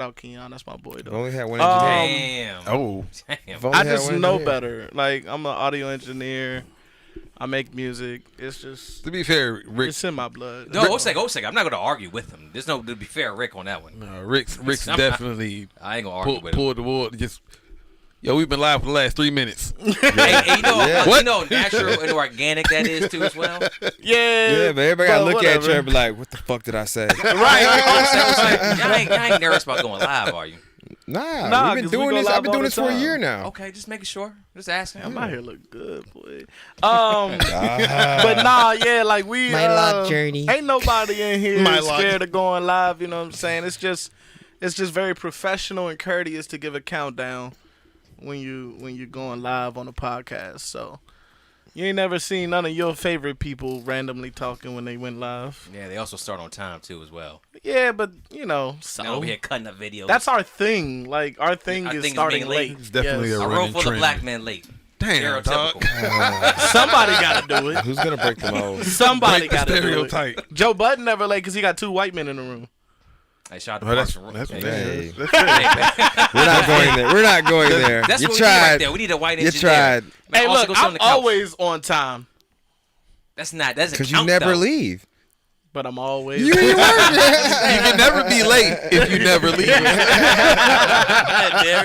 out Keon. That's my boy I've though. only had one engineer. Damn. Oh. I've only I had just one know engineer. better. Like I'm an audio engineer. I make music. It's just To be fair, Rick. it's in my blood. No, hold a second. I'm not going to argue with him. There's no, to be fair, Rick on that one. Rick's definitely I ain't going to argue with him. pulled the wool. Just we've been live for the last 3 minutes. Hey, you know, Yeah. you know how natural and organic that is too as well. Yeah, but everybody gotta but look at you whatever. and be like, "What the fuck did I say?" Right. Y'all ain't nervous about going live, are you? Nah, we've 'cause been we doing go this. live I've been all doing the this for a time. year now. Okay, just making sure. Just asking. I'm out here look good, boy. But nah, yeah, like we My life journey. Ain't nobody in here My life. scared of going live. You know what I'm saying? It's just very professional and courteous to give a countdown when you're going live on a podcast. So you ain't never seen none of your favorite people randomly talking when they went live. Yeah, they also start on time too as well. Yeah, but you know, so Now over here cutting up videos. that's our thing. Like our thing Our is thing is starting being late. late. It's definitely Yes. a a room running full of trend. black men late. Damn, dog. Stereotypical. Somebody got to do it. Who's gonna break the mold? Somebody Break the got to do it. stereotype. Joe Budden never late because he got 2 white men in the room. Hey, shout out Oh, to that's Parks and that's, Rec. Hey. that's fair. We're not going there. We're not going there. That's you what we need right tried. there. We need a white You engineer. tried. Man, Hey, also look, go sit on I'm the couch. always on time, That's a Because you count, never though. leave. but I'm always. You ain't working. You can never be late if you never leave. There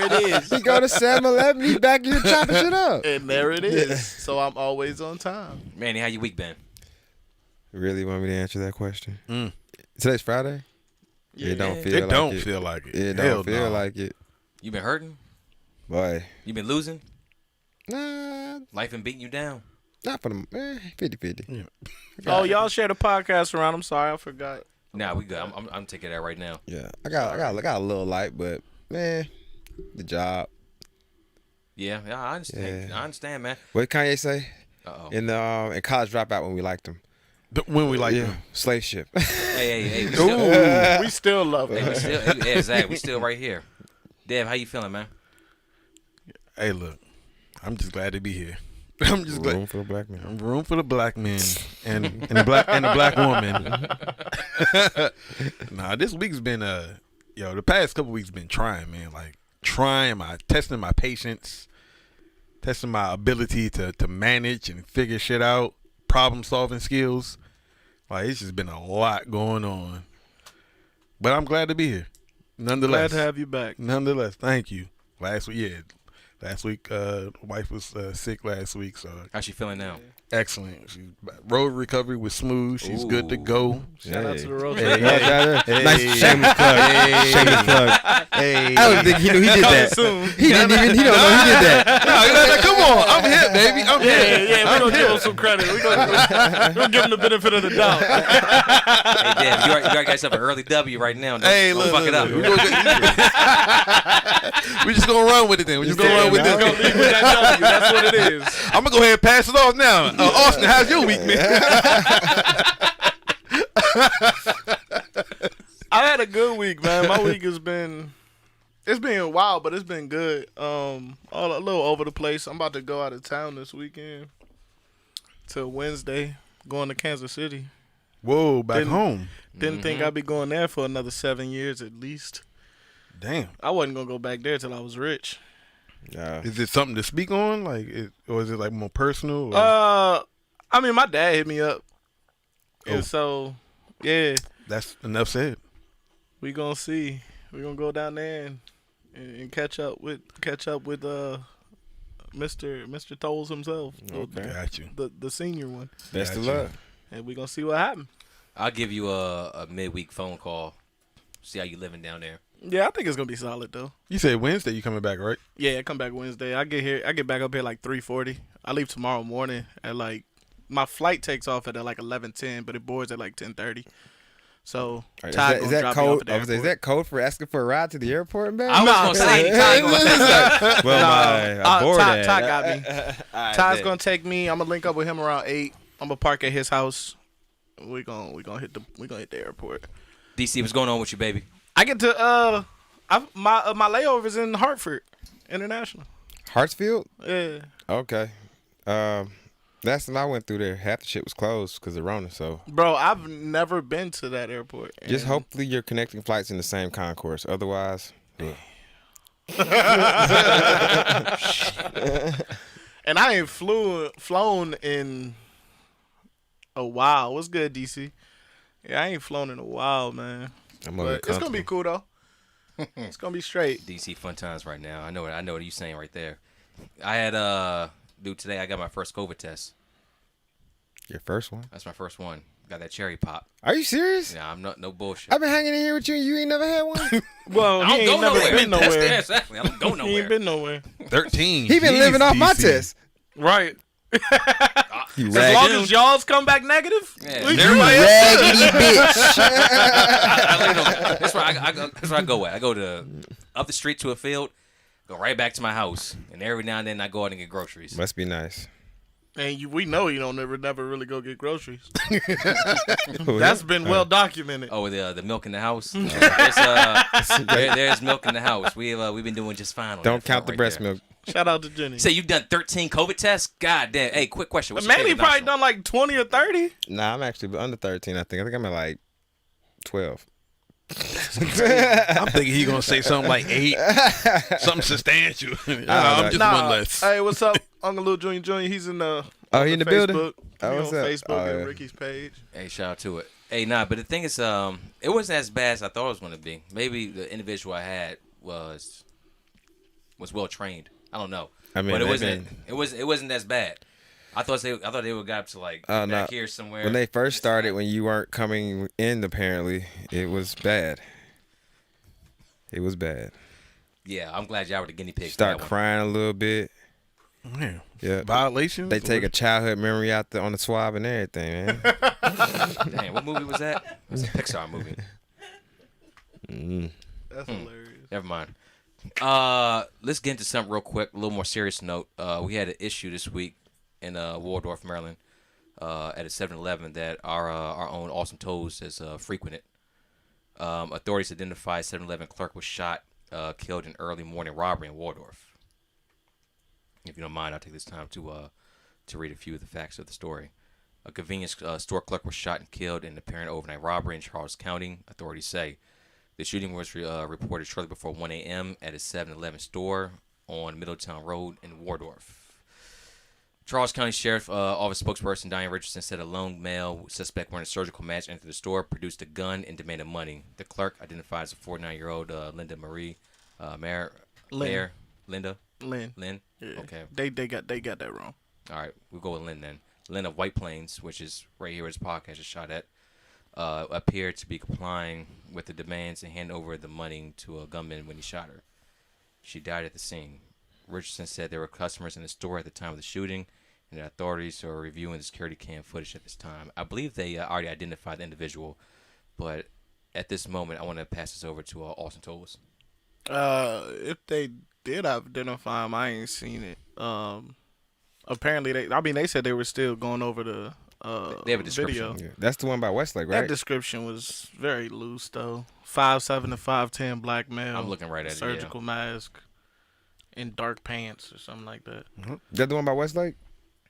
it is. You go to 7-Eleven, he's back here chopping shit up. And there it is. So I'm always on time. Manny, how you week been? Really want me to answer that question? Mm. Today's Friday? Yeah. It don't feel It like don't it. feel like it. It Hell don't feel no. like it. You been hurting? Boy. You been losing? Nah, Life been beating you down? not for the 50-50. Oh, y'all share the podcast around. I'm sorry, I forgot. Nah, we good. I'm taking that right now. Yeah, I got a little light, but man, the job. Yeah, I understand. Yeah. I understand, man. What did Kanye say Uh-oh. in College Dropout when we liked him? When we like Yeah, them. slave ship. Hey, we Ooh. still, We still love hey, we it. still, yeah, exactly. We still right here. Dev, how you feeling, man? Hey, look, I'm just glad to be here. I'm just glad. Room for the black man. Room for the black men and the black woman. Nah, this week's been the past couple weeks been trying, man. Like testing my patience, testing my ability to manage and figure shit out, problem solving skills. Like it's just been a lot going on. But I'm glad to be here. Nonetheless. Glad to have you back. Nonetheless, thank you. Last week, wife was sick last week, so How she feeling now? excellent. Road recovery was smooth. She's good to go. Shout out to the road. Hey, Nice shameless plug. Shameless plug. Hey, I don't think he knew he did that. Soon. He don't know he did that. no, come on, I'm here, baby. I'm here. Yeah, we're going to give him some credit. We're going to give him the benefit of the doubt. Hey, Dev, you already got yourself an early W right now. Don't, Hey, don't look, fuck it up. look. We just gonna run with it then. We just gonna run with We're this. going to leave with that W. That's what it is. I'm gonna go ahead and pass it off now. Austin, how's your week, man? I had a good week, man. My week has been, it's been wild, but it's been good. All a little over the place. I'm about to go out of town this weekend till Wednesday, going to Kansas City. Whoa, back Didn't- home. Didn't think I'd be going there for another 7 years at least. Damn. I wasn't gonna go back there till I was rich. Is it something to speak on, or is it like more personal? Or? I mean, my dad hit me up, Oh. and so yeah, That's enough said. we gonna see. We gonna go down there and catch up with Mr. Tolles himself, Got you. the senior one, Best of Gotcha. luck. and we gonna see what happens. I'll give you a midweek phone call. See how you living down there. Yeah, I think it's gonna be solid though. You said Wednesday you coming back, right? Yeah, I come back Wednesday. I get back up here like 3:40. I leave tomorrow morning at like, my flight takes off at like 11:10, but it boards at like 10:30. So Is Todd gonna that drop me off code? at the Is airport. that code for asking for a ride to the airport and back? I was gonna say, Todd gonna say something. Well, my board Todd got me. Alright, Todd's bet. gonna take me. I'm gonna link up with him around 8. I'm gonna park at his house. We gonna hit the airport. DC, what's going on with you, baby? I get to my layover's in Hartford International. Hartsfield. Yeah. Okay. Last time I went through there, half the shit was closed because of Rona. So Bro, I've never been to that airport. just and- hopefully you're connecting flights in the same concourse. Otherwise, And I ain't flown in a while. What's good, DC? Yeah, I ain't flown in a while, man. I'm But it's gonna be cool though. It's gonna be straight. DC fun times right now. I know what you're saying right there. I had dude today. I got my first COVID test. Your first one? That's my first one. Got that cherry pop. Are you serious? Yeah, I'm not no bullshit. I've been hanging in here with you and you ain't never had one? Well, I he don't ain't go never nowhere. been nowhere. Yeah, exactly. I don't go nowhere. He ain't been nowhere. 13. He been Jeez, living off my DC. test. Right. You As raggedy, long as y'all's come back negative, Yeah. we Everybody good. raggedy bitch. That's where I go. That's where I go at. I go to up the street to a field, go right back to my house, and every now and then I go out and get groceries. Must be nice. And we know you don't never really go get groceries. Oh, That's yeah? been well documented. Oh, the milk in the house. There's milk in the house. We've been doing just fine. On Don't that count front the right breast there. milk. Shout out to Jenny. Say you've done 13 COVID tests. God damn. Hey, quick question. But What's your Manny favorite probably nostril? done like 20 or 30. Nah, I'm actually under 13, I think. I think I'm at like 12. I'm thinking he gonna say something like 8, something substantial. I'm just one less. Hey, what's up, Uncle Lil Junior? He's in the Oh, he in the building? Facebook. Oh, He what's on up? Facebook Oh, and yeah. Ricky's page. Hey, shout out to it. Hey, nah, but the thing is, it wasn't as bad as I thought it was going to be. Maybe the individual I had was well trained. I don't know. I mean, but it they've wasn't. It wasn't as bad. I thought they would got up to like Oh, back no. here somewhere. When they first started, when you weren't coming in, apparently, it was bad. It was bad. Yeah, I'm glad y'all were the guinea pig. Start for that crying a little bit. Man, Yeah. violations. They take a childhood memory out on the swab and everything, man. one. Damn, what movie was that? It was a Pixar movie. That's hilarious. Never mind. Let's get into something real quick. A little more serious note. We had an issue this week in Waldorf, Maryland, at a 7-Eleven that our own Awesome Toes has frequented. Authorities identified 7-Eleven clerk was shot, killed in early morning robbery in Waldorf. If you don't mind, I'll take this time to read a few of the facts of the story. A convenience store clerk was shot and killed in an apparent overnight robbery in Charles County, authorities say. The shooting was reported shortly before 1 a.m. at a 7-Eleven store on Middletown Road in Waldorf. Charles County Sheriff Office spokesperson Diane Richardson said a lone male suspect wearing a surgical mask entered the store, produced a gun, and demanded money. The clerk, identified as a 49-year-old Linda Marie Lynn. Linda? Lynn. Lynn? Yeah. Okay. They got that wrong. All right, we'll go with Lynn then. Lynn of White Plains, which is right here where this podcast is shot at, appeared to be complying with the demands and hand over the money to a gunman when he shot her. She died at the scene. Richardson said there were customers in the store at the time of the shooting, and the authorities are reviewing the security cam footage at this time. I believe they already identified the individual, but at this moment, I want to pass this over to Austin Toles. If they did identify him, I ain't seen it. Apparently, they said they were still going over the They have a description. video. Yeah. That's the one by Westlake, That right? description was very loose, though. 5'7" to 5'10", black male. I'm looking right at it, yeah. Surgical mask, in dark pants or something like that. That the one by Westlake?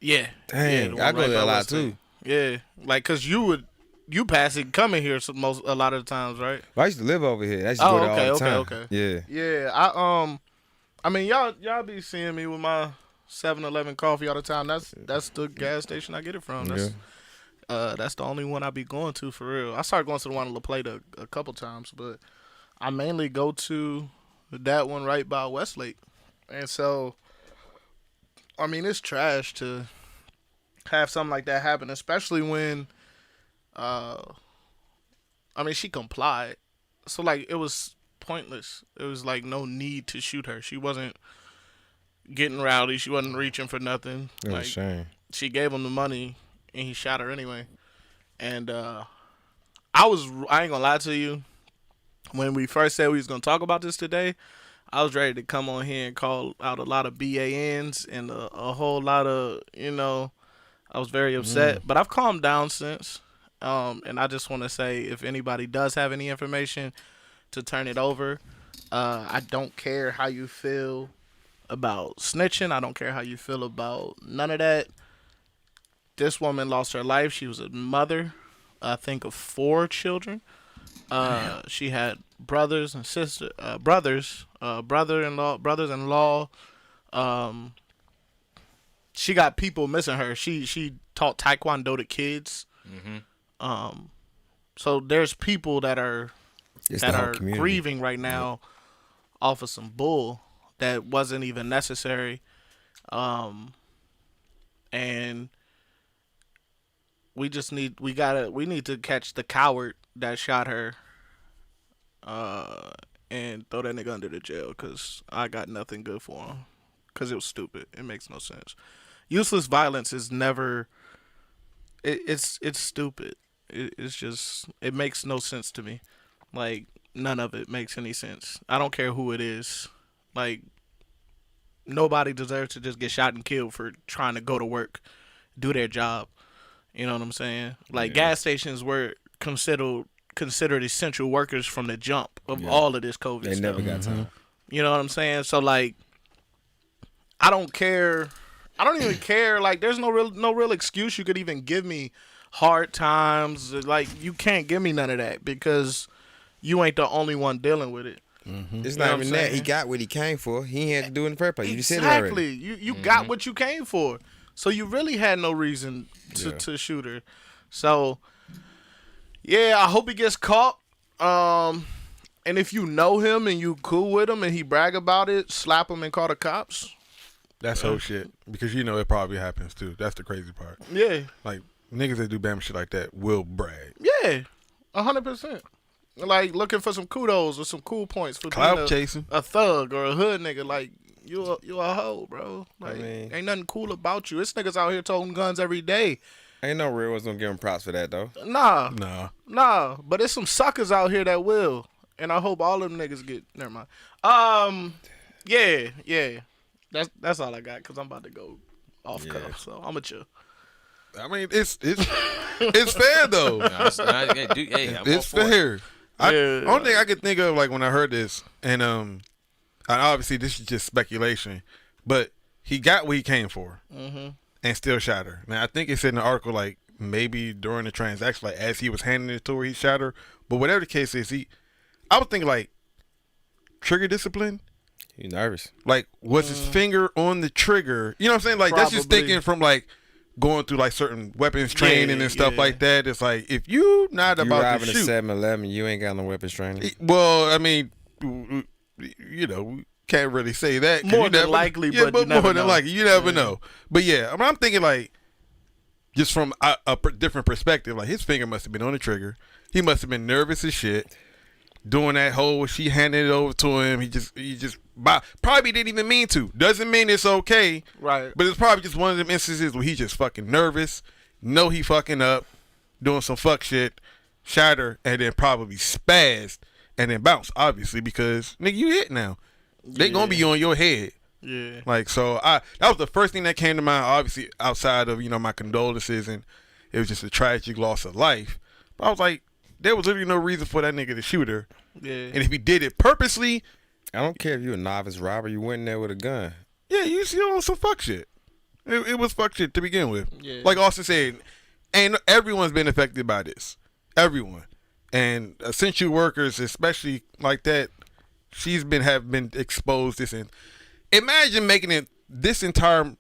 Yeah. Dang, the one I go right there by a lot, Westlake. too. Yeah, like, cause you pass it coming here a lot of the times, right? Well, I used to live over here. I used to Oh, go there all the okay, time. okay. Yeah. Yeah, I mean, y'all be seeing me with my 7-Eleven coffee all the time. That's the gas station I get it from. That's the only one I be going to for real. I started going to the one in La Plata a couple times, but I mainly go to that one right by Westlake. And so, I mean, it's trash to have something like that happen, especially when, she complied. So, like, it was pointless. It was, like, no need to shoot her. She wasn't getting rowdy. She wasn't reaching for nothing. It was Like, a shame. she gave him the money, and he shot her anyway. And I ain't gonna lie to you, when we first said we was gonna talk about this today, I was ready to come on here and call out a lot of BANs and a whole lot of, I was very upset. But I've calmed down since. And I just want to say, if anybody does have any information, to turn it over. I don't care how you feel about snitching. I don't care how you feel about none of that. this woman lost her life. She was a mother, I think, of 4 children. She had brothers and brothers-in-law. She got people missing her. She taught Taekwondo to kids. So there's people that are grieving right now off of some bull that wasn't even necessary. And we need to catch the coward that shot her, and throw that nigga under the jail, because I got nothing good for him, because it was stupid. It makes no sense. Useless violence is never. It's stupid. It's just, it makes no sense to me. Like, none of it makes any sense. I don't care who it is. Like, nobody deserves to just get shot and killed for trying to go to work, do their job. You know what I'm saying? Like, gas stations were considered essential workers from the jump of all of this COVID They stuff. never got time. You know what I'm saying? So, like, I don't care. I don't even care. Like, there's no real excuse you could even give me. Hard times, like, you can't give me none of that, because you ain't the only one dealing with it. It's not even that. He got what he came for. He had to do it in the first place. You just said it already. You got what you came for. So you really had no reason to shoot her. So, yeah, I hope he gets caught. And if you know him and you cool with him and he brag about it, slap him and call the cops. That's whole shit, because you know it probably happens too. That's the crazy part. Yeah. Like, niggas that do bam shit like that will brag. Yeah, 100%. Like, looking for some kudos or some cool points for Clout chasing, a thug or a hood nigga. Like, you a hoe, bro. Like, I mean, ain't nothing cool about you. It's niggas out here toting guns every day. Ain't no real ones gonna give him props for that though. Nah. nah. But there's some suckers out here that will, and I hope all them niggas get. Never mind. Yeah. That's all I got, because I'm about to go off cuff, so I'm a chill. I mean, it's fair though. It's fair. Only thing I could think of, like, when I heard this, and obviously this is just speculation, but he got what he came for, and still shot her. Now, I think it said in the article, like, maybe during the transaction, like, as he was handing it to her, he shot her. But whatever the case is, I was thinking, like, trigger discipline. He nervous. Like, was his finger on the trigger? You know what I'm saying? Like, that's just thinking from, like, going through, like, certain weapons training and stuff like that. It's like, if you not about to shoot, you driving a 7-Eleven, you ain't got no weapons training. Well, I mean, you know, we can't really say that. More than likely, but you never know. You never know. But yeah, I mean, I'm thinking, like, just from a different perspective, like, his finger must have been on the trigger. He must have been nervous as shit. Doing that whole, she handed it over to him. He just probably didn't even mean to. Doesn't mean it's okay. Right. But it's probably just one of them instances where he's just fucking nervous. Know he fucking up, doing some fuck shit, shot her, and then probably spazzed, and then bounced, obviously, because, nigga, you hit now. They gonna be on your head. Yeah. Like, so that was the first thing that came to mind, obviously, outside of, you know, my condolences, and it was just a tragic loss of life. But I was like, there was literally no reason for that nigga to shoot her. Yeah. And if he did it purposely, I don't care if you're a novice robber, you went in there with a gun. yeah, you see on some fuck shit. It was fuck shit to begin with. Yeah. Like Austin said, and everyone's been affected by this. Everyone. And essential workers, especially like that, have been exposed this. And imagine making it the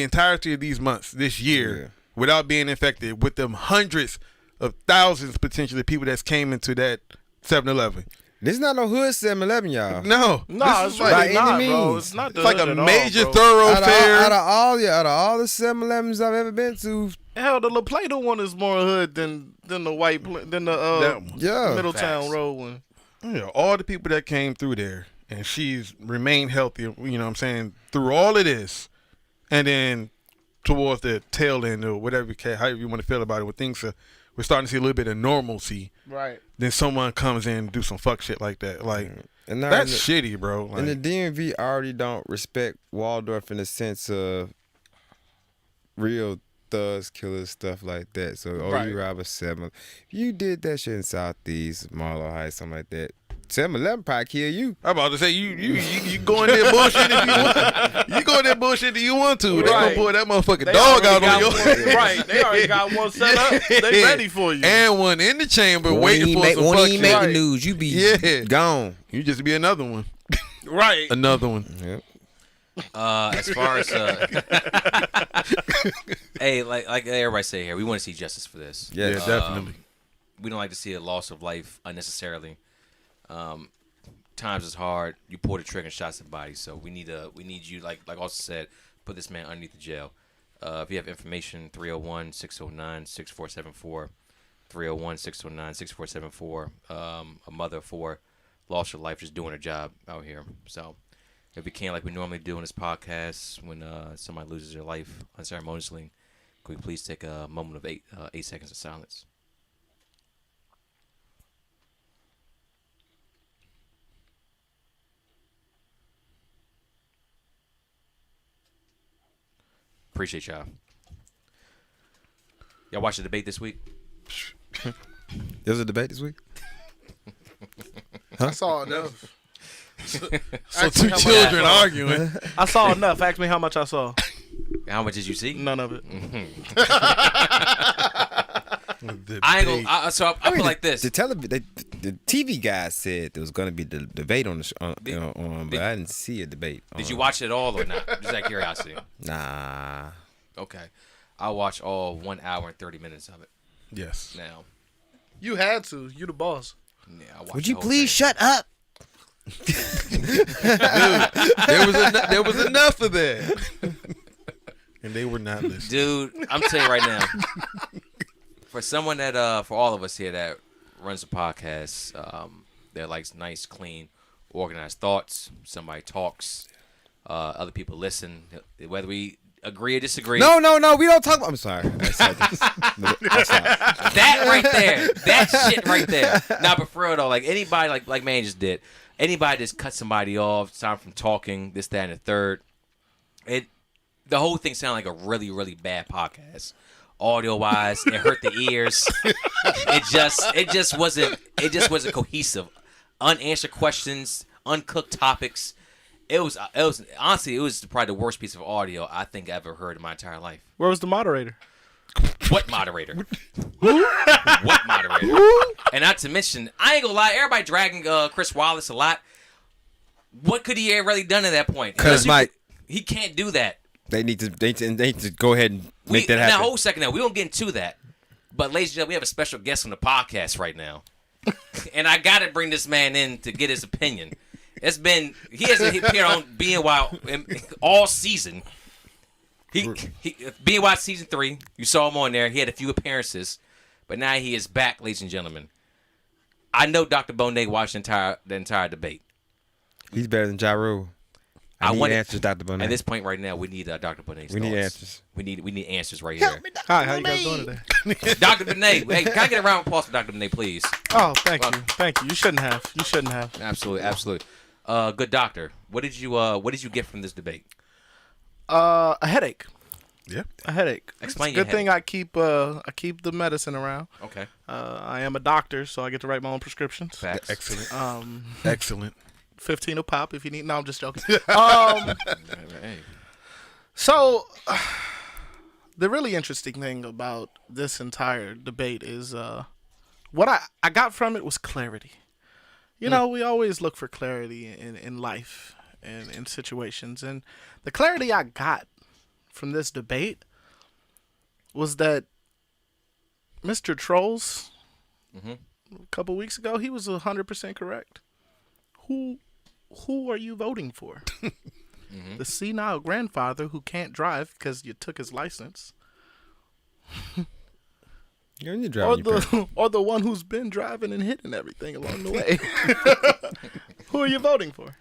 entirety of these months, this year, without being infected, with them hundreds of thousands potentially people that's came into that 7-Eleven. This is not no hood 7-Eleven, y'all. No, it's like, really not, any bro. means. It's not. it's like a major bro. thoroughfare. Out of all the 7-Elevens I've ever been to, Hell, the La Plata one is more hood than the Middletown Facts. Road one. Yeah, all the people that came through there, and she's remained healthy, you know what I'm saying, through all of this. And then towards the tail end, or whatever, however you want to feel about it, when things we're starting to see a little bit of normalcy. Right. Then someone comes in and do some fuck shit like that. Like, and now that's shitty, bro. Like, and the DMV already don't respect Waldorf in the sense of real thugs, killers, stuff like that. So, you rob a 7. If you did that shit in Southeast, Marlow Heights, something like that, 7-Eleven probably kill you. I'm about to say you go in there bullshit if you want. You go in there bullshit if you want to. They gonna pull that motherfucking dog out on you. Right, they already got one set up. They ready for you. And one in the chamber waiting for some Won't fuck even make shit. the news. You be gone. You just be another one. Right. Another one. Yep. As far as hey, like everybody say here, we want to see justice for this. Yeah, definitely. We don't like to see a loss of life unnecessarily. Times is hard. You pull the trigger and shot somebody, so we need you, like also said, put this man underneath the jail. If you have information, 301-609-6474, 301-609-6474. A mother of 4 lost her life just doing her job out here. So if we can, like we normally do in this podcast, when somebody loses their life unceremoniously, can we please take a moment of 8 seconds of silence? Appreciate y'all. Y'all watch the debate this week? There was a debate this week? I saw enough. So Ask me two how much children I saw. arguing. I saw enough. Ask me how much I saw. How much did you see? None of it. I ain't gonna. I feel like this. The TV guy said there was going to be the debate on but I didn't see a debate. Did you watch it all or not? Just out of curiosity. Nah. Okay. I'll watch all 1 hour and 30 minutes of it. Yes. Now. You had to. You the boss. Yeah, I'll watch Would the you whole please thing. shut up? There was enough of that. And they were not listening. Dude, I'm telling you right now. For someone that, for all of us here that runs a podcast, that likes nice, clean, organized thoughts. Somebody talks. Other people listen. Whether we agree or disagree. No, we don't talk about. I'm sorry. I said this. That right there. That shit right there. Nah, but for real though, like anybody, like man just did. Anybody just cut somebody off, stop from talking, this, that, and the third. The whole thing sounded like a really, really bad podcast. Audio wise, it hurt the ears. It just wasn't cohesive. Unanswered questions, uncooked topics. It was honestly, it was probably the worst piece of audio I think I ever heard in my entire life. Where was the moderator? What moderator? What moderator? And not to mention, I ain't gonna lie, everybody dragging Chris Wallace a lot. What could he have really done at that point? Because Mike, he can't do that. they need to go ahead and make that happen. Now, hold a second. Now we don't get into that. But ladies and gentlemen, we have a special guest on the podcast right now, and I got to bring this man in to get his opinion. He hasn't appeared on BNY all season. He BNY season 3. You saw him on there. He had a few appearances, but now he is back, ladies and gentlemen. I know Dr. Bonet watched the entire debate. He's better than Ja Rule. I need answers, Dr. Bonet. At this point right now, we need Dr. Bonet's We need thoughts. answers. We need answers right here. Hi, how you guys doing today? Dr. Bonet, hey, can I get a round of applause for Dr. Bonet, please? Oh, thank you. You shouldn't have. Absolutely. Good doctor. What did you get from this debate? A headache. Yeah. A headache. Explain It's a your good thing I keep the medicine around. Okay. I am a doctor, so I get to write my own prescriptions. Facts. Excellent. Excellent. 15 a pop if you need. No, I'm just joking. Hey. So, the really interesting thing about this entire debate is what I got from it was clarity. You know, we always look for clarity in life and in situations. And the clarity I got from this debate was that Mr. Trolls, a couple weeks ago, he was 100% correct. Who are you voting for? The senile grandfather who can't drive because you took his license, or the one who's been driving and hitting everything along the way? Who are you voting for?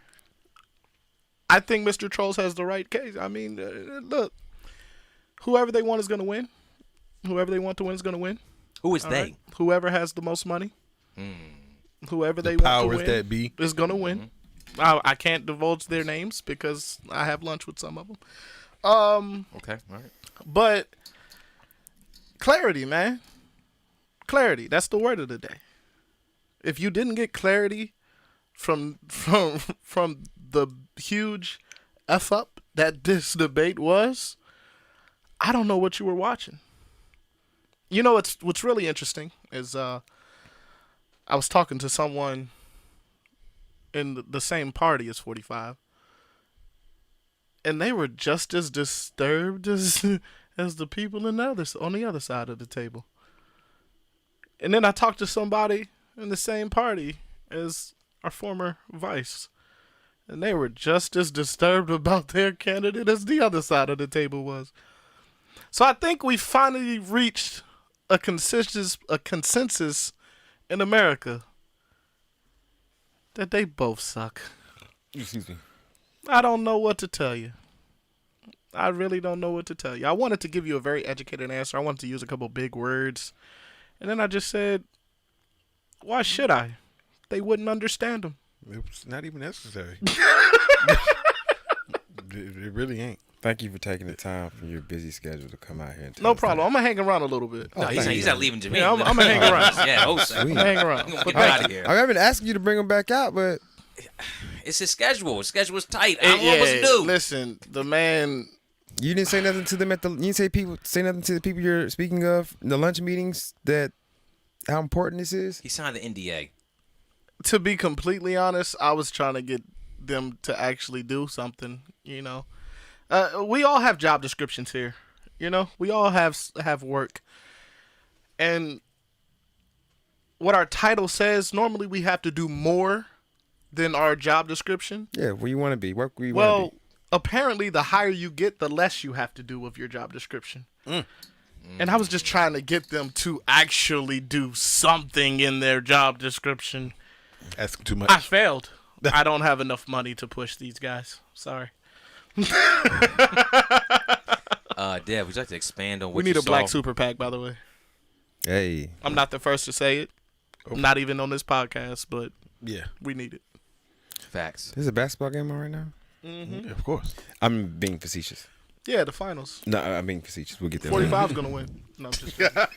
I think Mr. Trolls has the right case. I mean, look, whoever they want is going to win. Whoever they want to win is going to win. Who is All they? right? Whoever has the most money. Whoever they The want to powers win that be. is going to win. I can't divulge their names because I have lunch with some of them. Okay. All right. But clarity, man. Clarity. That's the word of the day. If you didn't get clarity from the huge F up that this debate was, I don't know what you were watching. You know what's really interesting is I was talking to someone in the same party as 45, and they were just as disturbed as the people on the other side of the table. And then I talked to somebody in the same party as our former vice, and they were just as disturbed about their candidate as the other side of the table was. So I think we finally reached a consensus in America that they both suck. Excuse me. I don't know what to tell you. I really don't know what to tell you. I wanted to give you a very educated answer. I wanted to use a couple big words. And then I just said, why should I? They wouldn't understand them. It's not even necessary. It really ain't. Thank you for taking the time from your busy schedule to come out here. And tell No us problem. that. I'm going to hang around a little bit. No, he's not leaving Jamaica. Yeah, I'm going to hang around. Yeah, oh, Sweet. I'm going to hang around. I'm gonna get out of here. I've been asking you to bring him back out, but It's his schedule. His schedule is tight. I don't know what to do. Listen, the man... you didn't say nothing to them you didn't say nothing to the people you're speaking of in the lunch meetings that how important this is. He signed the NDA. To be completely honest, I was trying to get them to actually do something, you know. We all have job descriptions here, you know. We all have work. And what our title says, normally we have to do more than our job description. Yeah, where you want to be, work where you want to Well, be. apparently the higher you get, the less you have to do of your job description. And I was just trying to get them to actually do something in their job description. Asking too much. I failed. I don't have enough money to push these guys. Sorry. Dev, would you like to expand on what We need you a black saw? super PAC, by the way. Hey, I'm not the first to say it. Not even on this podcast, but Yeah, we need it. Facts. there's a basketball game on right now. yeah, of course. I'm being facetious. Yeah, the finals. No, I'm being facetious. We'll get there. 45's going to win. No, I'm just kidding.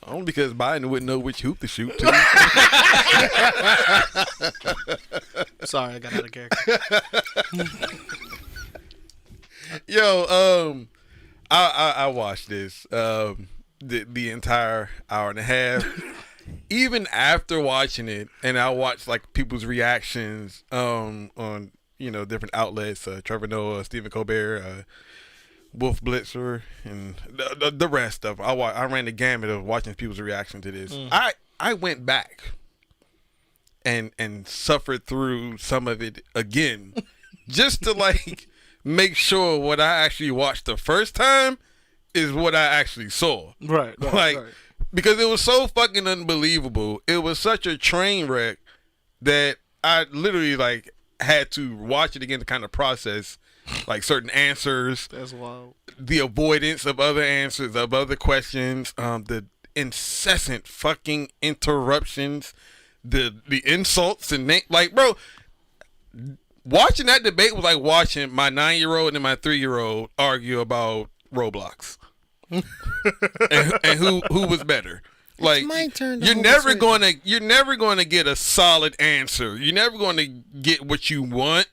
Only because Biden wouldn't know which hoop to shoot to. Sorry, I got out of character. Yo, I watched this the entire hour and a half. Even after watching it, and I watched like people's reactions on different outlets, Trevor Noah, Stephen Colbert, Wolf Blitzer, and the rest of them. I ran the gamut of watching people's reaction to this. I went back and suffered through some of it again, just to like make sure what I actually watched the first time is what I actually saw. Right. Like, because it was so fucking unbelievable. It was such a train wreck that I literally like had to watch it again to kind of process like certain answers, That's wild. the avoidance of other answers, of other questions, the incessant fucking interruptions, the insults and like, bro, watching that debate was like watching my 9-year-old and my 3-year-old argue about Roblox. and who was better. Like, my turn to you're hold never this going to get a solid answer. You're never going to get what you want.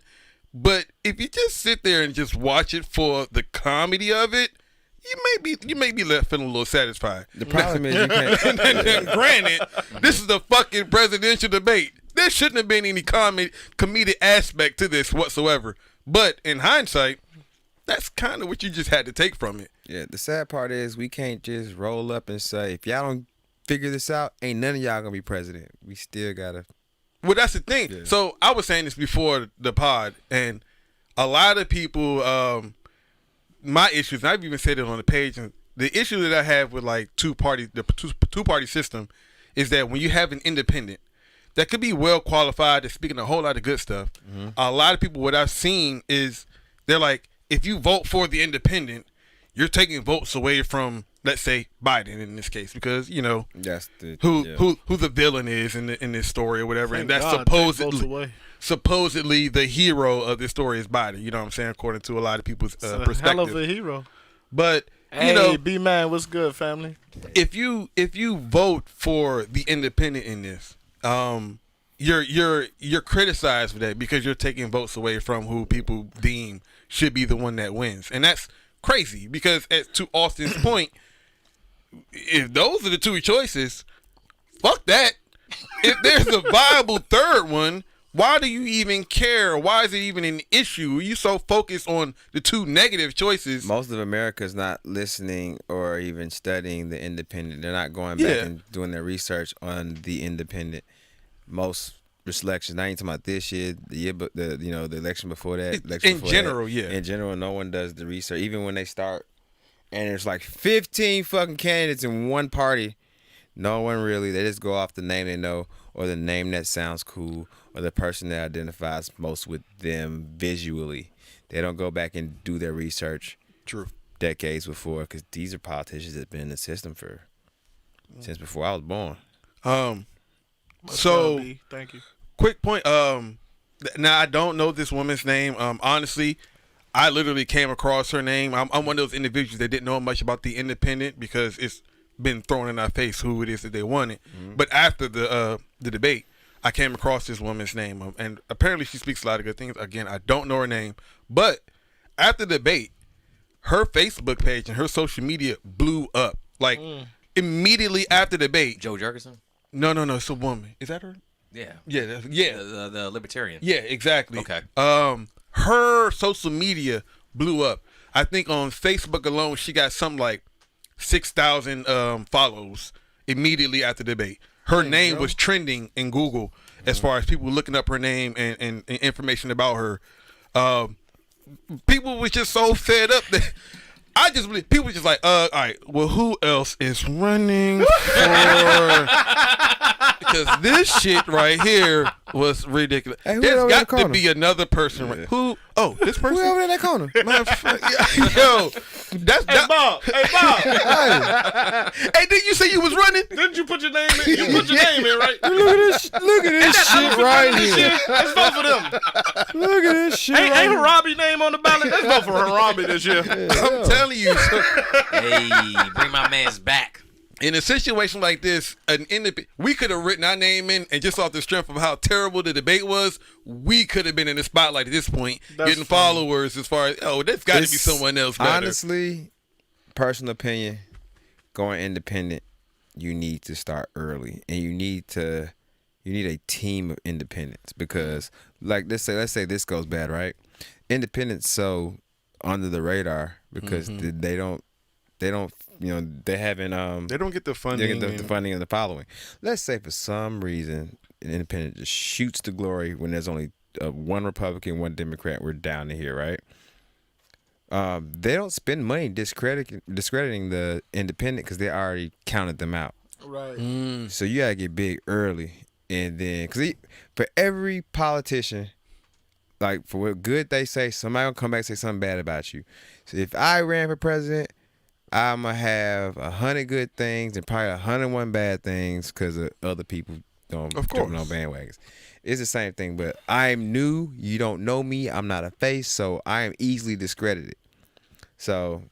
But if you just sit there and just watch it for the comedy of it, you may be left feeling a little satisfied. The problem is you can't. Granted, this is a fucking presidential debate. There shouldn't have been any comedic aspect to this whatsoever. But in hindsight, that's kind of what you just had to take from it. Yeah, the sad part is we can't just roll up and say, if y'all don't figure this out, ain't none of y'all gonna be president. We still gotta. Well, that's the thing. Yeah. So I was saying this before the pod, and a lot of people, my issues, and I've even said it on the page, and the issue that I have with like the two-party system is that when you have an independent that could be well qualified to speaking a whole lot of good stuff, a lot of people, what I've seen is they're like, if you vote for the independent, you're taking votes away from, let's say, Biden in this case, because That's the who the villain is in this story or whatever, Thank and that's God, take votes away. supposedly the hero of this story is Biden. You know what I'm saying? According to a lot of people's It's a perspective. hell of a hero. But Hey, B-Man, what's good, family? if you vote for the independent in this, you're criticized for that because you're taking votes away from who people deem should be the one that wins, and that's crazy. Because to Austin's point, if those are the two choices, fuck that. If there's a viable third one, why do you even care? Why is it even an issue? Are you so focused on the two negative choices? Most of America is not listening or even studying the independent. They're not going back and doing their research on the independent. Most elections, not even talking about this year, the year, but the election before that. In general, yeah. In general, no one does the research. Even when they start, and there's like 15 fucking candidates in one party. No one really. They just go off the name they know or the name that sounds cool or the person that identifies most with them visually. They don't go back and do their research. True. Decades before, because these are politicians that have been in the system since before I was born. So, thank you. Quick point. Now I don't know this woman's name. Honestly, I literally came across her name. I'm one of those individuals that didn't know much about the independent because it's been thrown in our face who it is that they wanted. Mm-hmm. But after the debate, I came across this woman's name, and apparently she speaks a lot of good things. Again, I don't know her name, but after the debate, her Facebook page and her social media blew up. Like immediately after the debate. Joe Jurgensen? No, it's a woman. Is that her? Yeah. Yeah. The libertarian. Yeah, exactly. Okay. Her social media blew up. I think on Facebook alone, she got something like 6,000 follows immediately after the debate. Her name was trending in Google as far as people looking up her name and information about her. People was just so fed up that I just believe people were just like, all right, well, who else is running for? Because this shit right here was ridiculous. Hey, there's got to be another person. Yeah. Who? Oh, this person? Who over in that corner? Yo, that's Hey, Bob. Hey, didn't you say you was running? Didn't you put your name in? You put your name in, right? Look at this shit right here. Let's vote for them. Look at this shit. Ain't Harabi name on the ballot? Let's vote for Harabi this year. I'm telling you. Hey, bring my man's back. In a situation like this, we could have written our name in, and just off the strength of how terrible the debate was, we could have been in the spotlight at this point, getting followers as far as, there's got to be someone else better. Honestly, personal opinion, going independent, you need to start early, and you need a team of independents because, like, let's say this goes bad, right? Independents so under the radar because they don't. They haven't. They don't get the funding. They get the funding and the following. Let's say for some reason an independent just shoots the glory when there's only one Republican, one Democrat. We're down to here, right? They don't spend money discrediting the independent because they already counted them out. Right. So you gotta get big early, and then for every politician, like for what good they say, somebody will come back and say something bad about you. So if I ran for president, I'm going to have 100 good things and probably 101 bad things because of other people jumping on bandwagons. It's the same thing, but I'm new. You don't know me. I'm not a face, so I am easily discredited. So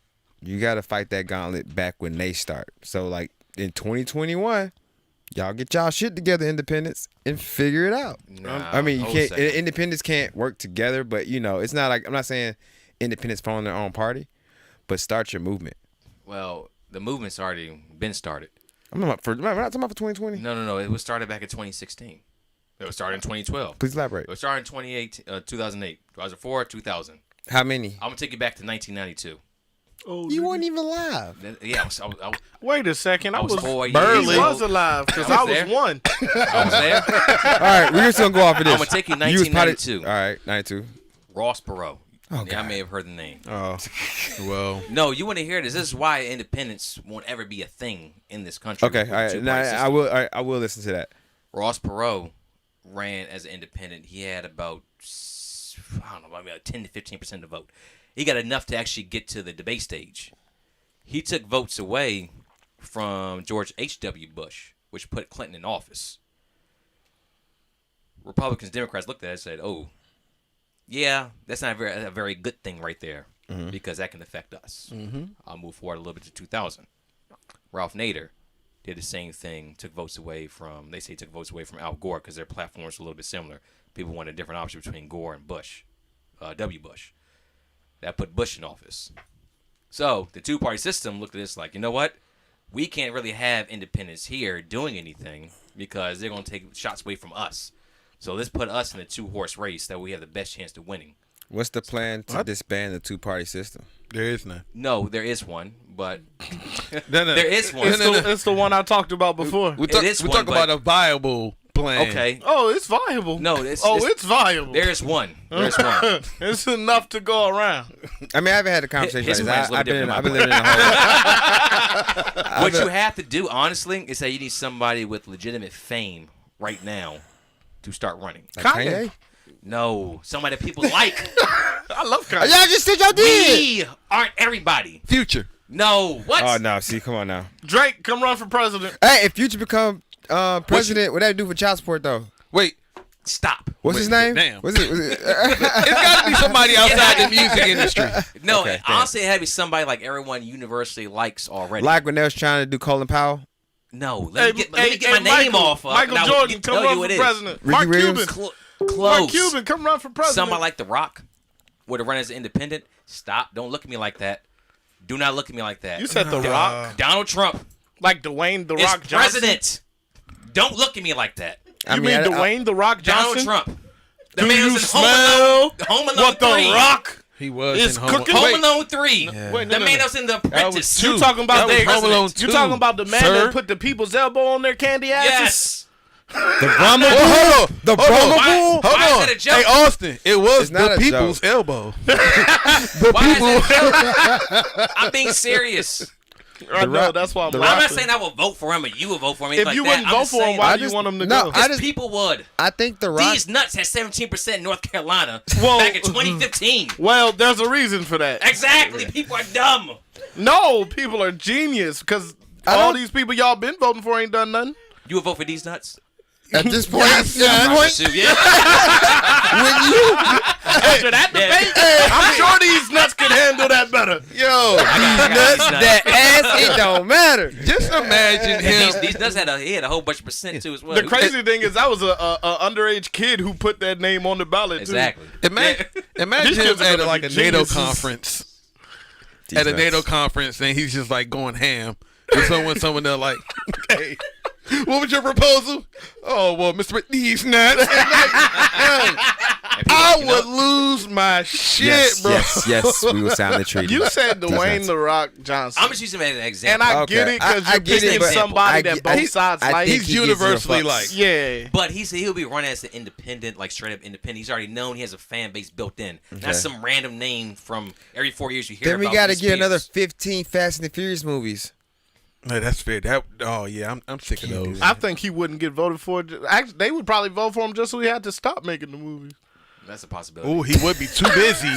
you got to fight that gauntlet back when they start. So like in 2021, y'all get y'all shit together, independents, and figure it out. I mean, you can't. Independents can't work together, but it's not like I'm not saying independents forming their own party, but start your movement. Well, the movement's already been started. We're not talking about for 2020. No. It was started back in 2016. It was started in 2012. Please elaborate. It was started in 2008, 2004, 2000. How many? I'm gonna take you back to 1992. Oh, You weren't even alive. Yeah, I was wait a second. I was 4 years barely old. alive because I I was was there. one. I was there. All right, we're just gonna go off of this. I'm gonna take you You was probably- 1992. all right, 92. Ross Perot. Oh, Yeah, I God. may have heard the name. Oh, well. No, you want to hear this? This is why independence won't ever be a thing in this country. Okay, with all right. two-party Now, system. I will. All right, I will listen to that. Ross Perot ran as an independent. He had about, like 10 to 15% of the vote. He got enough to actually get to the debate stage. He took votes away from George H.W. Bush, which put Clinton in office. Republicans, Democrats looked at it and said, oh, yeah, that's not a very good thing right there because that can affect us. I'll move forward a little bit to 2000. Ralph Nader did the same thing. Took votes away from Al Gore because their platforms were a little bit similar. People wanted a different option between Gore and Bush, W. Bush. That put Bush in office. So the two-party system looked at this like, you know what? We can't really have independents here doing anything because they're going to take shots away from us. So let's put us in a two-horse race that we have the best chance of winning. What's the plan to disband the two-party system? There is none. No, there is one, but No. there is one. It's the one I talked about before. We talk one, about a viable plan. Okay. Oh, it's viable. No, it's viable. There is one. There's one. It's enough to go around. I mean, I haven't had a conversation His like plan's this. a little different I've than been living in a hole. What you have to do, honestly, is that you need somebody with legitimate fame right now to start running. Like Kanye? No, somebody that people like. I love Kanye. Y'all just said y'all did. We aren't everybody. Future. No, what? Oh, no. See, come on now. Drake, come run for president. Hey, if Future become president, what that do for child support, though? Wait. Stop. What's his name? Damn. What's it? It's got to be somebody outside the music industry. No, Okay, honestly, it had to be somebody like everyone universally likes already. Like when they was trying to do Colin Powell? No, let me get my name off. Michael Jordan, come run for president. Ricky Mark Williams? Cuban. Close. Mark Cuban, come run for president. Somebody like The Rock would have run as an independent. Stop. Don't look at me like that. Do not look at me like that. You said The Rock? Donald Trump Like Dwayne The is Rock Johnson? president. Don't look at me like that. You mean Dwayne The Rock Johnson? Donald Trump. The Do man you was in smell Home Alone what 3. The Rock He was is in cooking? Home Wait, Alone 3. Yeah. Wait, The man that was in The Apprentice. was You two. talking about That was the Home Alone You 2, talking about the man sir. that put the people's elbow on their candy asses? Yes. The Brahma Oh, hold on. The Hold Brahma on. Bull? Hold Why is on. that a joke? Hey, Austin, it was It's not the a people's joke. elbow. Why is that? I'm being serious. I know, that's why I'm I'm not laughing. saying I will vote for him or you will vote for him. If like you that. wouldn't I'm vote just for him, saying why that do you just- want him to no, go? I because just- people would. I think The Rock. These nuts had 17% in North Carolina Well- back in 2015. Well, there's a reason for that. Exactly. People are dumb. No, people are genius because all these people y'all been voting for ain't done nothing. You would vote for these nuts? At this point, Yeah. After that debate, I'm sure these nuts can handle that better. Yo, Nuts. that ass, it don't matter. just imagine him. These nuts had a whole bunch of percent too as well. The crazy thing is, I was a underage kid who put that name on the ballot too. Exactly. Imagine These him kids are at gonna like be a NATO geniuses. conference. At a NATO conference, and he's just like going ham. And someone they're like, "Hey, what was your proposal?" Oh well, Mr. These nuts. I would lose my shit, Yes, bro. yes, we will sound the treaty. You said Dwayne nuts. The Rock Johnson. I'm just using him as an and example. I Okay. get it because I you're get it, picking but somebody I that get- both sides I like. think He's he gives universally zero fucks. like. Yeah. But he'll be running as an independent, like straight up independent. He's already known. He has a fan base built in. Not some random name from every 4 years you hear Then about. we got to from get another Spears. 15 Fast and the Furious movies. No, that's fair. Oh yeah, I'm sick of those. I think he wouldn't get voted for. Actually, they would probably vote for him just so he had to stop making the movies. That's a possibility. Oh, he would be too busy.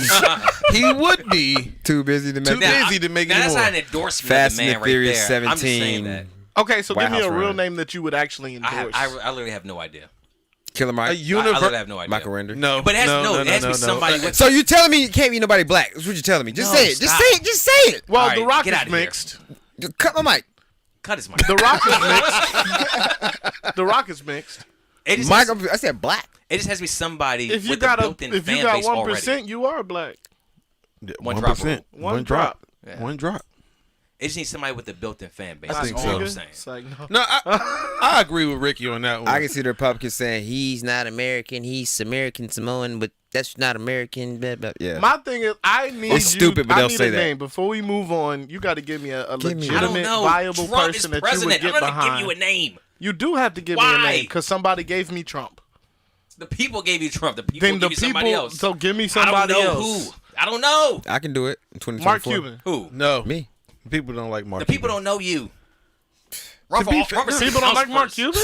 He would be Too busy to make too busy to make Now, it that's not more. an endorsement Fast of the and man the Furious right there. I'm just 17. saying that. Okay, so White give me House a real Run. name that you would actually endorse. I literally have no idea. Killer Mike. A I literally have no idea. Michael Render. No, But it has, no, it has to be somebody with. So you telling me you can't be nobody black? That's what you're telling me. Just No, say it. Just stop. say it. Just say it. Well, All right, The Rock get is outta here. mixed. Cut my mic. Cut his mic. The Rock is mixed. The Rock is mixed. It just, Michael, I said black. it just has to be somebody If you with got a a, built-in if you fan got base 1%, already. you are black. 1%. One drop. Yeah. One drop. It just needs somebody with a built-in fan base. I That's think all so. I'm saying. It's like, no. No, I agree with Ricky on that one. I can see the Republicans saying he's not American. He's American Samoan, but that's not American. Blah, blah. Yeah. My thing is, I need It's stupid, but I they'll need say a that. name. Before we move on, you got to give me a Give me- I don't legitimate, know. viable Trump person is that you would president. get I'm not behind. gonna give you a name. You do have to give me a Why? name because somebody gave me Trump. The people gave you Trump. The people Then the gave you somebody people, else. so give me I somebody don't know else. who. I don't know I can do it in 2024. Mark Cuban. who. no, Me. people don't like Mark. The people Cuban. don't know you. People don't like Mark Cuban.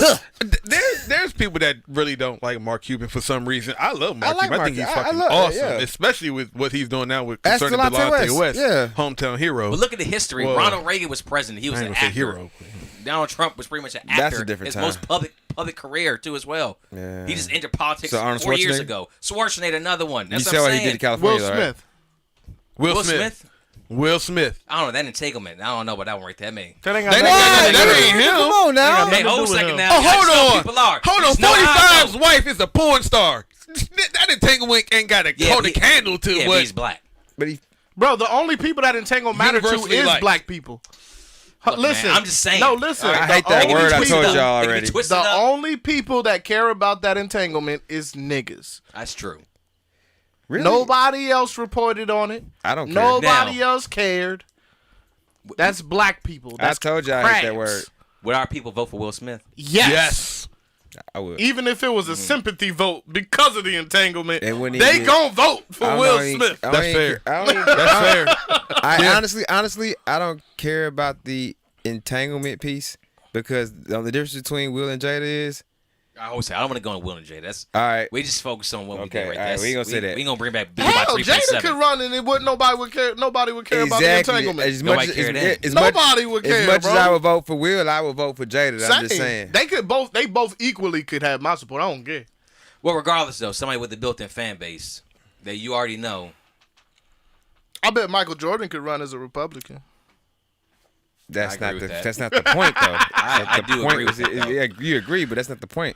There's people that really don't like Mark Cuban for some reason. I love Mark like Cuban. I think Mark. he's I fucking love- awesome, yeah. especially with what he's doing now with That's concerning Delonte Delonte West. West, Yeah. hometown hero. But look at the history. Well, Ronald Reagan was president. He was I an ain't gonna actor. say hero. Donald Trump was pretty much an That's actor. a different His time. most public career too, as well. Yeah. He just entered politics So Arnold 4 years Schwarzenegger? ago. Schwarzenegger, another one. That's You what saw I'm what he saying. did in California, Will though, right? Smith. Will Will Smith. Smith. Will Smith. I don't know that entanglement. I don't know what that one right there mean. That ain't got That nothing to ain't do with him. Come on now. Ain't got Hey, nothing to hold a do with second him. now. Oh, I just know hold on. People are. Hold on. Just know how I 45's know. wife is a porn star. That entanglement ain't got to hold a candle to Yeah, what. he's black. But he, Bro, the only people that entangle matter to Universally is liked. black people. Look, Listen, man, I'm just saying. No, listen. I the hate that only word. I people- told y'all They can be already. twisted The up. only people that care about that entanglement is niggas. That's true. really? Nobody else reported on it. I don't care. Nobody Now- else cared. That's black people. I That's told you I hate that crabs. word. Would our people vote for Will Smith? Yes. I would. Even if it was a sympathy vote because of the entanglement, And when he they get- gon' vote for I don't Will know, he- Smith. I don't That's even fair. care- I don't even- That's fair. I honestly, I don't care about the entanglement piece because the difference between Will and Jada is I always say I don't want to go on Will and Jay. That's all right. we just focus on what we Okay, did right all right, there. we ain't gonna say that. We ain't gonna bring back Hell, about Jada 3.7. could run and it would nobody would care. Nobody would care about the entanglement. As Nobody much, cared as, then. as much, Nobody would care, as much bro. as I would vote for Will, I would vote for Jada. I'm just saying. They could both. They both equally could have my support. I don't care. Well, regardless though, somebody with a built-in fan base that you already know. I bet Michael Jordan could run as a Republican. That's I not agree the with that. that's not the point though. I The do point agree with was- that, though. yeah, you agree, but that's not the point.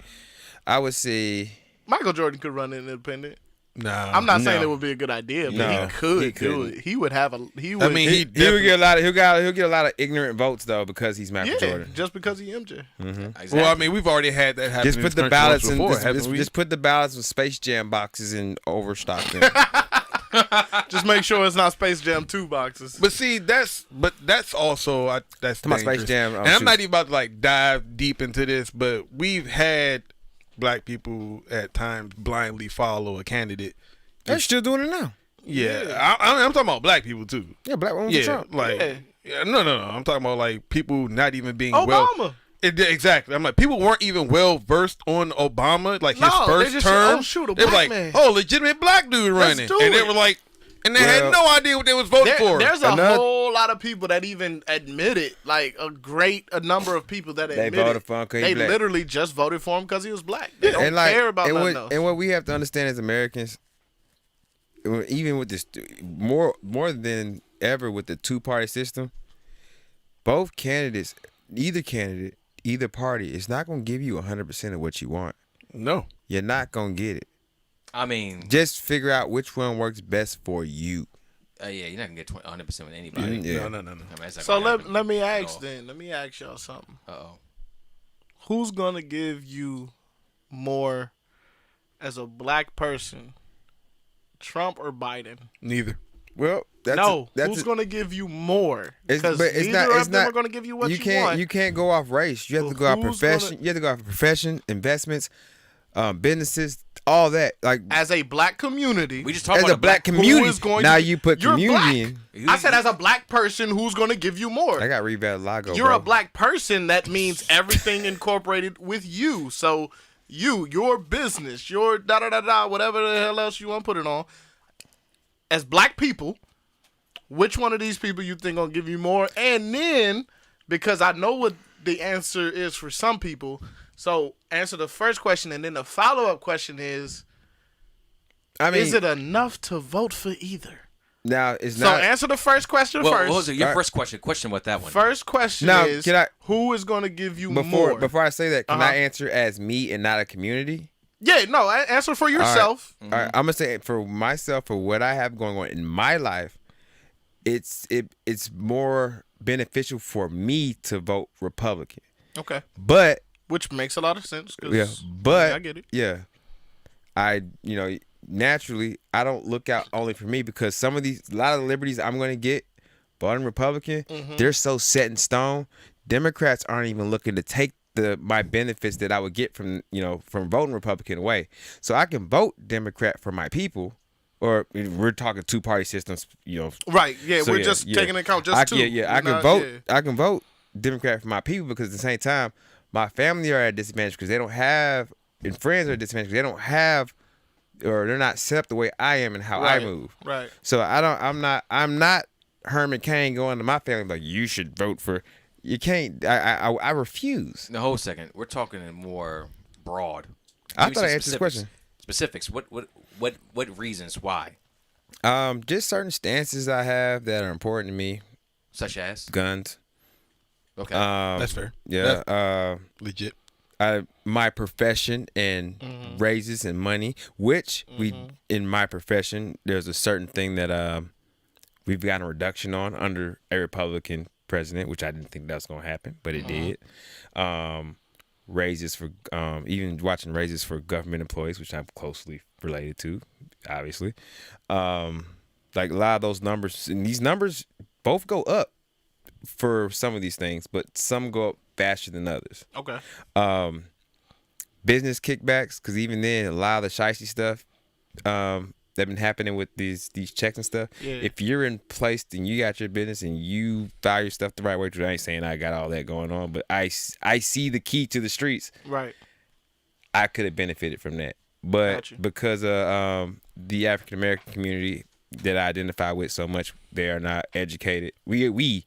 I would say Michael Jordan could run independent. Nah. I'm not saying No. it would be a good idea, but No, he could he do couldn't. it. He would have a. He would. mean, he he would definitely- get a lot of he'll get a lot of ignorant votes though because he's Michael yeah, Jordan. just because he MJ. Exactly. Well, I mean, we've already had that happen. Just in put this the country once ballots in. before, Just, haven't we? just put the ballots in Space Jam boxes and overstock them. Just make sure it's not Space Jam 2 boxes. But see, that's also that's Come on, Space dangerous. Jam, and I'm shoot. not even about to like dive deep into this, but we've had black people at times blindly follow a candidate. They're still doing it now. Yeah, I'm talking about black people too. Yeah, black woman for Yeah, Trump. like Yeah. no. I'm talking about like people not even being Obama. Exactly. I'm like, people weren't even well versed on Obama, like his No, they first just term. said, "Oh, shoot, a they were black like, man. oh, legitimate black dude Let's running, do and they it. were like, and they had Well, no idea what they was voting for. There's a Another- whole lot of people that even admit it. Like a number of people that admit voted it. for him 'cause he They black. literally just voted for him because he was black. They don't care about and nothing what, else. and what we have to understand as Americans, even with this more than ever with the two-party system, both candidates, either party, is not going to give you 100% of what you want. no. You're not going to get it. I mean, Just figure out which one works best for you. yeah, you're not gonna get 100% with anybody. Yeah. No. I mean, that's not So gonna happen let me at ask all. then. Let me ask y'all something. Uh-oh. Who's gonna give you more as a black person, Trump or Biden? Neither. Well, that's Who's gonna give you more? Because but it's neither not. of It's them not. are gonna give you what you can't. want. You can't go off race. You have to But go off who's profession. gonna- You have to go off profession, investments, businesses, all that. Like as a black community, We just talked as about a black who community. is going Now to- you put you're community black. in. I said as a black person, who's gonna give you more? I got reval logo. You're bro. a black person. That means everything incorporated with you. So your business, your whatever the hell else you want to put it on. As black people, which one of these people you think gonna give you more? And then, because I know what the answer is for some people, so answer the first question, and then the follow-up question is I mean, it enough to vote for either? now it's So not. answer the first question Well, first. what was it? Your Alright. first question. Question what that one. First question Now, is can I- who is going to give you before more? before I say that, can Uh-huh. I answer as me and not a community? Yeah, no, answer for yourself. All right, I'm gonna say it for myself, for what I have going on in my life, it's more beneficial for me to vote Republican. Okay, But which makes a lot of sense. 'Cause, yeah, but I get it. Yeah, naturally I don't look out only for me because a lot of the liberties I'm gonna get, voting Republican, they're so set in stone. Democrats aren't even looking to take my benefits that I would get from voting Republican away. So I can vote Democrat for my people, or we're talking two-party systems, Right? Yeah, So, we're yeah, just yeah. taking into account just I, two. I can vote. I can vote Democrat for my people because at the same time, my family are at a disadvantage because they don't have, and friends are at a disadvantage because they don't have, or they're not set up the way I am and how I move. Right. So I'm not Herman Cain going to my family like you should vote for. You can't. I refuse. No, hold a second. We're talking in more broad. I Give me thought some I answered this question. Specifics. What reasons why? Just certain stances I have that are important to me. Such as? Guns. Okay. That's fair. Yeah. Legit. My profession and raises and money, which we in my profession, there's a certain thing that we've gotten a reduction on under a Republican president, which I didn't think that was going to happen, but it did. Raises for even watching raises for government employees, which I'm closely related to, obviously. Like a lot of those numbers, and these numbers both go up for some of these things, but some go up faster than others. Okay. Business kickbacks, because even then, a lot of the shicey stuff that been happening with these checks and stuff. Yeah. If you're in place and you got your business and you file your stuff the right way, which I ain't saying I got all that going on, but I see the key to the streets. Right. I could have benefited from that, but Gotcha. because of the African American community that I identify with so much, they are not educated. We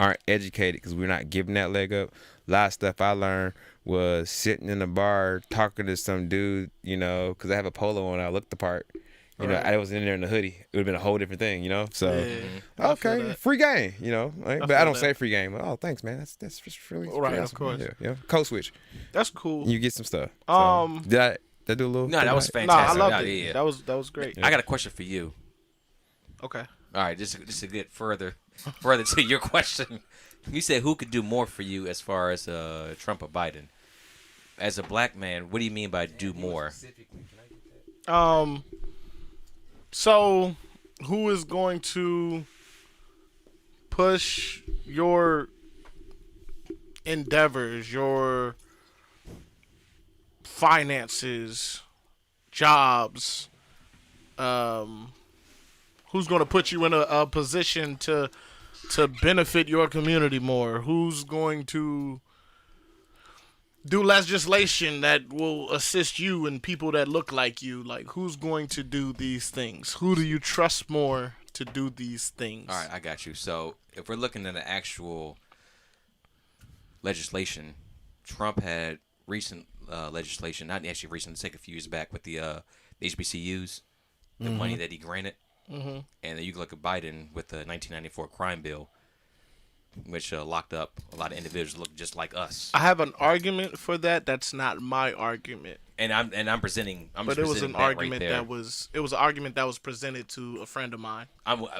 aren't educated because we're not given that leg up. A lot of stuff I learned was sitting in a bar talking to some dude, because I have a polo on. I looked the part. I was in there in the hoodie. It would have been a whole different thing, So, I feel okay, that. free game, Like, but feel I don't that. say free game. Oh, thanks, man. That's just really Right, awesome. of course. Yeah. Code switch. That's cool. You get some stuff. So, did I do a little? No, that was No, I fantastic. loved No, it. yeah. That was great. I got a question for you. Okay. All right, just to get further to your question. You said who could do more for you as far as Trump or Biden? As a black man, what do you mean by do more? So who is going to push your endeavors, your finances, jobs? Who's going to put you in a position to benefit your community more? Who's going to do legislation that will assist you and people that look like you? Like, who's going to do these things? Who do you trust more to do these things? All right, I got you. So if we're looking at the actual legislation, Trump had recent legislation, not actually recent, let's take a few years back with the HBCUs, the money that he granted. And then you can look at Biden with the 1994 crime bill, which locked up a lot of individuals look just like us. I have an argument for that. That's not my argument. And I'm presenting. But it was an argument right was an argument that was presented to a friend of mine.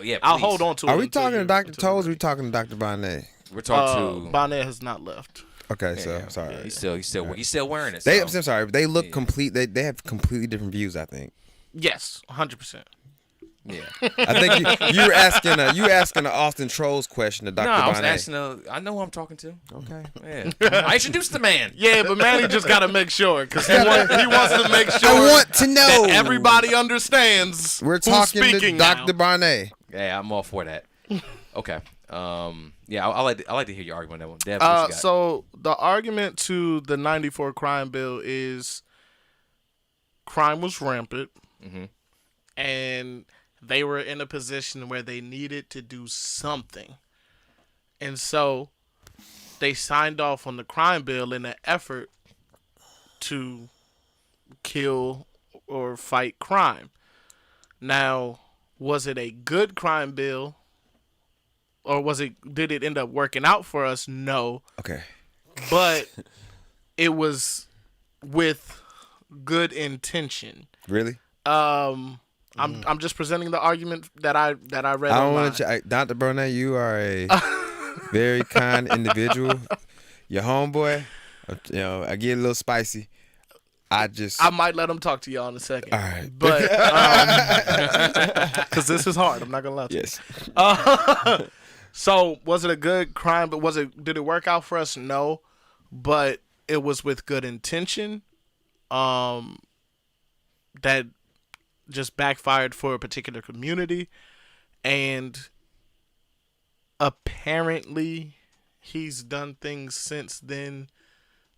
Yeah, I'll please. hold on to it. Are we until talking to you- Dr. until Toes? Or you- are we talking to Dr. Bonnet? We're talking to. Bonnet has not left. Okay, so sorry. He's still wearing it. I'm so. sorry. They look complete. They have completely different views. I think. Yes, 100%. Yeah. I think you were asking the Austin Trolls question to Dr. No, I was Bonnet. asking. I know who I'm talking to. Okay. Yeah. I introduced the man. Yeah, but Manny just got to make sure because he wants to make sure I want to know. that everybody understands We're who's talking to speaking Dr. now. Bonnet. Yeah, I'm all for that. Okay. Yeah, I like to hear your argument on that one. Dev, what you got? So the argument to the 94 crime bill is crime was rampant, and they were in a position where they needed to do something. And so they signed off on the crime bill in an effort to kill or fight crime. Now, was it a good crime bill? Or did it end up working out for us? No. Okay. But it was with good intention. Really? I'm just presenting the argument that I read. I don't online. want to. Dr. Bonnet, you are a very kind individual. Your homeboy, I get a little spicy. I might let him talk to y'all in a second. All right. But because this is hard, I'm not gonna lie to you. Yes. So was it a good crime? But did it work out for us? No, but it was with good intention. That just backfired for a particular community, and apparently he's done things since then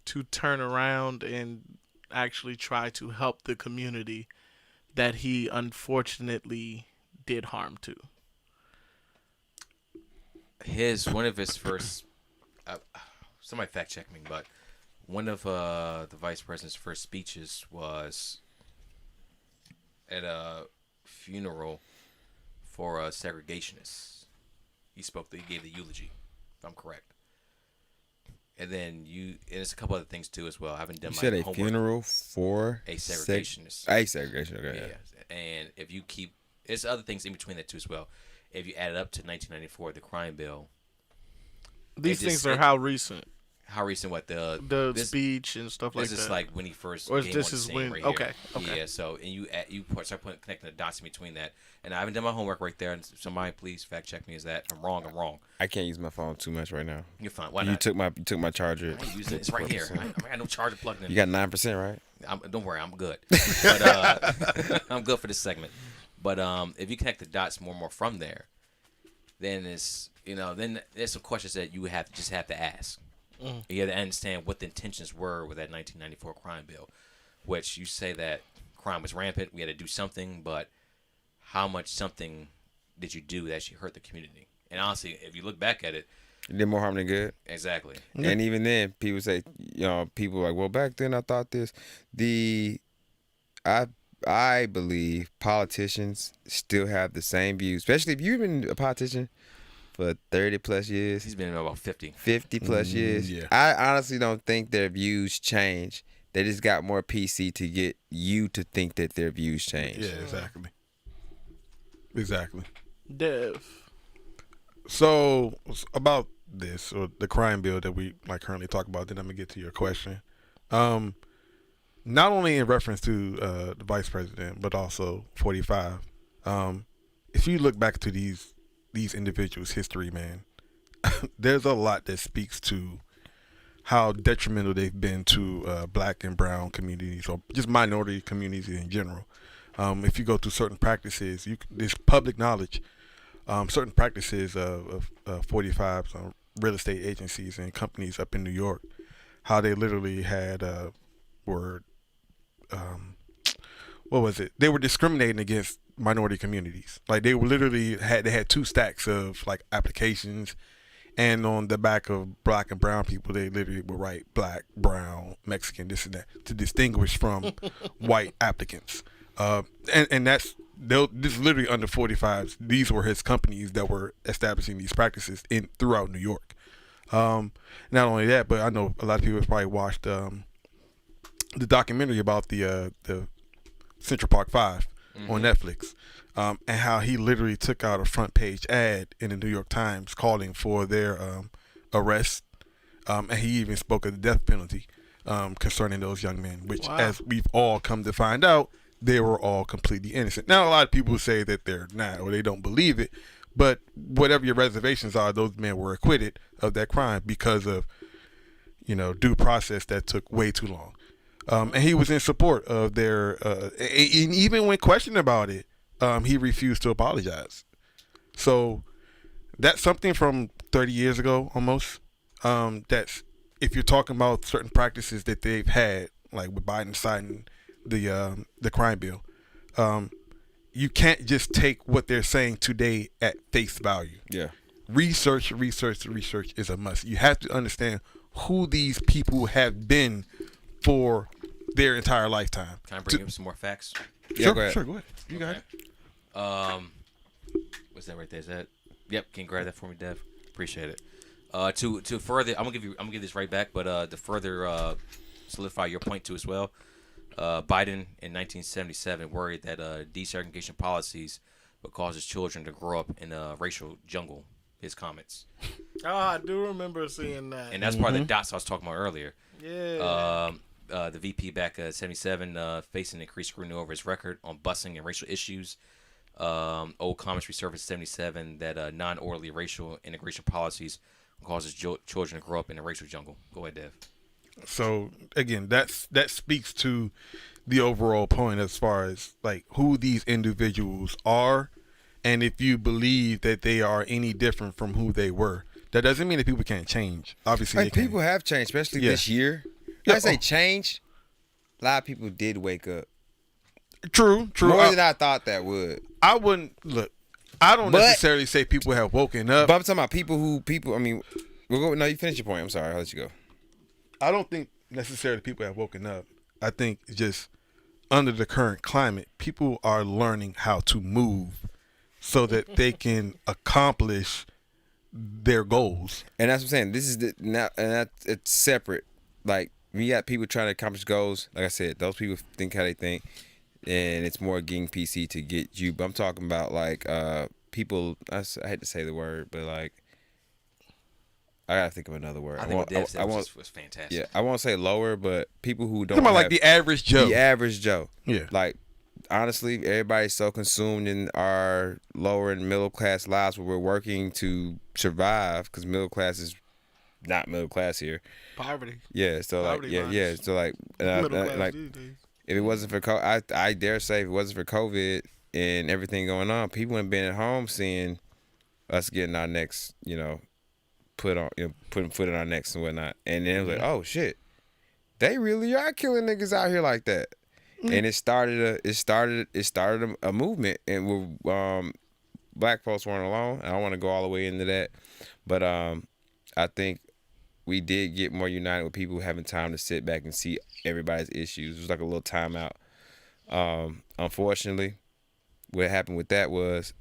to turn around and actually try to help the community that he unfortunately did harm to. One of his first, somebody fact check me, but one of the vice president's first speeches was at a funeral for segregationists. He gave the eulogy, if I'm correct. And then and it's a couple other things too as well. I haven't done You my said a homework. funeral for A segregationist. A segregation. Yeah. Okay. And if you keep, there's other things in between that too as well. If you add it up to 1994, the crime bill. These things are how recent? How recent? What The speech and stuff like that. This is like when he first Or came this on the is scene when? right Okay. here. Okay. Yeah. So and you start connecting the dots in between that. And I haven't done my homework right there. And somebody please fact check me. Is that if I'm wrong? I'm wrong. I can't use my phone too much right now. You're fine. Why You not? took my charger. I ain't using it. It's right here. I got no charger plugged in. You got 9%, right? Don't worry, I'm good. But I'm good for this segment. But if you connect the dots more and more from there, then then there's some questions that you have to ask. You have to understand what the intentions were with that 1994 crime bill, which you say that crime was rampant. We had to do something, but how much something did you do that actually hurt the community? And honestly, if you look back at it, It did more harm than good. exactly. And even then, people say, people are like, well, back then I thought this. I believe politicians still have the same views, especially if you've been a politician for 30 plus years, He's been in about 50. 50 plus years. yeah. I honestly don't think their views change. They just got more PC to get you to think that their views change. Yeah, exactly. Dev. So about this or the crime bill that we currently talk about, then I'm gonna get to your question. Not only in reference to the vice president, but also 45. If you look back to these individuals' history, man, there's a lot that speaks to how detrimental they've been to black and brown communities or just minority communities in general. If you go through certain practices, there's public knowledge. Certain practices of 45's real estate agencies and companies up in New York, how they literally had they were discriminating against minority communities. Like they were literally had 2 stacks of applications, and on the back of black and brown people, they literally would write black, brown, Mexican, this and that to distinguish from white applicants. And that's this is literally under 45's. These were his companies that were establishing these practices throughout New York. Not only that, but I know a lot of people have probably watched the documentary about the Central Park 5 on Netflix, and how he literally took out a front page ad in the New York Times calling for their arrest, and he even spoke of the death penalty concerning those young men, which, as we've all come to find out, they were all completely innocent. Now, a lot of people say that they're not or they don't believe it, but whatever your reservations are, those men were acquitted of that crime because of due process that took way too long. And he was in support of their, and even when questioned about it, he refused to apologize. So that's something from 30 years ago almost. That's, if you're talking about certain practices that they've had, like with Biden signing the crime bill, you can't just take what they're saying today at face value. Yeah. Research is a must. You have to understand who these people have been for their entire lifetime. Can I bring up some more facts? Yeah, go ahead. Sure, go ahead. You got it. What's that right there? Is that? Yep. Can you grab that for me, Dev? Appreciate it. To further, I'm gonna give this right back, but to further solidify your point too as well. Biden in 1977 worried that desegregation policies would cause his children to grow up in a racial jungle. His comments. Oh, I do remember seeing that. And that's part of the dots I was talking about earlier. Yeah. The VP back at 77 facing increased scrutiny over his record on busing and racial issues. Old comments resurfaced in 77 that non-orderly racial integration policies causes children to grow up in a racial jungle. Go ahead, Dev. So again, that speaks to the overall point as far as who these individuals are, and if you believe that they are any different from who they were. That doesn't mean that people can't change. Obviously, they People can. have changed, especially Yeah. this year. Yeah. I say change. A lot of people did wake up. True. More than I thought that would. I wouldn't look. I don't necessarily say people have woken up. But I'm talking about people. I mean, we'll go. No, you finish your point. I'm sorry. I'll let you go. I don't think necessarily people have woken up. I think just under the current climate, people are learning how to move so that they can accomplish their goals. And that's what I'm saying. This is it's separate. Like, when you got people trying to accomplish goals, like I said, those people think how they think, and it's more getting PC to get you. But I'm talking about like people. I hate to say the word, but like, I gotta think of another word. I think what Dev said was fantastic. Yeah, I won't say lower, but people who don't. Talking about like the average Joe. The average Joe. Yeah. Like, honestly, everybody's so consumed in our lower and middle class lives where we're working to survive, because middle class is not middle class here. Poverty. Yeah. So Poverty like, yeah. So like, Middle class like, these days. if it wasn't for I dare say, if it wasn't for COVID and everything going on, people wouldn't been at home seeing us getting our necks, putting foot in our necks and whatnot. And then it was like, oh shit, they really are killing niggas out here like that. And it started a movement, and we're black folks weren't alone. I don't want to go all the way into that, but I think we did get more united with people having time to sit back and see everybody's issues. It was like a little timeout. Unfortunately, what happened with that was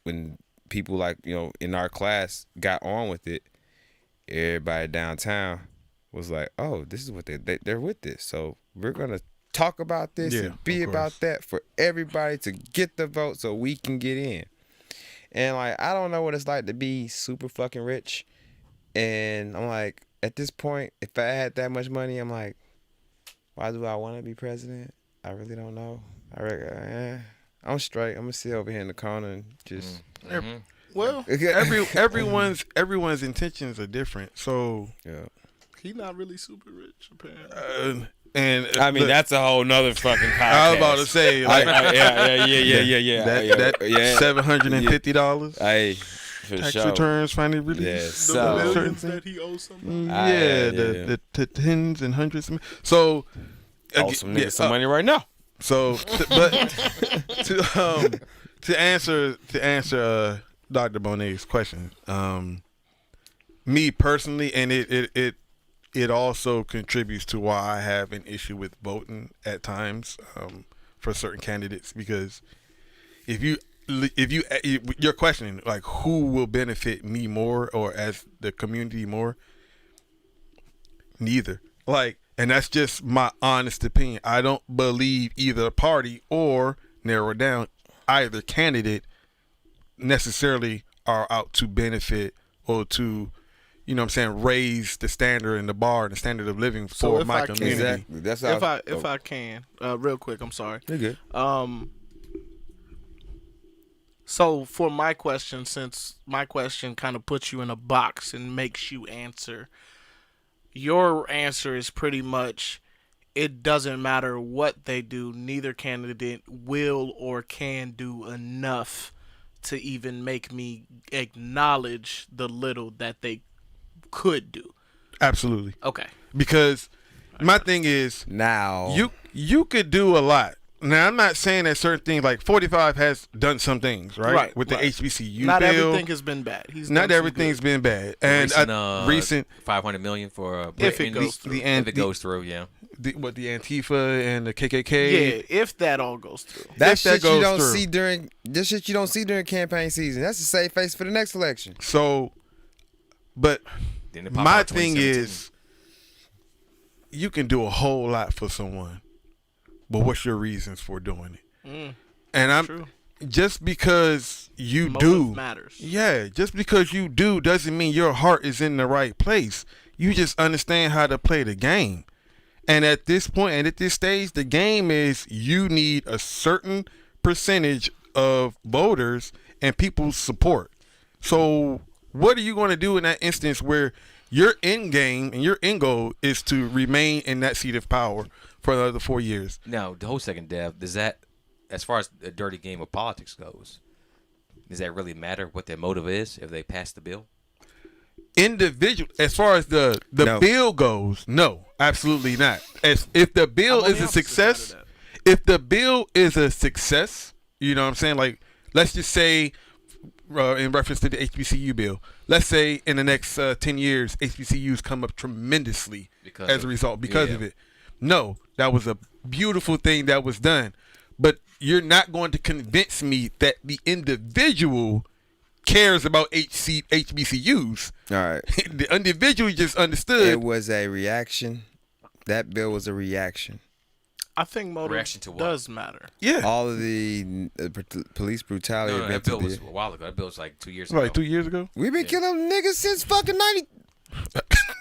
when people like, in our class got on with it, everybody downtown was like, oh, this is what they're with this. So we're going to talk about this and be about that for everybody to get the vote so we can get in. And like, I don't know what it's like to be super fucking rich. And I'm like, at this point, if I had that much money, I'm like, why do I want to be president? I really don't know. I reckon, I'm straight. I'm gonna sit over here in the corner and just. Well, everyone's intentions are different. So yeah, he not really super rich apparently. And I mean, that's a whole nother fucking podcast. I was about to say, like, yeah. That $750. Hey, for tax sure. returns finally released. Yeah, The so millions that he owes somebody. The tens and hundreds. So, owe some niggas some money right now. So, to answer Dr. Bonet's question, me personally, and it also contributes to why I have an issue with voting at times for certain candidates, because if you're questioning like who will benefit me more or as the community more, neither. Like, and that's just my honest opinion. I don't believe either party, or narrow down, either candidate necessarily are out to benefit or to, raise the standard and the bar and the standard of living for my community. Exactly. That's how If I can, real quick, I'm sorry. You're good. So for my question, since my question kind of puts you in a box and makes you answer, your answer is pretty much, it doesn't matter what they do, neither candidate will or can do enough to even make me acknowledge the little that they could do. Absolutely. Okay. Because my thing is, now you could do a lot. Now, I'm not saying that certain things, like 45 has done some things, right? With the HBCU not bill. Not everything has been bad. Not everything's been bad. And recent $500 million for if it goes through. If it goes through, yeah. The Antifa and the KKK. Yeah, if that all goes through. That shit you don't see during campaign season. That's a safe face for the next election. So, but my thing is, you can do a whole lot for someone, but what's your reasons for doing it? And true. Just because you Motive do matters. Yeah, just because you do doesn't mean your heart is in the right place. You just understand how to play the game. And at this point and at this stage, the game is you need a certain percentage of voters and people's support. So what are you going to do in that instance where your end game and your end goal is to remain in that seat of power for another 4 years? Now, the whole second, Dev, does that, as far as the dirty game of politics goes, does that really matter what their motive is if they pass the bill? Individual, as far as the No. bill goes, no, absolutely not. If the bill is a success, you know what I'm saying? Like, let's just say, in reference to the HBCU bill, let's say in the next 10 years, HBCUs come up tremendously as a result because of it. No, that was a beautiful thing that was done. but you're not going to convince me that the individual cares about HBCUs. All right. The individual just understood. It was a reaction. That bill was a reaction. I think motive Reaction to what? does matter. Yeah. All of the police brutality. No, that events bill of was the- a while ago. That bill was like 2 years ago. Like 2 years ago. We've been killing niggas since fucking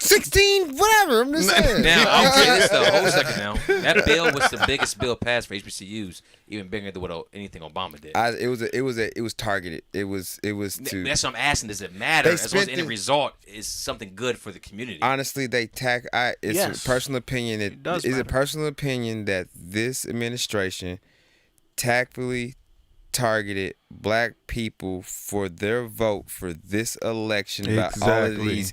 16, whatever. I'm just saying. Now, I'll say this though. Hold a second now. That bill was the biggest bill passed for HBCUs, even bigger than what anything Obama did. It was targeted. It was to. That's what I'm asking. Does it matter? They As long as the spent end the- result is something good for the community. Honestly, it's Yes. a personal opinion. It does It's a matter. personal opinion that this administration tactfully targeted black people for their vote for this election about all of Exactly. these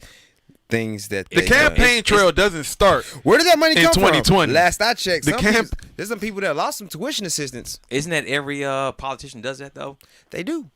things that The they campaign trail doesn't start. Where did that money in come 2020. from? Last I checked, The there's some people that lost some tuition assistance. Isn't that every politician does that though? They do.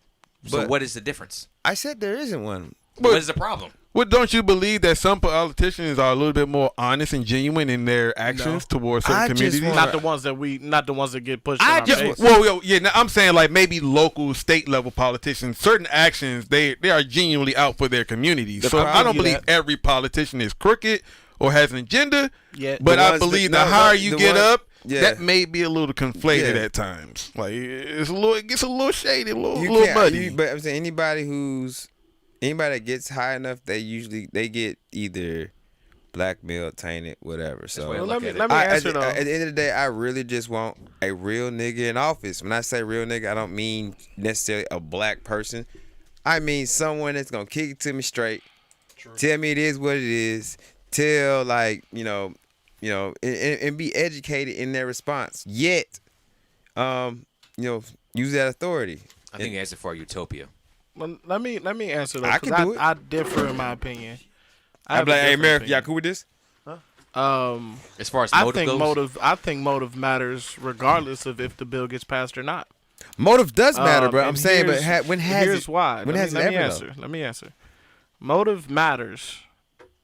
So But what is the difference? I said there isn't one. What is the problem? Well, don't you believe that some politicians are a little bit more honest and genuine in their actions towards certain I just communities? want- Not the ones that get pushed. In our face. Now, I'm saying like maybe local, state level politicians. Certain actions they are genuinely out for their communities. So I don't you believe that. every politician is crooked or has an agenda. Yeah. But The I ones believe that- the no, higher the- you the get one- up, yeah. that may be a little conflated Yeah. at times. Like it gets a little shady, a You little can't- muddy. but I'm saying anybody that gets high enough, they get either blackmailed, tainted, whatever. So why I Well, look let at me it. answer though. at the end of the day, I really just want a real nigga in office. When I say real nigga, I don't mean necessarily a black person. I mean someone that's gonna kick it to me straight, tell me it is what it is, tell and be educated in their response. Yet, use that authority. I think that's it for utopia. Well, let me answer though. I 'cause can do it. I differ in my opinion. I'm like, hey, America, y'all cool with this? As far as I motive think goes, motive matters regardless of if the bill gets passed or not. Motive does matter, bro. And I'm saying, but here's- when has here's it? why. When let has me, it let me ever, answer. Let me answer. Motive matters,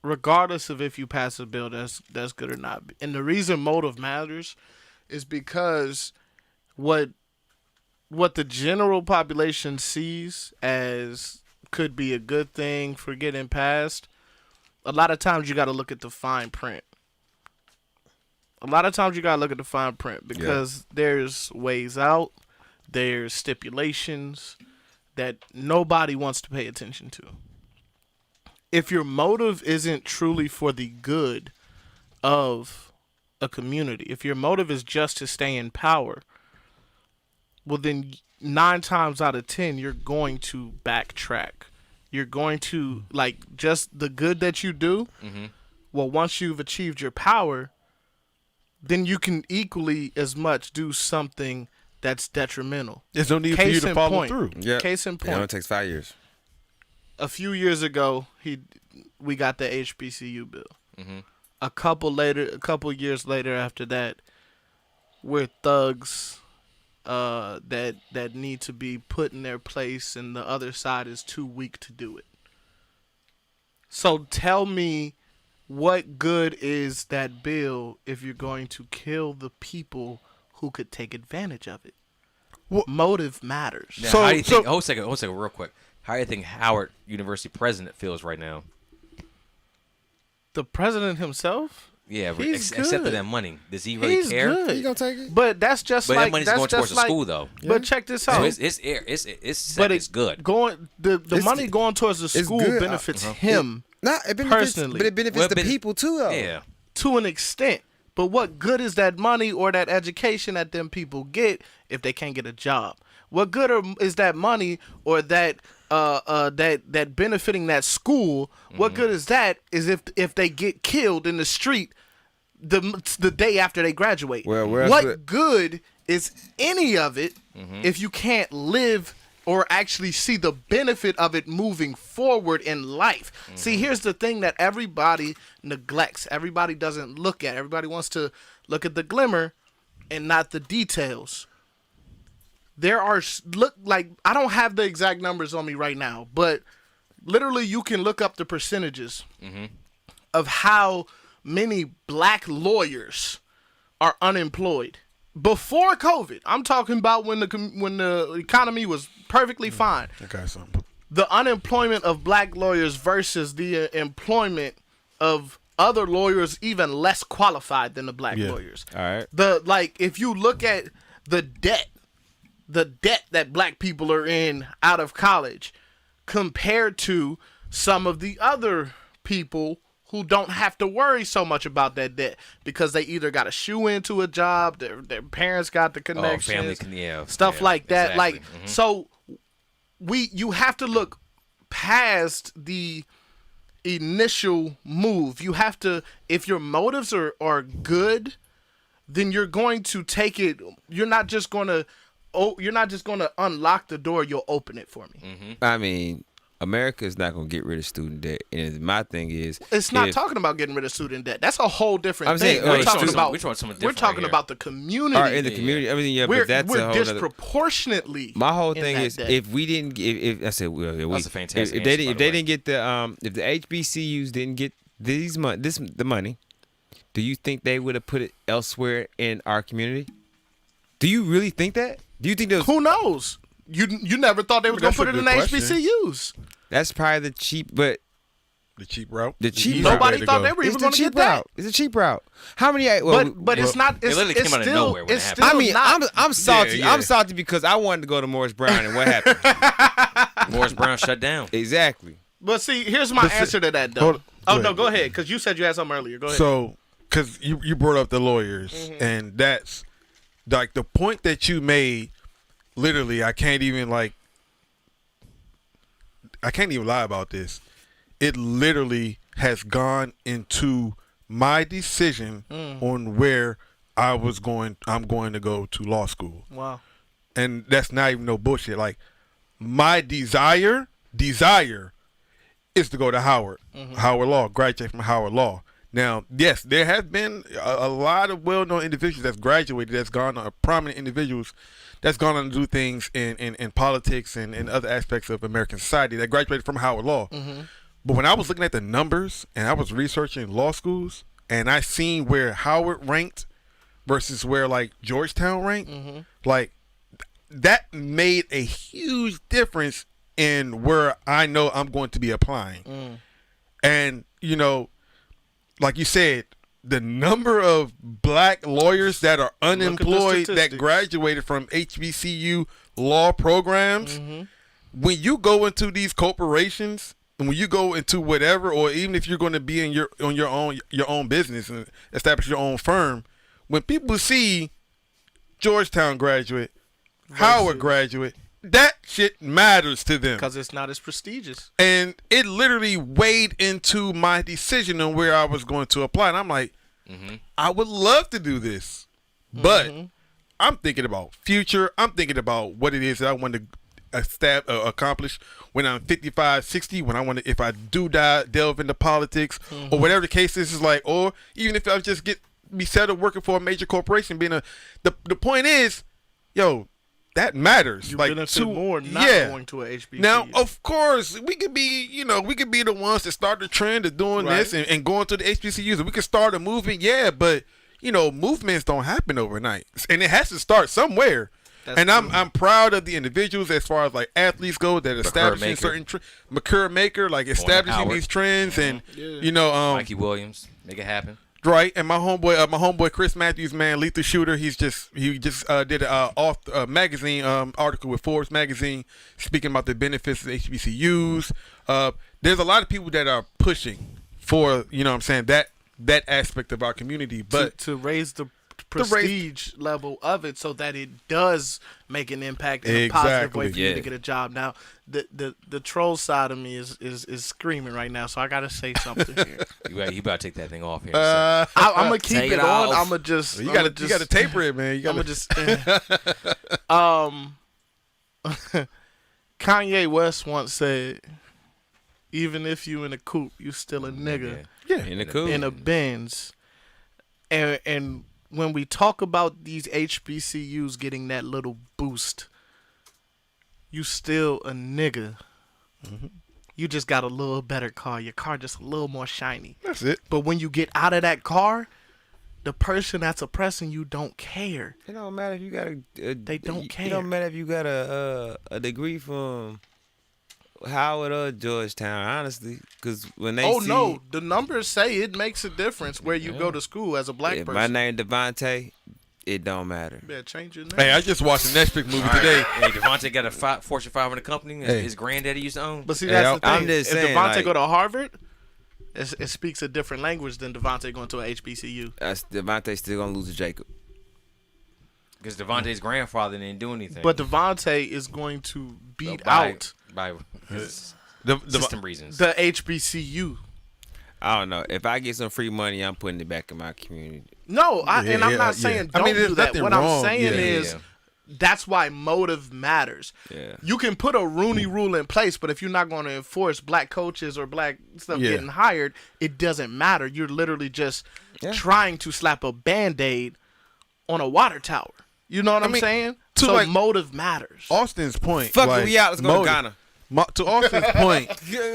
regardless of if you pass a bill that's good or not. And the reason motive matters is because what the general population sees as could be a good thing for getting passed. A lot of times you got to look at the fine print. Because there's ways out, there's stipulations that nobody wants to pay attention to. If your motive isn't truly for the good of a community, if your motive is just to stay in power, well then 9 times out of 10 you're going to backtrack. You're going to just the good that you do. Well, once you've achieved your power, then you can equally as much do something that's detrimental. There's no need for you Case to in follow point. through. Yeah. Case in It point. only takes 5 years. A few years ago, we got the HBCU bill. A couple years later after that, we're thugs that need to be put in their place, and the other side is too weak to do it. So tell me, what good is that bill if you're going to kill the people who could take advantage of it? Motive matters. now, So- how do you so- think? Hold a second, real quick. How do you think Howard University president feels right now? The president himself, Yeah, He's accepting good. that money. Does he really he's care? good. You gonna take it? But that's just But like that money's that's going just towards the like, school though. But check this So out. it's good. Going the It's- money going towards the it's school good. benefits him It benefits, Personally. but it benefits Well, the but- people too, though. Yeah. to an extent. But what good is that money or that education that them people get if they can't get a job? What good is that money or that that benefiting that school? What good is that? Is if they get killed in the street the day after they graduate? Well, where's what the- good is any of it if you can't live or actually see the benefit of it moving forward in life? See, here's the thing that everybody neglects. Everybody doesn't look at. Everybody wants to look at the glimmer and not the details. There are I don't have the exact numbers on me right now, but literally you can look up the percentages of how many black lawyers are unemployed before COVID, I'm talking about when the economy was perfectly fine. Okay, something. The unemployment of black lawyers versus the employment of other lawyers even less qualified than the black lawyers. All right. If you look at the debt that black people are in out of college compared to some of the other people who don't have to worry so much about that debt because they either got a shoe into a job, their parents got the connections, stuff like that. Exactly. So you have to look past the initial move. You have to, if your motives are good, then you're going to take it. You're not just going to unlock the door. You'll open it for me. I mean, America is not going to get rid of student debt, and my thing is, it's not talking about getting rid of student debt. That's a whole different I'm thing. saying, We're talking right about the community. All right, in the community. I mean, we're but that's a whole other. Disproportionately. My whole thing is, debt. if we didn't, if I said, well, that's a fantastic if they answer, didn't get the if the HBCUs didn't get the money, do you think they would have put it elsewhere in our community? Do you really think that? Do you think those? Who knows? You never thought they were going to put it in the HBCUs. That's probably the cheap, but the cheap route. The cheap Nobody route. thought they were even going to get that. It's a cheap route. How many? But it's not. It's, it literally came out of nowhere when it happened. I mean, not, I'm salty. Yeah. I'm salty because I wanted to go to Morris Brown, and what happened? Morris Brown shut down. Exactly. But see, here's my answer to that, though. Go ahead, because you said you had something earlier. Go ahead. So, because you brought up the lawyers, and that's like the point that you made. Literally, I can't even lie about this. It literally has gone into my decision on where I'm going to go to law school. Wow. And that's not even no bullshit. Like, my desire is to go to Howard Law, graduate from Howard Law. Now, yes, there has been a lot of well-known individuals that's graduated, that's gone on, prominent individuals that's gone on to do things in politics and other aspects of American society that graduated from Howard Law. But when I was looking at the numbers and I was researching law schools and I seen where Howard ranked versus where like Georgetown ranked, like that made a huge difference in where I know I'm going to be applying. And, you know, like you said, the number of black lawyers that are unemployed that graduated from HBCU law programs, when you go into these corporations and when you go into whatever, or even if you're going to be in your own business and establish your own firm, when people see Georgetown graduate, Howard graduate, that shit matters to them because it's not as prestigious. And it literally weighed into my decision on where I was going to apply. And I'm like, I would love to do this, but I'm thinking about future. I'm thinking about what it is that I want to accomplish when I'm 55, 60, when I want to, if I do delve into politics or whatever the case is like, or even if I just be settled working for a major corporation, the point is, yo, that matters. You like benefit more not going to a HBCU. Now, of course, we could be the ones that start the trend of doing this and going to the HBCUs, and we could start a movement. Yeah, but movements don't happen overnight, and it has to start somewhere. And I'm proud of the individuals as far as like athletes go that establishing certain McCurr Maker, like establishing these trends, and Mikey Williams, make it happen. Right, and my homeboy Chris Matthews, man, lethal shooter. He just did a magazine article with Forbes magazine speaking about the benefits of HBCUs. There's a lot of people that are pushing for that aspect of our community, but to raise the prestige level of it so that it does make an impact in a positive way for you to get a job. Now, the troll side of me is screaming right now, so I gotta say something here. You better take that thing off here. I'm gonna keep it on. I'm gonna just you gotta taper it, man. I'm gonna just Kanye West once said, "Even if you in a coupe, you still a nigga." Yeah, in a coupe, in a Benz, and when we talk about these HBCUs getting that little boost, you still a nigga. You just got a little better car. Your car just a little more shiny. That's it. But when you get out of that car, the person that's oppressing you don't care. It don't matter if you got They don't care. It don't matter if you got a degree from Howard or Georgetown, honestly, because when they see, no, the numbers say it makes a difference where you go to school as a black if person. my name Devontae, it don't matter. You better change your name. Hey, I just watched a Netflix movie today. Hey, Devontae got a Fortune 500 company. His granddaddy used to own. But see, Hey, that's the thing. I'm just if saying, Devontae like- go to Harvard, it speaks a different language than Devontae going to a HBCU. Devontae still gonna lose to Jacob. Because Devontae's grandfather didn't do anything. But Devontae is going to beat by out system reasons. the HBCU. I don't know. If I get some free money, I'm putting it back in my community. No, and I'm not saying I don't mean, there's do that. nothing What wrong. I'm saying is that's why motive matters. Yeah. You can put a Rooney rule in place, but if you're not going to enforce black coaches or black stuff getting hired, it doesn't matter. You're literally just trying to slap a Band-Aid on a water tower. You know what I'm saying? So like, motive matters. Austin's point. Fuck like, it, we out. Let's go to Ghana. To Austin's point,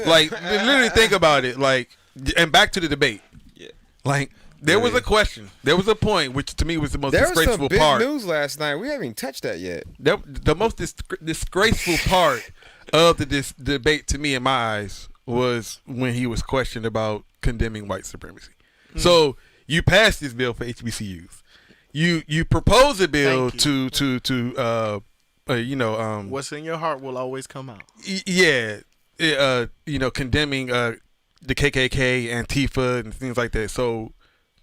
like literally think about it, like, and back to the debate. Yeah. Like there was a question, there was a point, which to me was the most There was some disgraceful big part. news last night. We haven't even touched that yet. The most disgraceful part of the debate to me in my eyes was when he was questioned about condemning white supremacy. So you passed this bill for HBCUs. You propose a bill to What's in your heart will always come out. Condemning the KKK, Antifa, and things like that. So,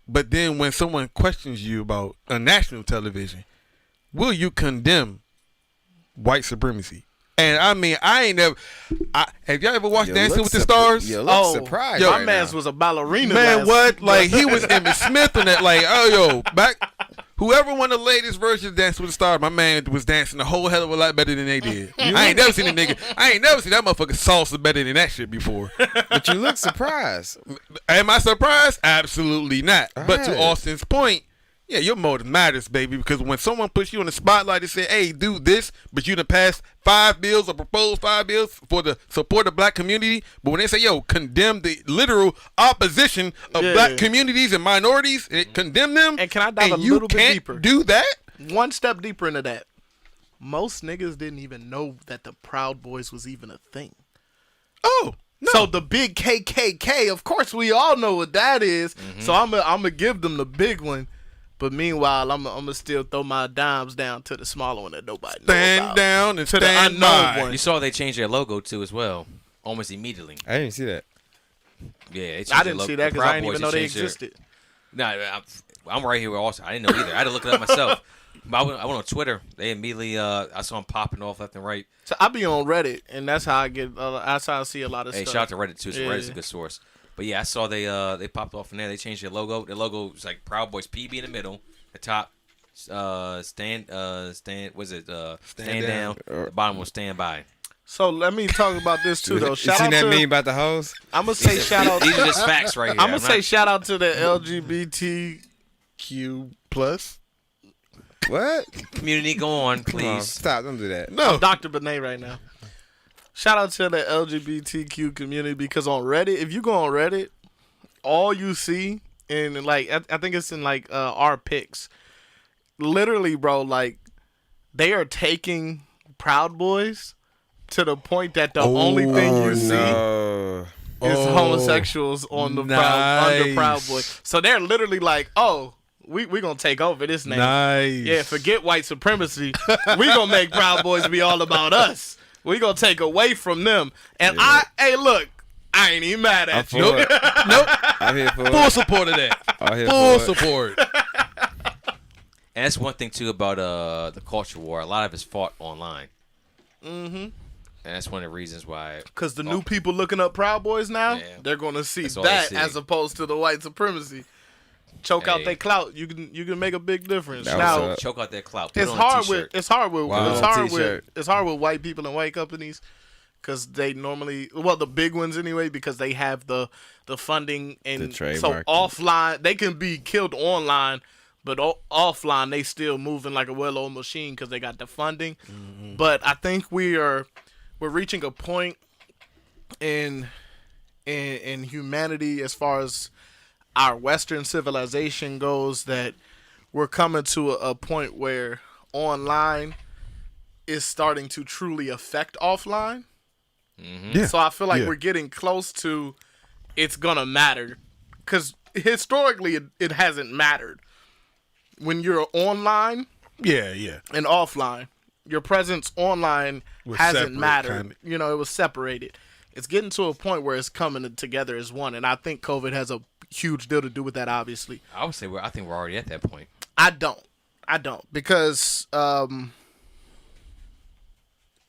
but then when someone questions you about a national television, will you condemn white supremacy? And I mean, have y'all ever watched Dancing with the Stars? You look surprised. My right man's now. was a ballerina. Man, what? Like, he was Emmitt Smith on that. Like, whoever won the latest version of Dancing with the Stars, my man was dancing a whole hell of a lot better than they did. I ain't never seen a nigga. I ain't never seen that motherfucker salsa better than that shit before. But you look surprised. Am I surprised? Absolutely not. But to Right. Austin's point, yeah, your motive matters, baby, because when someone puts you on the spotlight and say, hey, do this, but you done passed 5 bills or proposed 5 bills for the support of black community, but when they say, yo, condemn the literal opposition of black communities and minorities, condemn them, And can I dive a you little bit can't deeper? do that? One step deeper into that. Most niggas didn't even know that the Proud Boys was even a thing. Oh, no. So the big KKK, of course, we all know what that is. So I'm gonna give them the big one. But meanwhile, I'm gonna still throw my dimes down to the smaller one that nobody knows Stand about. down and To the stand unknown by. one. You saw they changed their logo too as well, almost immediately. I didn't see that. Yeah, they changed I their didn't logo. see that The because Proud I didn't Boys, even know they changed their- existed. Nah, I'm right here with Austin. I didn't know either. I had to look it up myself. But I went on Twitter. They immediately, I saw them popping off left and right. So I be on Reddit, and that's how I get. That's how I see a lot of Hey, stuff. shout out to Reddit too. So Yeah. Reddit's a good source. But yeah, I saw they popped off from there. They changed their logo. Their logo was like Proud Boys PB in the middle. The top, stand. Was it stand down? The bottom was stand by. So let me talk about this too, though. You Shout seen out that to. meme about the hoes? I'm gonna say shout out. These are just facts right here. I'm gonna say shout out to the LGBTQ plus. What? community. Go on, Come on, please. stop. Don't do that. No. Dr. Benet right now. Shout out to the LGBTQ community because on Reddit, if you go on Reddit, all you see and like I think it's in like our picks. Literally, bro, like they are taking Proud Boys to the point that the only thing you see No. is homosexuals on the under Proud Boy. So they're literally like, oh, we gonna take over this name. Nice. Yeah, forget white supremacy. We gonna make Proud Boys be all about us. We gonna take away from them. And hey, look, I ain't even mad I'm at for you. it. Nope. I'm here for Full it. support of that. I'm here Full for it. support. And that's one thing too about the culture war. A lot of it's fought online. And that's one of the reasons why. Because the new people looking up Proud Boys now, Yeah. they're gonna see That's all they that see. as opposed to the white supremacy. Choke out Hey. their clout. You can make a big difference. That was Now up. Choke out their clout. Put it's it on a hard t-shirt. with it's hard with Wow. T-shirt. it's hard with white people and white companies because they normally the big ones anyway because they have the funding and The so trademark. offline they can be killed online but offline they still moving like a well-oiled machine because they got the funding. But I think we're reaching a point in humanity as far as our Western civilization goes, that we're coming to a point where online is starting to truly affect offline. Yeah. So I feel like Yeah. we're getting close to it's gonna matter, because historically it hasn't mattered. When you're online Yeah. and offline, your presence online Was hasn't separate, mattered. kinda. It was separated. It's getting to a point where it's coming together as one, and I think COVID has a huge deal to do with that. Obviously, I would say I think we're already at that point. I don't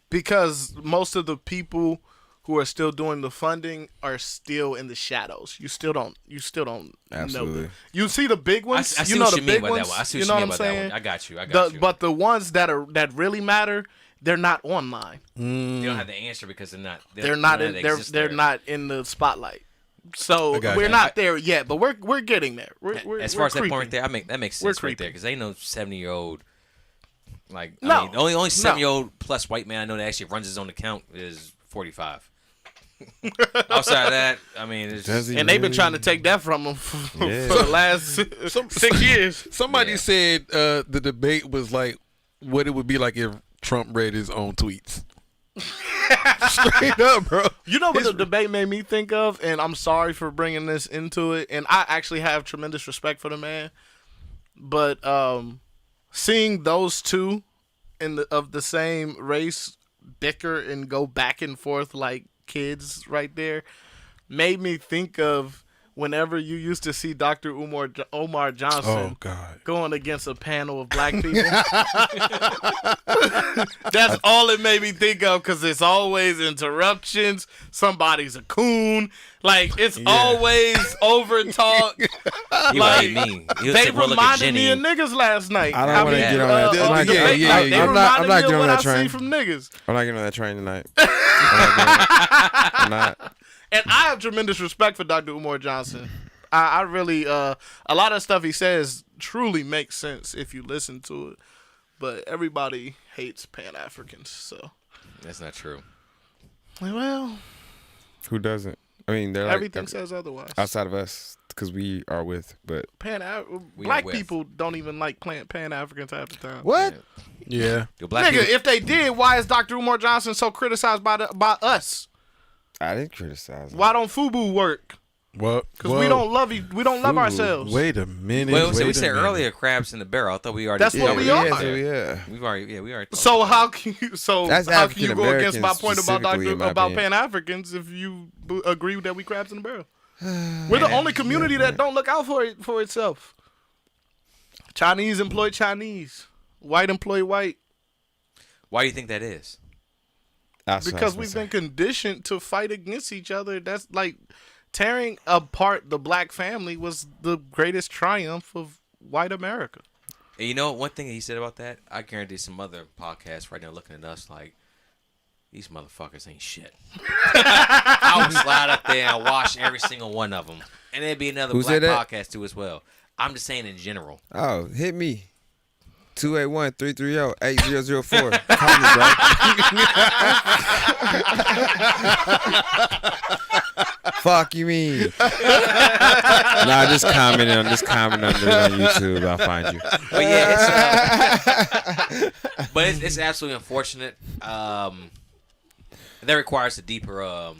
because most of the people who are still doing the funding are still in the shadows. You still don't know Absolutely. them. You see the big ones. I see you know what the you big mean by ones. that one. I see You what know you what mean I'm by that saying? one. I got you. But the ones that really matter, they're not online. They don't have the answer because they're not. They're not they in. don't They're exist they're there. not in the spotlight. So I got we're you. not there yet, but we're getting there. We're As far as that creeping. point right there, that makes We're sense right there creeping. because ain't no 70-year-old. Like No. I mean, the only 70-year-old plus white man I know that actually runs his own account is 45. Outside of that, I mean, it's Does he And they've been really? trying to take that from him for Yeah. the last 6 years. Somebody Yeah. said the debate was like what it would be like if Trump read his own tweets. Straight up, bro. You know what the debate made me think of, and I'm sorry for bringing this into it, and I actually have tremendous respect for the man, but seeing those two of the same race bicker and go back and forth like kids right there made me think of whenever you used to see Dr. Omar Johnson Oh God. going against a panel of black people. That's all it made me think of, because it's always interruptions. Somebody's a coon. Like, it's always over talk. he like, what he mean. He was They like, "Well, look at reminded me of Jenny." niggas last night. I don't want to mean, get on that. yeah, I'm not yeah, getting- yeah, Like, yeah. they I'm not reminded me getting of on what that I see train. from niggas. I'm not getting on that train tonight. I'm not. And I have tremendous respect for Dr. Umar Johnson. I really, a lot of stuff he says truly makes sense if you listen to it. But everybody hates Pan-Africans, so. That's not true. Well, Who doesn't? I mean, they're like everything says otherwise. outside of us because we are with, but We Black are with. people don't even like Pan-Africans half the time. what? Yeah. The black Nigga, people, if they did, why is Dr. Umar Johnson so criticized by us? I didn't criticize. Why don't FUBU work? Well, Because we don't love Fubu. ourselves. Wait a minute. well, we wait said a minute. earlier, crabs in the barrel. I thought we already. That's what we are. Yeah. We've already. We already. So how can you? So That's how can you go against my African-Americans point about specifically, in my about opinion. Pan-Africans if you agree that we crabs in the barrel? We're the only community that don't look out for itself. Chinese employ Chinese, white employ white, Why do you think that is? because we've been conditioned to fight against each other. That's like tearing apart the black family was the greatest triumph of white America. And you know, one thing he said about that, I guarantee some other podcasts right now looking at us like, these motherfuckers ain't shit. I would slide up there and watch every single one of them. And there'd be another Who black said that? podcast too as well. I'm just saying in general. Oh, hit me. 281-330-8004. Call me, bro. Fuck you mean? Nah, just comment on it on YouTube. I'll find you. But yeah, it's absolutely unfortunate. That requires a deeper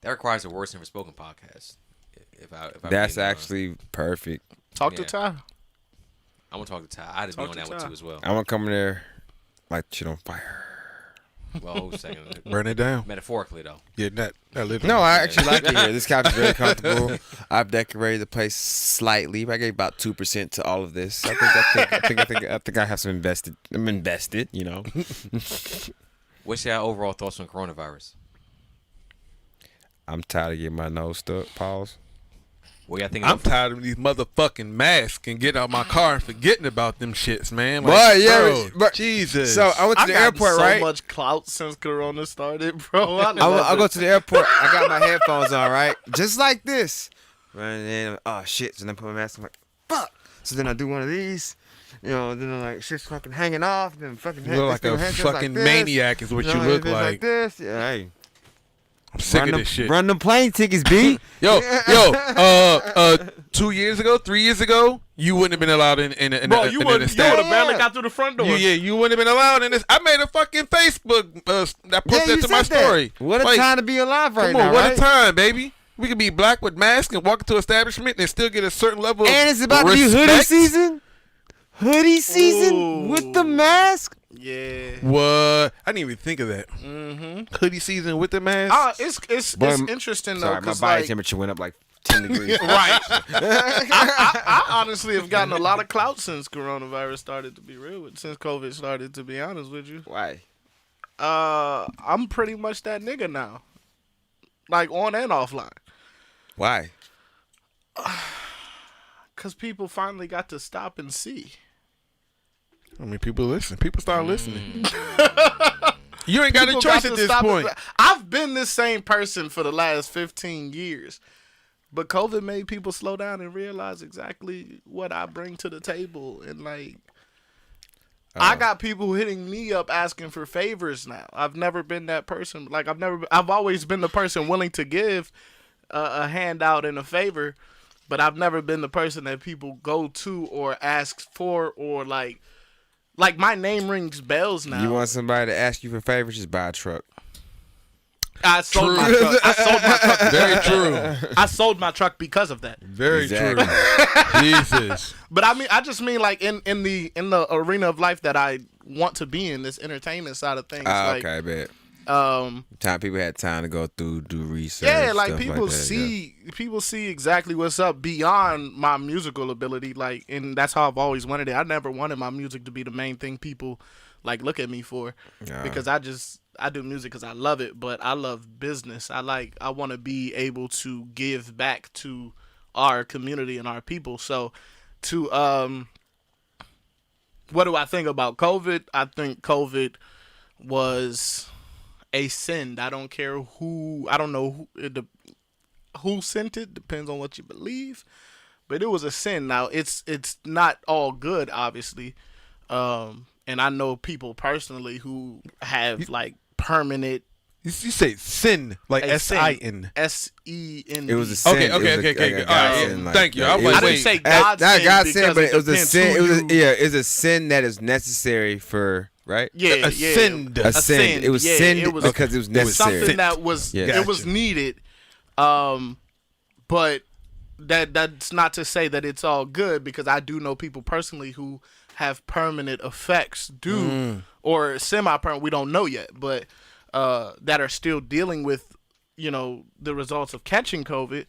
that requires a worse than spoken podcast. If I That's really, actually perfect. Talk to Yeah. Ty. I'm gonna talk to Ty. I'd be Talk on to that one Ty. too as well. I'm gonna come in there like shit on fire. Well, hold a second. Burn it down. Metaphorically though. Yeah, that literally. No, I actually like it here. This couch is very comfortable. I've decorated the place slightly. I gave about 2% to all of this. I think I have some invested. I'm invested. You know. What's your overall thoughts on coronavirus? I'm tired of getting my nose stuck. Pause. What y'all think? I'm about tired of these motherfucking masks and getting out my car and forgetting about them shits, man. Boy, yeah, bro, but- Jesus. So I went to I the got airport, so right? much clout since Corona started, bro. I'll go to the airport. I got my headphones on, right? Just like this. Running in. Oh, shit. So then I put my mask on. I'm like, fuck. So then I do one of these. You know, then I'm like, shit's fucking hanging off. Then fucking you look like a fucking maniac is what you look like. this. Yeah, hey. I'm sick of this shit. Run them plane tickets, B. Yo, 2 years ago, 3 years ago, you wouldn't have been allowed in Bro, the you would have barely got through the front door. You wouldn't have been allowed in this. I made a fucking Facebook. I posted that to my story. What a time to be alive right now. Come on, what right? a time, baby. We could be black with masks and walk into an establishment and still get a certain level of And it's about to be hoodie season. Hoodie season with the mask. Yeah. What? I didn't even think of that. Mm-hmm. Hoodie season with the mask. It's interesting though. Sorry, my body temperature went up like 10 degrees. Right. I honestly have gotten a lot of clout since coronavirus started, to be real. Since COVID started, to be honest with you. Why? I'm pretty much that nigga now. Like on and offline. Why? Because people finally got to stop and see. I mean, people listen. People start listening. You ain't got People a choice got at to this stop point. I've been this same person for the last 15 years. But COVID made people slow down and realize exactly what I bring to the table. And like, I got people hitting me up asking for favors now. I've never been that person. Like, I've always been the person willing to give a handout and a favor. But I've never been the person that people go to or ask for or like my name rings bells now. You want somebody to ask you for favors? Just buy a truck. I sold my truck. Very true. I sold my truck because of that. Very Exactly. true. Jesus. But I just mean like in the arena of life that I want to be in, this entertainment side of things. Like, Okay, bet. time people had time to go through, do research. yeah, like stuff people like that, people see exactly what's up beyond my musical ability. Like, and that's how I've always wanted it. I never wanted my music to be the main thing people like look at me for, because I do music because I love it, but I love business. I want to be able to give back to our community and our people. So, what do I think about COVID? I think COVID was a sin. I don't care who. I don't know who sent it. Depends on what you believe, but it was a sin. Now it's not all good, obviously. And I know people personally who have like permanent. You say sin, like S-I-N. S-E-N. It was a sin. Okay. All right. Thank you. I was I like, didn't wait. say God sin. God because sin, but it was a depends sin. who It's a sin that is necessary for right. Yeah, sinned. A sin. It was sinned because it was necessary. Something that was it was needed. But that's not to say that it's all good, because I do know people personally who have permanent effects or semi-permanent, we don't know yet, but that are still dealing with, the results of catching COVID.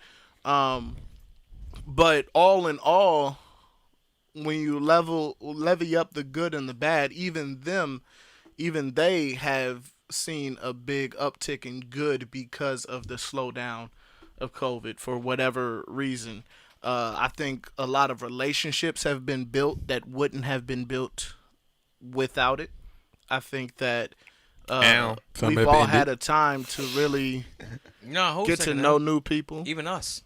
But all in all, when you levy up the good and the bad, even they have seen a big uptick in good because of the slowdown of COVID for whatever reason. I think a lot of relationships have been built that wouldn't have been built without it. I think that we've all had a time to really get to know new people. Even us.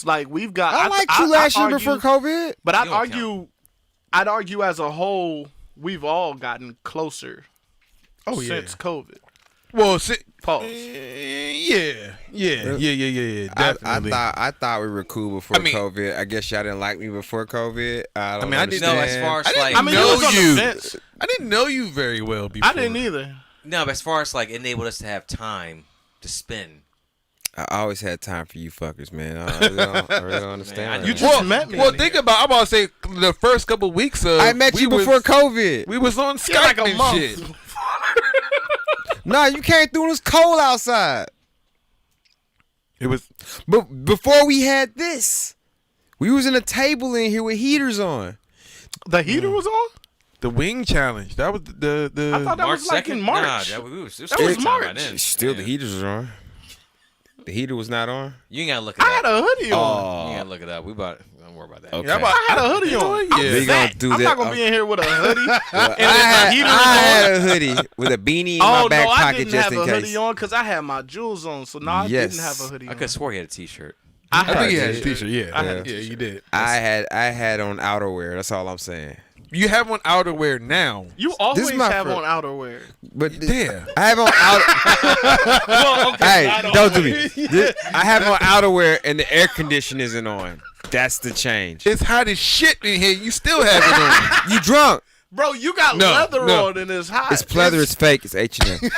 Like, we've got. I liked you last year before COVID. But I'd argue as a whole, we've all gotten closer since COVID. Well, Pause. Yeah, definitely. I thought we were cool before COVID. I guess y'all didn't like me before COVID. I didn't know as far as like. I didn't know you very well before. I didn't either. No, but as far as like enabled us to have time to spend. I always had time for you fuckers, man. I really don't understand. You just met me. Well, think about. I'm about to say the first couple of weeks of. I met you before COVID. We was on Skype like a and month. shit. Nah, you came through and it was cold outside. It was. But before we had this, we was in a table in here with heaters on. The heater was on? The wing challenge. That was the. I thought that March was like 2nd? in March. Nah, that was March. Still, the heaters was on. The heater was not on. You ain't gotta look it up. I had a hoodie on. You gotta look it up. Don't worry about that. Okay. I had a hoodie on. Yeah. I'm not gonna be in here with a hoodie. I had a hoodie with a beanie in my back pocket just in case. I didn't have a hoodie on because I had my jewels on. So no, I didn't have a hoodie on. I could have swore he had a t-shirt. I think he had a t-shirt. I Yeah, had a you did. I had on outerwear. That's all I'm saying. You have on outerwear now. You always my have fir- on outerwear. But Yeah. I have on outer. Well, okay, Hey, don't do me. I have on outerwear and the air conditioner isn't on. That's the change. It's hot as shit in here. You still have it on. You drunk? Bro, you got No, leather no. on and it's hot. It's pleather. It's fake. It's H&M. So,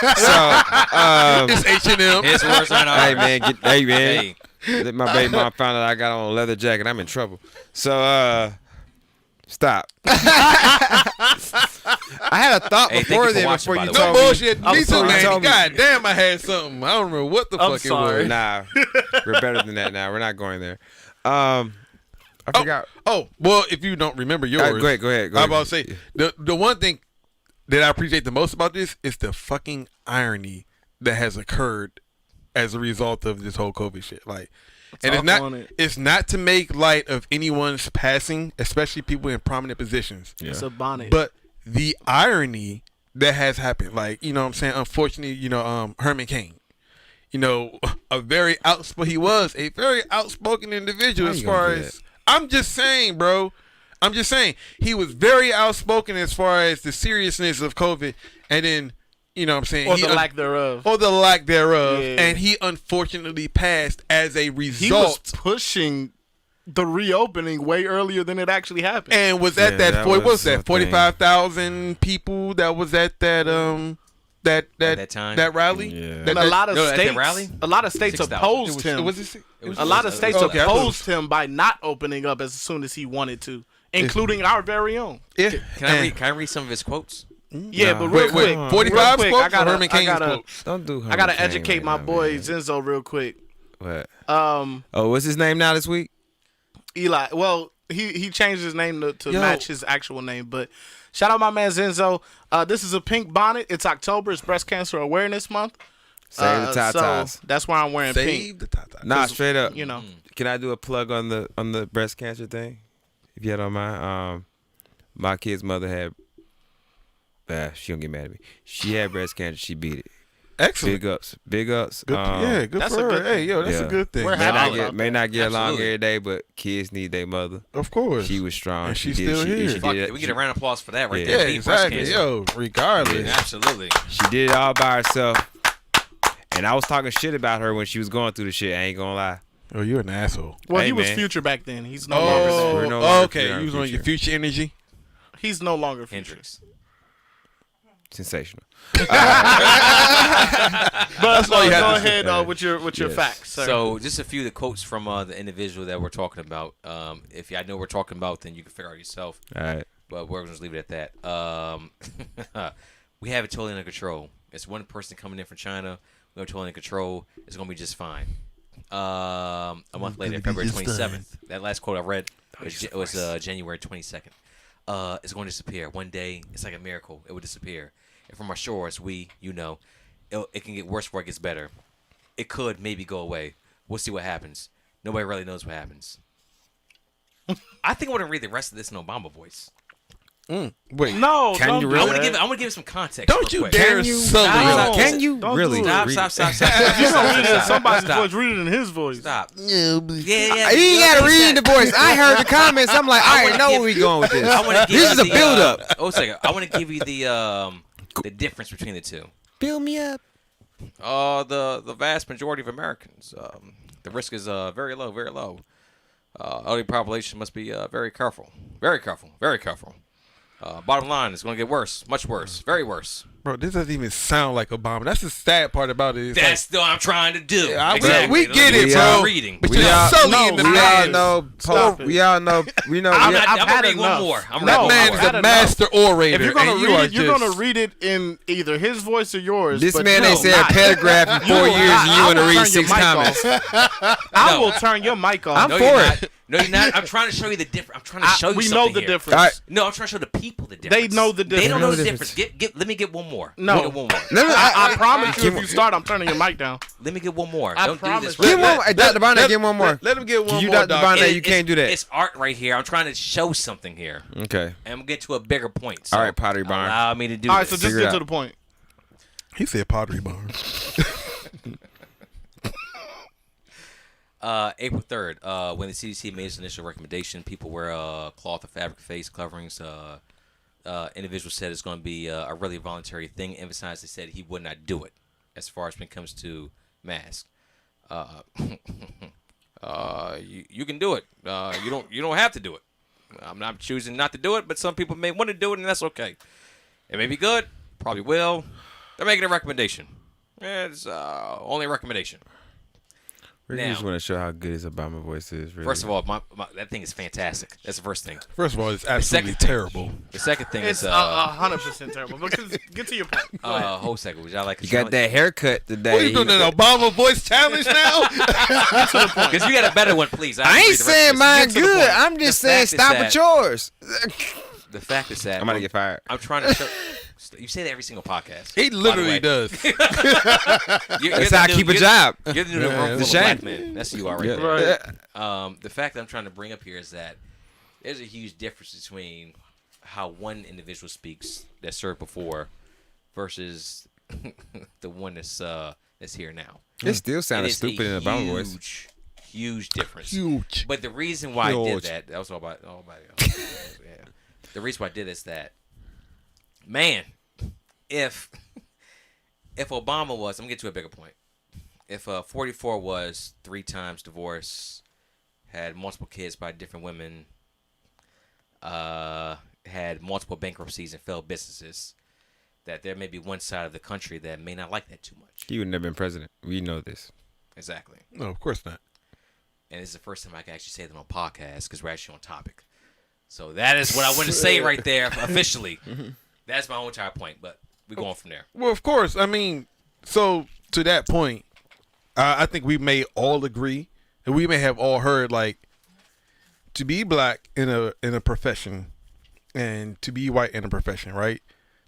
It's H&M. His words on hey ours. man, hey man. Hey, My baby mom found out I got on a leather jacket. I'm in trouble. So, stop. I had a thought Hey, thank before you for then watching, before by you the way. No told me. bullshit. I'm Me too, sorry. man. Told me. God damn, I had something. I don't remember what the I'm fuck sorry. it was. Nah, we're better than that now. We're not going there. I forgot. Oh, well, if you don't remember yours. Go ahead. I'm about to say, the one thing that I appreciate the most about this is the fucking irony that has occurred as a result of this whole COVID shit. Like, and it's not to make light of anyone's passing, especially people in prominent positions. It's a bonnet. But the irony that has happened, like, you know what I'm saying? Unfortunately, Herman Cain, he was a very outspoken individual How as you gonna far do as, I'm just saying, bro. I'm just saying, he was very outspoken as far as the seriousness of COVID, and then, you know what I'm saying? or the lack thereof. Or the lack thereof. Yeah. And he unfortunately passed as a result. He was pushing the reopening way earlier than it actually happened. And was at Yeah, that, that what was was the that, 45,000 people that was at that that time? that rally? Yeah. and a lot of no, at the states, rally? a lot of states 6,000. opposed him. A lot of states Okay, I thought it was- opposed him by not opening up as soon as he wanted to, including our very own. Yeah. Can I read some of his quotes? Yeah, but Wait, real quick, 45 real quick, quotes or Herman Cain's quotes? Don't do. I gotta Herman Cain educate right my now, boy man. Zenzo real quick. What? Um, Oh, what's his name now this week? Eli. Well, he changed his name to Yo. match his actual name. But shout out my man Zenzo. This is a pink bonnet. It's October. It's Breast Cancer Awareness Month. Save the tatas. So that's why I'm wearing Save pink. the tata. Nah, straight up. You know, Can I do a plug on the breast cancer thing? If you don't mind. My kid's mother had. She don't get mad at me. She had breast cancer. She beat it. Excellent. Big ups. Good, yeah, good that's for a her. good Hey, yo, that's Yeah. a good thing. We're May happy not about get, that. may not get along Absolutely. every day, but kids need their mother. Of course. She was strong. And she she's did. still she, here. She Fuck did it. it. We get a round of applause for that right Yeah. there. yeah, Beat breast exactly. cancer. Yo, regardless. Absolutely. She did it all by herself. And I was talking shit about her when she was going through the shit. I ain't gonna lie. Oh, you're an asshole. well, Hey, he was man. Future back then. He's no longer there. We're no longer okay. Future. You was on your future energy. He's no longer Future. Hendrix. Sensational. But all you had go to say. ahead with your Yes. facts. Sir. So just a few of the quotes from the individual that we're talking about. If I know what we're talking about, then you can figure out yourself. All right. But we're going to just leave it at that. We have it totally under control. It's one person coming in from China. We have it totally under control. It's going to be just fine. A month later, February 27th. That last quote I read was January 22nd. It's going to disappear. One day, it's like a miracle. It will disappear. And from our shores, it can get worse before it gets better. It could maybe go away. We'll see what happens. Nobody really knows what happens. I think I want to read the rest of this in Obama voice. Wait. no, Can don't you do really? that. I want to give it some context. Don't real you quick. dare Can you? sully No. it. Can you Don't really? do it. read Stop. If you're gonna read it in Stop. somebody's Stop. voice, read it in his voice. Stop. Yeah. Yeah. You ain't gotta read the voice. I heard the comments. I'm like, I already know where we going with this. I want to give This is you a the, build up. Oh, second. I want to give you the difference between the two. Build me up. The vast majority of Americans, the risk is very low, very low. Elderly population must be very careful, very careful, very careful. Bottom line, it's going to get worse, much worse, very worse. Bro, this doesn't even sound like Obama. That's the sad part about it. It's That's what I'm trying to do. Yeah, exactly. we get it, That's what bro. I'm reading. But We you're all- sullying the We all man. know. Stop it. We all know. We know. I'm we- not- I've I'm had reading one enough. more. I'm No, reading That man one is more. had a enough. master orator. If you're gonna and you read are it, you're just- gonna read it in either his voice or yours. This but man no, ain't said a not. paragraph in 4 will years, not. and you I want to will read turn 6 your mic comments. I No. will turn your mic off. I'm No, for you're it. not. No, you're not. I'm trying to show you the difference. I'm trying to show you we something know the here. difference. All right. No, I'm trying to show the people the difference. They know the They don't difference. know They the know the difference. Let me get one more. No. Let me get one more. No, no, I promise you, Give if you one- start, I'm turning your mic down. Let me get one more. I Don't do promise this. you. Give one. Hey, Dr. Bonnet, give one more. Let him get one You, more, Dr. Bonnet, Doc. you can't do that. It's art right here. I'm trying to show something here. Okay. And I'm getting to a bigger point. So All right, Pottery Barn. allow me to do All right, this. so just Figure it get to out. the point. He said Pottery Barn. April 3rd, when the CDC made its initial recommendation, people wear cloth or fabric face coverings individual said it's going to be a really voluntary thing. Emphasized, they said he would not do it as far as when it comes to masks. You can do it. You don't have to do it. I'm not choosing not to do it, but some people may want to do it, and that's okay. It may be good. Probably will. They're making a recommendation. It's only a recommendation. We Now- just want to show how good his Obama voice is. Really. First of all, that thing is fantastic. That's the first thing. First of all, it's absolutely second thing- terrible. The second thing It's is 100% terrible. Because get to your point. Go ahead. whole second. Would y'all like you got that haircut today. What are you doing, an Obama voice challenge now? Because you got a better one, please. I ain't saying mine Get to the good. point. I'm just The saying fact is stop that- with yours. The fact is that I'm about to get fired. I'm trying to show. You say that every single podcast. He literally does. That's how I keep a job. You're the new room it's full a of shame. black men. That's who you are right Yeah. there. Right. The fact that I'm trying to bring up here is that there's a huge difference between how one individual speaks that served before versus the one that's here now. It still sounded It is stupid in a the Obama voice. huge difference. Huge. But the reason why I Huge. did that was all about yeah. The reason why I did is that, man, if Obama was, I'm gonna get to a bigger point. If 44 was 3 times divorced, had multiple kids by different women, had multiple bankruptcies and failed businesses, that there may be one side of the country that may not like that too much. He would never been president. We know this. Exactly. No, of course not. And it's the first time I can actually say that on podcast because we're actually on topic. So that is what I want to say right there officially. That's my whole entire point, but we're going from there. Well, of course. I mean, so to that point, I think we may all agree, and we may have all heard, like, to be black in a profession and to be white in a profession, right?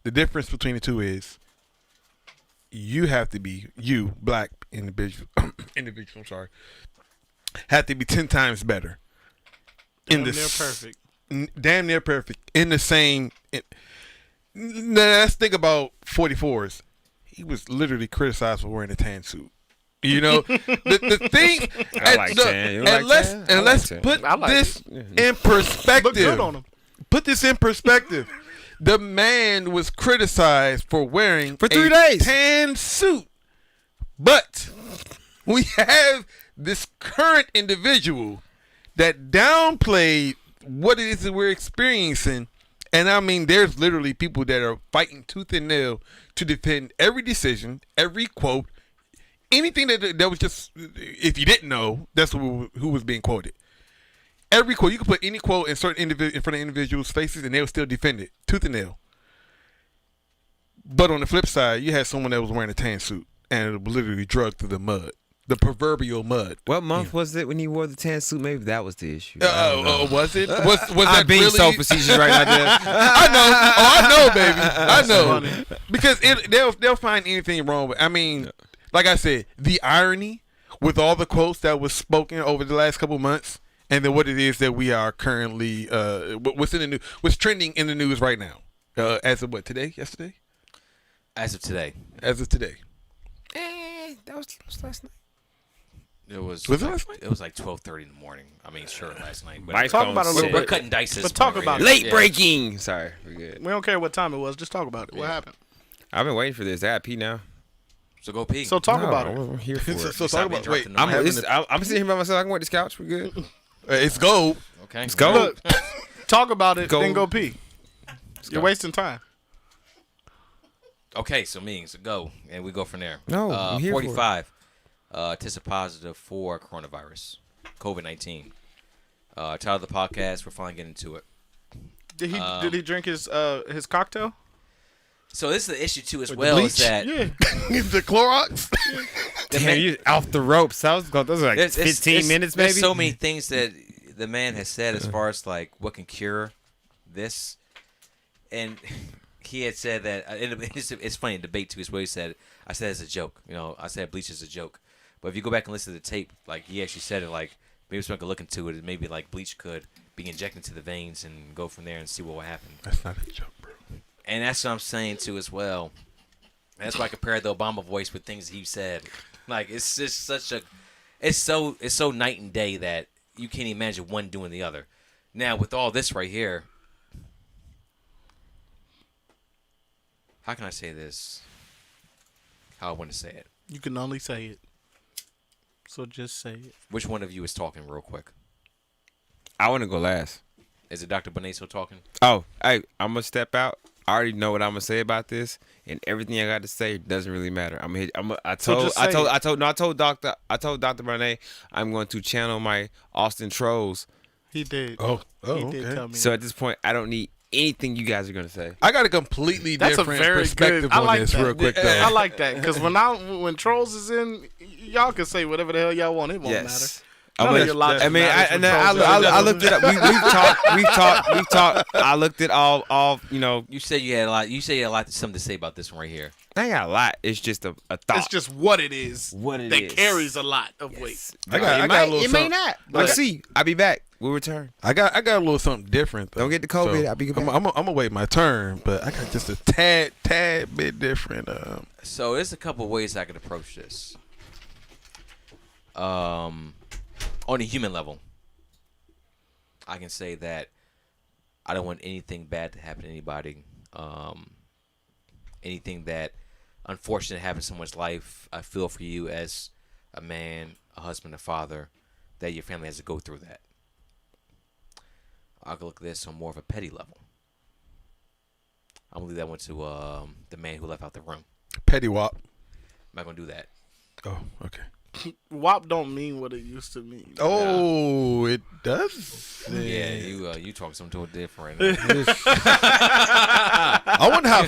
The difference between the two is you have to be, black individual, have to be 10 times better. Damn near perfect. Damn near perfect. In the same. Now, let's think about 44s. He was literally criticized for wearing a tan suit. You know, the thing. I like tan. You like tan? I like let's tan. put I like this it. in Look perspective. good on him. Put this in perspective. The man was criticized for wearing For 3 a days. tan suit, but we have this current individual that downplayed what it is that we're experiencing. And I mean, there's literally people that are fighting tooth and nail to defend every decision, every quote, anything that was just, if you didn't know, that's who was being quoted. Every quote, you can put any quote in certain in front of individuals' faces and they'll still defend it, tooth and nail. But on the flip side, you had someone that was wearing a tan suit and it was literally drugged through the mud, the proverbial mud. What month was it when he wore the tan suit? Maybe that was the issue. I don't know. Was it? Was I'm that being really? so facetious right now, Jeff. I know. Oh, I know, baby. I know. funny. Because they'll find anything wrong with. I mean, like I said, the irony with all the quotes that was spoken over the last couple months, and then what it is that we are currently, what's in the news, what's trending in the news right now, as of what, today, yesterday, As of today, as of today. That was last night. it was Was it like, last night? It was like 12:30 in the morning. I mean, sure, last night. But Mike's Talk gonna about it a sit. little we're bit. cutting dice. But talk about it. Late breaking. Sorry, we're good. We don't care what time it was. Just talk about it. What happened? I've been waiting for this. I got pee now. So go pee. So talk No, about it. I'm here for it. So Stop talk about. Wait, interrupting I'm, the I'm sitting here by myself. I can wait this couch. We're good. it's gold. okay. Let's go. Look, talk about it, Go. then go pee. You're go. wasting time. Okay, so meetings go, and we go from there. No, I'm here for it. 45 tested positive for coronavirus, COVID-19. Title of the podcast, we're finally getting to it. Did he drink his cocktail? So this is the issue too as With well, the is that Yeah. the Clorox. the Damn, man- you off the ropes. Those are like there's- 15 minutes, maybe. There's so many things that the man has said as far as like what can cure this, and he had said that it's funny in debate too. Is what he said. I said it's a joke. You know, I said bleach is a joke. But if you go back and listen to the tape, like he actually said it, like maybe someone could look into it, and maybe like bleach could be injected into the veins and go from there and see what will happen. That's not a joke, bro. And that's what I'm saying too as well. That's why I compared the Obama voice with things he said. Like it's just such a, it's so night and day that you can't imagine one doing the other. Now with all this right here, how can I say this? How I want to say it. You can only say it. So just say it. Which one of you is talking real quick? I want to go last. Is it Dr. Bonaso talking? Oh, hey, I'm gonna step out. I already know what I'm gonna say about this, and everything I got to say doesn't really matter. I told Dr. Bonet I'm going to channel my Austin trolls. He did. Oh, He okay. did tell me. So at this point, I don't need anything you guys are gonna say. I got a completely That's a different very perspective good. I on like this that. real quick, though. I like that because when trolls is in, y'all can say whatever the hell y'all want. It won't Yes. matter. None of your logic I mean, matters when I trolls looked it up. We've talked. I looked it all. You know, You said you had a lot. You said you had a lot something to say about this one right here. I ain't got a lot. It's just a thought. It's just what it is. What it that is. carries a lot of weight. I got a little It may something. not. We'll see. I'll be back. We'll return. I got a little something different, though. Don't get the COVID. I'll be back. I'm gonna wait my turn, but I got just a tad bit different. So there's a couple of ways I could approach this. On a human level, I can say that I don't want anything bad to happen to anybody. Anything that unfortunate happens in someone's life, I feel for you as a man, a husband, a father, that your family has to go through that. I'll look at this on more of a petty level. I'm gonna leave that one to the man who left out the room. Petty wop. I'm not gonna do that. Oh, okay. WAP don't mean what it used to mean. Oh, it does. Yeah, you talk something different. I wonder how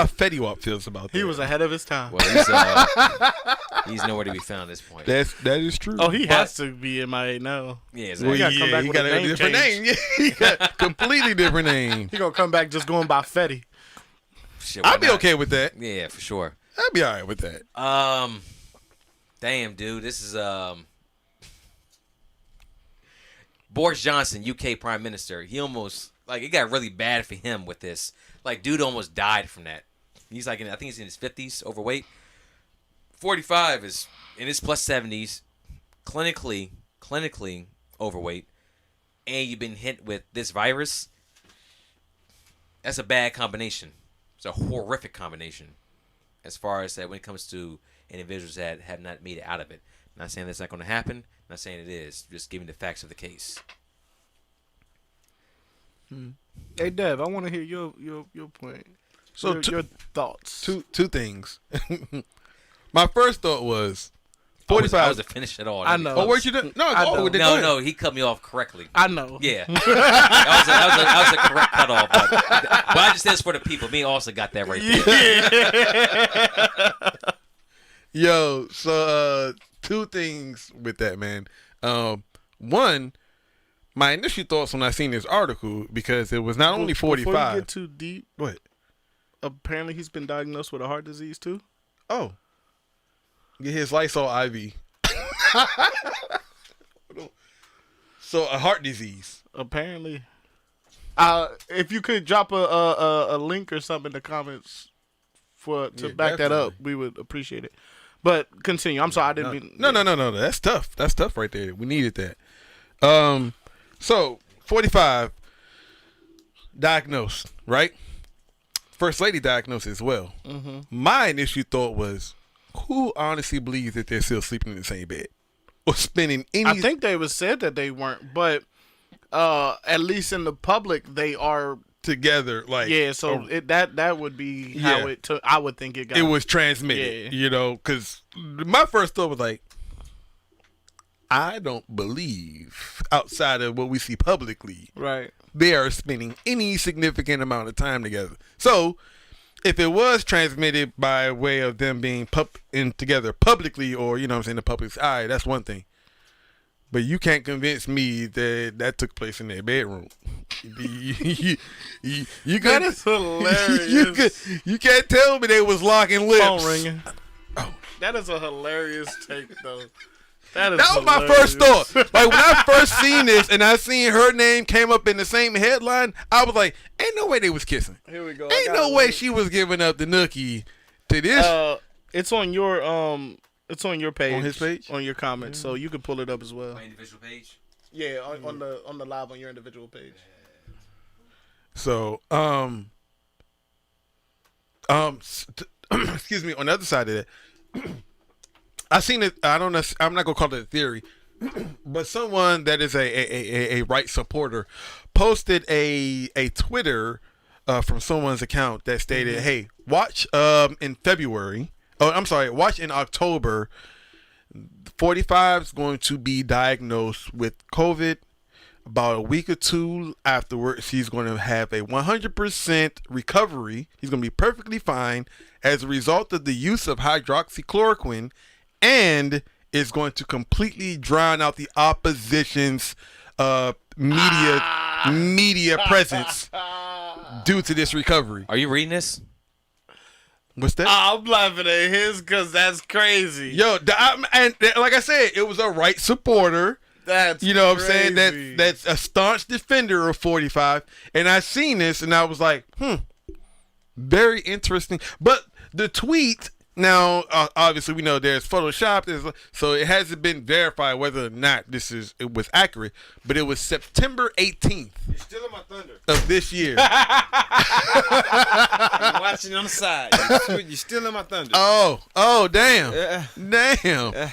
Fetty Wap feels about that. He was ahead of his time. Well, he's nowhere to be found at this point. That is true. Oh, he has to be MIA now. Yeah, Well, exactly. gotta come back he with got a a name different change. name. Yeah, he got completely different name. He gonna come back just going by Fetty. Shit, why I'd be not? okay with that. Yeah, for sure. I'd be all right with that. Damn, dude, this is Boris Johnson, UK Prime Minister. He almost it got really bad for him with this. Like, dude almost died from that. He's I think he's in his 50s, overweight. 45 is in his plus 70s, clinically overweight, and you've been hit with this virus. That's a bad combination. It's a horrific combination. As far as that, when it comes to individuals that have not made it out of it. Not saying that's not going to happen. Not saying it is. Just giving the facts of the case. Hey, Dev, I want to hear your point. So your thoughts. Two things. My first thought was I 45. was to finish it all. I know. Oh, weren't you done? No, I know. go ahead. No, he cut me off correctly. I know. Yeah. that was a correct cutoff. But I just said this for the people. Me also got that right there. Yo, so two things with that, man. One, my initial thoughts when I seen this article, because it was not only 45. Before you get too deep, What? apparently he's been diagnosed with a heart disease too. Oh. Get his Lysol IV. So a heart disease. Apparently. If you could drop a link or something in the comments to Yeah, back that up, definitely. we would appreciate it. But continue. I'm sorry, I didn't mean. No. That's tough. That's tough right there. We needed that. So 45 diagnosed, right? First lady diagnosed as well. Mm-hmm. My initial thought was, who honestly believes that they're still sleeping in the same bed or spending any? I think they was said that they weren't, but at least in the public they are. together, like Yeah, so that would be how Yeah. I would think it got. it was transmitted. Yeah. You know, because my first thought was like, I don't believe outside of what we see publicly, right. they are spending any significant amount of time together. So, if it was transmitted by way of them being together publicly, or the public's eye, that's one thing. But you can't convince me that took place in their bedroom. you That can't- is hilarious. you can't tell me they was locking lips. Phone ringing. Oh. That is a hilarious take, though. That Was my first thought. Like, when I first seen this and I seen her name came up in the same headline, I was like, ain't no way they was kissing. Here we go. Ain't no way she was giving up the nookie to this. It's on your page. On his page? On your comments, so you can pull it up as well. My individual page. Yeah, on the live on your individual page. So, Excuse me. On the other side of that, I seen it. I don't know. I'm not gonna call it a theory, but someone that is a right supporter posted a Twitter from someone's account that stated, "Hey, watch in February. Oh, I'm sorry. Watch in October. 45 is going to be diagnosed with COVID. About a week or two afterwards, he's going to have a 100% recovery. He's going to be perfectly fine as a result of the use of hydroxychloroquine, and is going to completely drown out the opposition's media presence due to this recovery." Are you reading this? What's that? I'm laughing at his because that's crazy. Yo, and like I said, it was a right supporter. That's You know what I'm crazy. saying? That's a staunch defender of 45. And I seen this and I was like, very interesting. But the tweet, now, obviously we know there's Photoshop, so it hasn't been verified whether or not it was accurate, but it was September 18th You're stealing my thunder. of this year. I'm watching on the side. You're stealing my thunder. Oh, damn. Damn.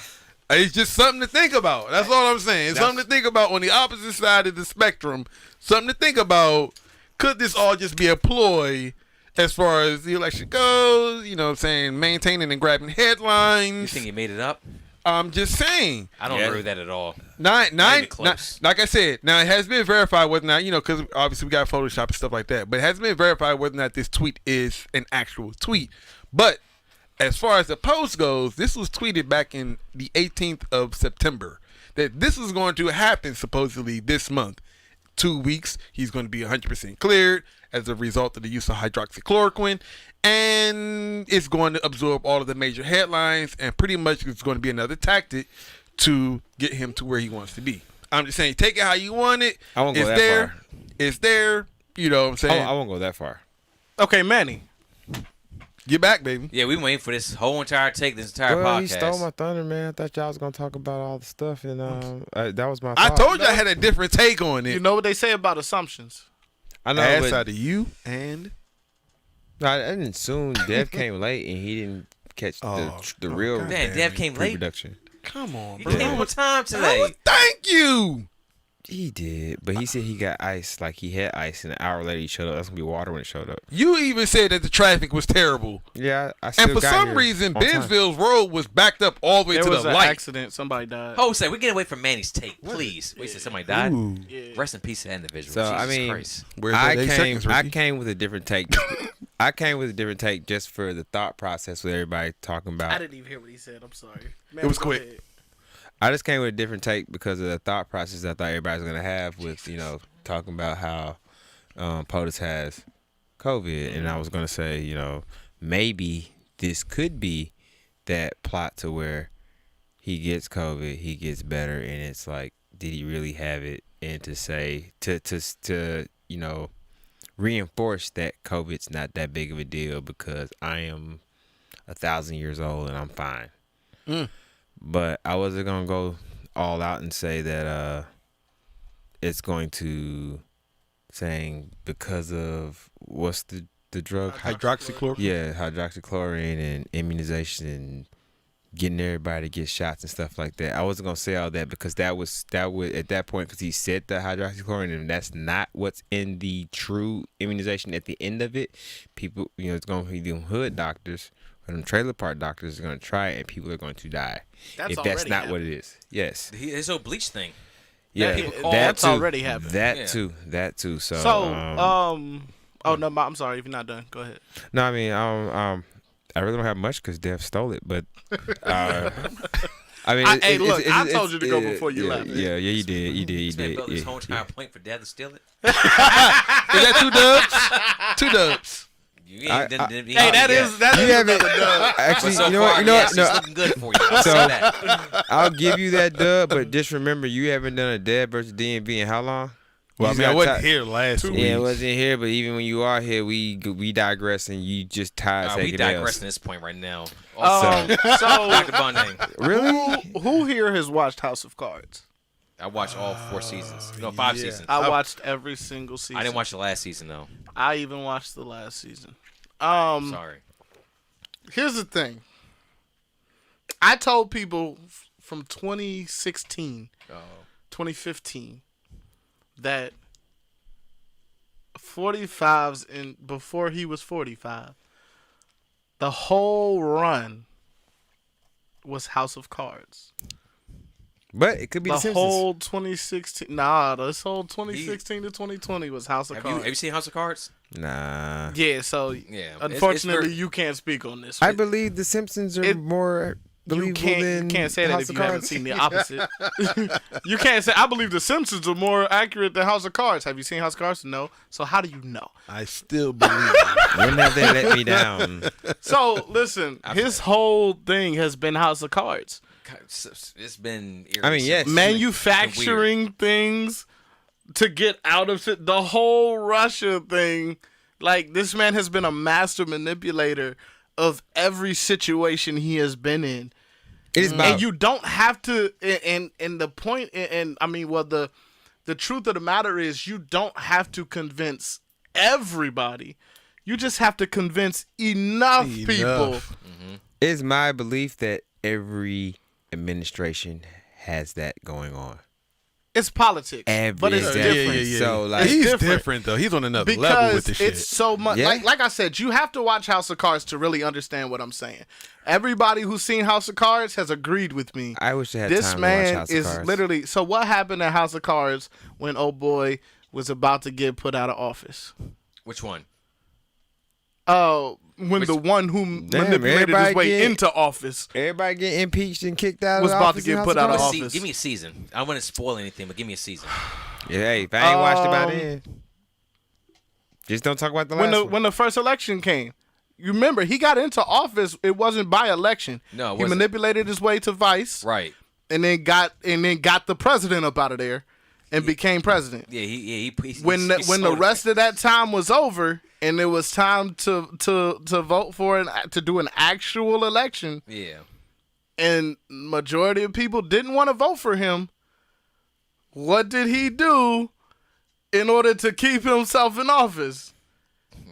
It's just something to think about. That's all I'm saying. It's something to think about on the opposite side of the spectrum. Something to think about. Could this all just be a ploy as far as the election goes? You know what I'm saying? Maintaining and grabbing headlines. You think he made it up? I'm just saying. I don't agree with that at all. Nine, Close. like I said, now it has been verified whether or not, because obviously we got Photoshop and stuff like that, but it hasn't been verified whether or not this tweet is an actual tweet. But as far as the post goes, this was tweeted back in the 18th of September that this is going to happen supposedly this month. 2 weeks, he's going to be 100% cleared as a result of the use of hydroxychloroquine, and it's going to absorb all of the major headlines, and pretty much it's going to be another tactic to get him to where he wants to be. I'm just saying, take it how you want it. I won't go It's that there. far. It's there. You know what I'm saying? I won't go that far. Okay, Manny. Get back, baby. Yeah, we waiting for this whole entire this entire Well, podcast. he stole my thunder, man. I thought y'all was gonna talk about all the stuff, and that was my I fault. told you I had a different take on it. You know what they say about assumptions? I know, Ass but out of you and I didn't assume Dev came late and he didn't catch the real God. Man, Dev came late. pre-production. come on, He bro. came on time today. Thank you. He did, but he said he got ice. Like he had ice, and an hour later he showed up. That's gonna be water when it showed up. You even said that the traffic was terrible. Yeah, I still And for got some here reason, on time. Ben'sville's road was backed up all the way There to was the an light. accident. Somebody died. Jose, we get away from Manny's take, please. Wait, said somebody died? Ooh. Yeah. Rest in peace to that individual. So Jesus I mean, Christ. Where's that 8 seconds, I Ricky? came with a different take. I came with a different take just for the thought process with everybody talking I about. didn't even hear what he said. I'm sorry. Man, It was go quick. ahead. I just came with a different take because of the thought process I thought everybody's gonna have with talking about how POTUS has COVID, and I was gonna say maybe this could be that plot to where he gets COVID, he gets better, and it's like, did he really have it? And to say to reinforce that COVID's not that big of a deal because I am 1,000 years old and I'm fine. But I wasn't gonna go all out and say that it's going to saying because of what's the drug? Hydroxychloroquine. Yeah, hydroxychloroquine and immunization and getting everybody to get shots and stuff like that. I wasn't gonna say all that because that would at that point, because he said the hydroxychloroquine, and that's not what's in the true immunization at the end of it. People, it's gonna be them hood doctors or them trailer park doctors are gonna try it, and people are going to die if that's already not what happened. it is. Yes. His whole bleach thing. Yeah, people call- that That's too. already happened. That Yeah. too. That too. So, Oh no, I'm sorry if you're not done. Go ahead. no, I mean, I really don't have much because Dev stole it, but I mean, Hey, look, I told you to go before you yeah, left. Yeah, you did, you This man did. built his Yeah, whole entire point for Dad to steal it. Is that 2 dubs? 2 dubs. You I- ain't, didn't- Hey, that You is haven't But actually. so You know far, what? You know yes, what? No, it's looking good for you. I'll So- say that. I'll give you that dub, but just remember, you haven't done a Dev versus DMV in how long? Well, I You mean, I got wasn't ti- here last week. Yeah, it wasn't here, but even when you are here, we digress, and you just tired. We taking digress L's. at this point right now. So, Dr. Bonding. Really? who here has watched House of Cards? I watched all 4 seasons. No, 5 yeah. seasons. I watched every single season. I didn't watch the last season though. I even watched the last season. Sorry. Here's the thing. I told people from 2016, 2015, that 45s and before he was 45, the whole run was House of Cards. But it could be The the Simpsons. whole 2016, this whole 2016 to 2020 was House of Cards. Have you seen House of Cards? Nah. Yeah, so Yeah, unfortunately, it's you can't speak on this. I believe the Simpsons are more you believable than can't say that House if of you haven't Cards. seen the opposite. You can't say, I believe the Simpsons are more accurate than House of Cards. Have you seen House of Cards? No. So how do you know? I still believe it. When have they let me down? So listen, his whole thing has been House of Cards. It's been. I mean, yes. Manufacturing things to get out of it. The whole Russia thing. Like, this man has been a master manipulator of every situation he has been in. It is about, And you don't have to, and the point, and I mean, well, the truth of the matter is you don't have to convince everybody. You just have to convince enough people. it's my belief that every administration has that going on. It's politics, but it's different. So, like, he's different. different though. He's on another Because level with the shit. it's so much. Yeah. Like I said, you have to watch House of Cards to really understand what I'm saying. Everybody who's seen House of Cards has agreed with me. I wish I had This time man to watch House of is Cards. literally. So what happened at House of Cards when old boy was about to get put out of office? Which one? Oh, when the one who manipulated his everybody way get- into office Everybody get impeached and kicked out was of about office to get in put House out of Cards? office. Give me a season. I don't want to spoil anything, but give me a season. Yeah, hey, if I ain't watched it by then, just don't talk about the last one. when the first election came. You remember, he got into office. It wasn't by election. No, it he wasn't. manipulated his way to vice. Right. And then got the president up out of there, and became president. Yeah. He When the rest of that time was over, and it was time to vote for to do an actual election, Yeah. and majority of people didn't want to vote for him. What did he do in order to keep himself in office?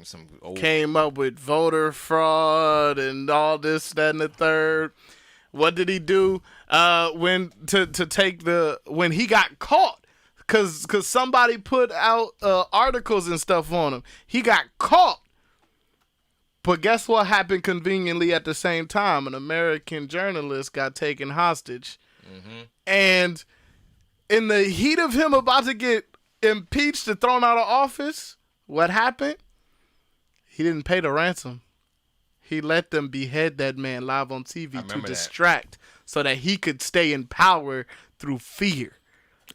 Some old. Came up with voter fraud and all this, that, and the third. What did he do when he got caught? Cause somebody put out articles and stuff on him. He got caught. But guess what happened conveniently at the same time? An American journalist got taken hostage. And in the heat of him about to get impeached and thrown out of office, what happened? He didn't pay the ransom. He let them behead that man live on TV to distract so that he could stay in power through fear.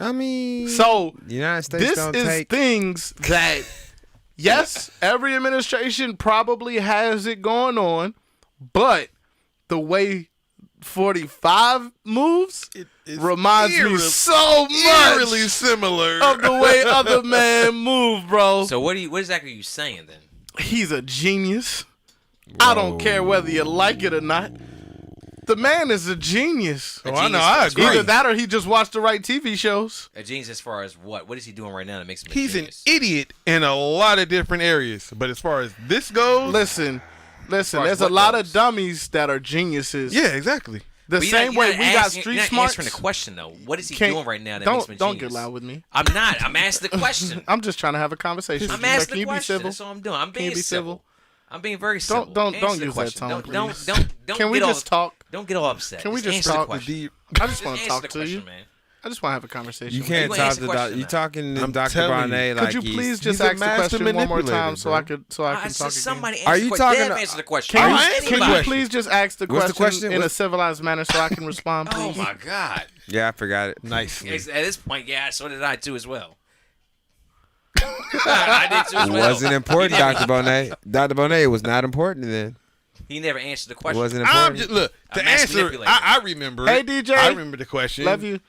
I mean, So the United States this don't is take. things that, yes, every administration probably has it going on, but the way 45 moves reminds me so much Eerily similar. of the way other men move, bro. So what exactly are you saying then? He's a genius. I don't care whether you like it or not. The man is a genius. Oh, I know. I agree. Either that or he just watched the right TV shows. A genius as far as what? What is he doing right now that makes him a He's an genius? idiot in a lot of different areas. But as far as this goes, Listen. as There's a what lot goes? of dummies that are geniuses. yeah, exactly. The But you're same not- way you're we not got asking- street you're not smarts. answering the question though. What is he Can't- doing right now that makes him a Don't genius? get loud with me. I'm not. I'm asking the question. I'm just trying to have a conversation. I'm with you. asking Can the you be question. civil? That's all I'm doing. I'm being you be civil? I'm being very civil. Don't Answer the use that question. tone, Don't please. don't Can we get all- just talk? Don't get all upset. Can we just answer the talk? question. I just want to answer talk the to question, you. man. I just want to have a conversation. You with can't gonna talk ask to the Doc. question You now. talking I'm Dr. telling Barnett you. like Could you he's- please just he's a ask the master question one more time manipulator, so I bro. can talk Just again? somebody Are answer you the talking question. to- Answer the question. Can Anybody. you please just ask the What's the question? in a civilized manner so I can respond, Oh please? my God. Yeah, I forgot it. Nicely. At this point, yeah, so did I too as well. I did too as It well. wasn't important, He never- Dr. Bonet. Dr. Bonet, it was not important then. He never answered the It question. wasn't I'm important. just look A to mass answer. manipulator. I remember. Hey, it. DJ. I remember the question. Love you.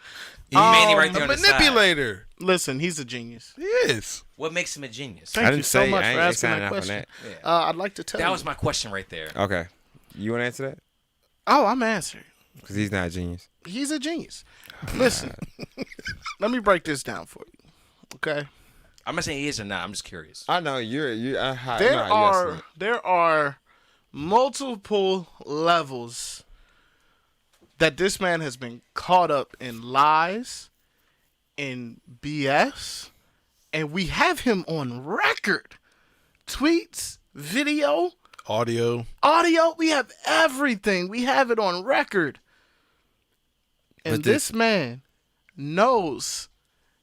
Manny right there A on the side. manipulator. Listen, he's a genius. He is. What makes him a genius? Thank I you didn't so say much I for ain't asking signing that off on question. that. I'd like to tell That you. was my question right there. Okay. You want to answer that? Oh, I'm answering. Because he's not a genius. He's a genius. Listen, let me break this down for you. Okay. I'm not saying he is or not. I'm just curious. I know you're There are multiple levels that this man has been caught up in lies, in BS, and we have him on record. Tweets, video, Audio. we have everything. We have it on record. And this man knows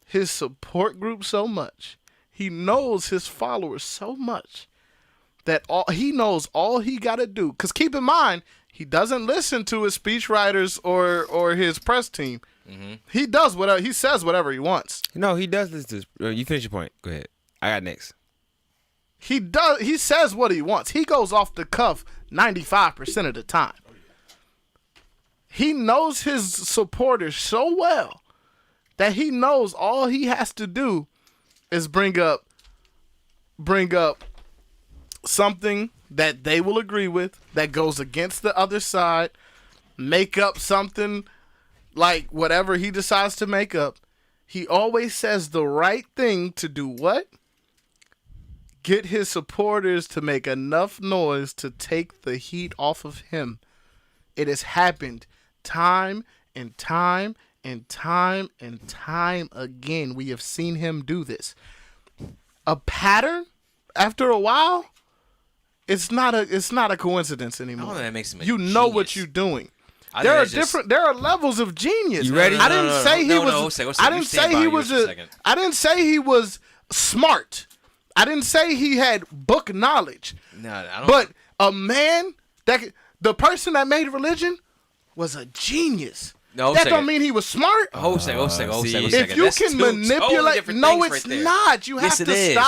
his support group so much. He knows his followers so much that he knows all he got to do. Because keep in mind, he doesn't listen to his speechwriters or his press team. Mm-hmm. He does whatever he says, whatever he wants. No, he does listen to. You finish your point. Go ahead. I got next. He does. He says what he wants. He goes off the cuff 95% of the time. He knows his supporters so well that he knows all he has to do is bring up something that they will agree with that goes against the other side, make up something like whatever he decides to make up. He always says the right thing to do what? Get his supporters to make enough noise to take the heat off of him. It has happened time and time and time and time again. We have seen him do this. A pattern, after a while, it's not a coincidence anymore. I don't know, that makes him a you know genius. what you're doing. I There think are that's just- there are levels of genius. You ready? I didn't say he was. I didn't say he was I didn't say he was smart. I didn't say he had book knowledge. No, I don't. But a man the person that made religion was a genius. No, that don't mean he was smart. Hold a second. If you can manipulate, no, it's not. You have Yes, to it is.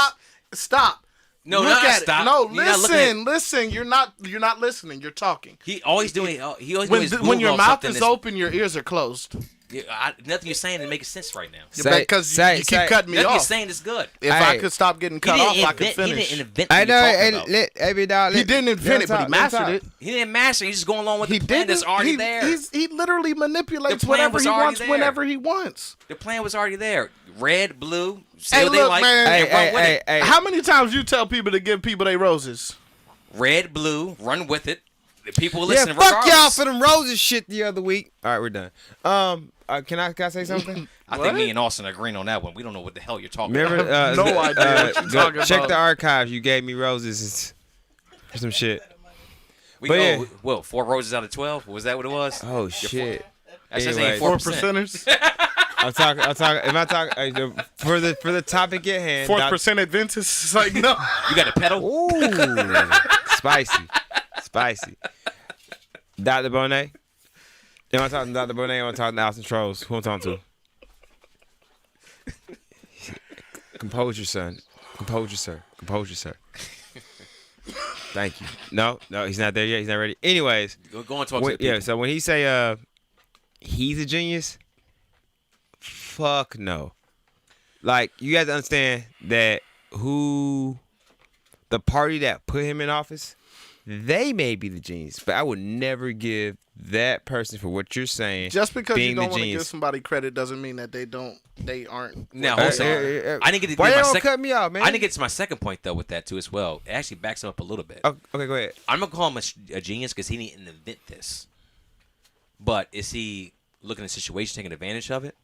stop. No, Look not at stop. it. No, You're not looking listen. You're not listening. You're talking. He always doing. He always doing his When your Google on mouth something is that's- open, your ears are closed. nothing you're saying is making sense right now. Because you keep cutting me Nothing you're off. saying is good. If I could stop getting cut off, I could finish. He didn't invent. I what know, you're talking and about. every dog. He didn't invent it, but he mastered it. He didn't master. He's just going along with He the plan didn't. that's already there. He literally manipulates The plan whatever was he already wants there. whenever he wants. The plan was already there. Red, blue. Say Hey, what they look, like. man. and run with it. Hey. How many times you tell people to give people their roses? Red, blue. Run with it. The people will Yeah, listen. fuck y'all regardless. for them roses shit the other week. All right, we're done. Can I say something? I think me and Austin are agreeing on that one. We don't know what the hell you're talking Remember, about. No idea what you're talking check about. the archives. You gave me roses for some shit. We but go, yeah. well, 4 roses out of 12. Was that what it was? Oh shit. That's just Anyways. ain't 4 4%. percenters. I'm talking. Am I talking for the topic at hand? 4% Adventists. It's like no. You got a pedal? Ooh, spicy. Dr. Bonet. Am I talking to Dr. Bonet? Or am I talking to Austin Trolls? Who am I talking to? Composure, son. Composure, sir. Thank you. No, he's not there yet. He's not ready. Anyways, Go and talk to the yeah. people. So when he say he's a genius, fuck no. Like you guys understand that the party that put him in office, they may be the genius, but I would never give that person for what you're saying. Just because you being don't the want to genius. give somebody credit doesn't mean that they aren't. Now, hold on. I didn't get to Why get my y'all second. cut me off, man? I didn't get to my second point though with that too as well. It actually backs him up a little bit. Oh, okay, go ahead. I'm gonna call him a genius because he didn't invent this. But is he looking at the situation, taking advantage of it?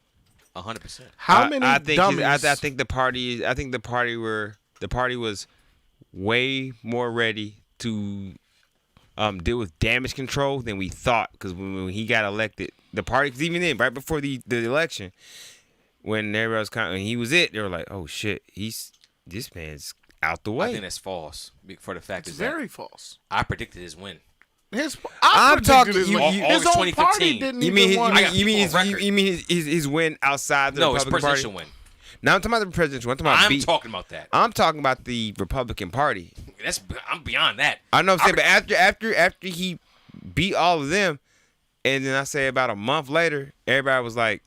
100%. How many I think dummies? I think the party was way more ready to deal with damage control than we thought, because when he got elected, the party, cause even then, right before the election, when everybody was when he was they were like, oh shit, this man's out the way. I think that's false. For the fact It's is that very false. I predicted his win. I'm talking- His you- his August own party 2015. didn't You even mean want. I got people on record. his win outside the No, it's Republican presidential Party? win. Now I'm talking about the presidential. I'm talking about I'm talking about that. I'm talking about the Republican Party. I'm beyond that. I know what I'm saying, but after he beat all of them, and then I say about a month later, everybody was like,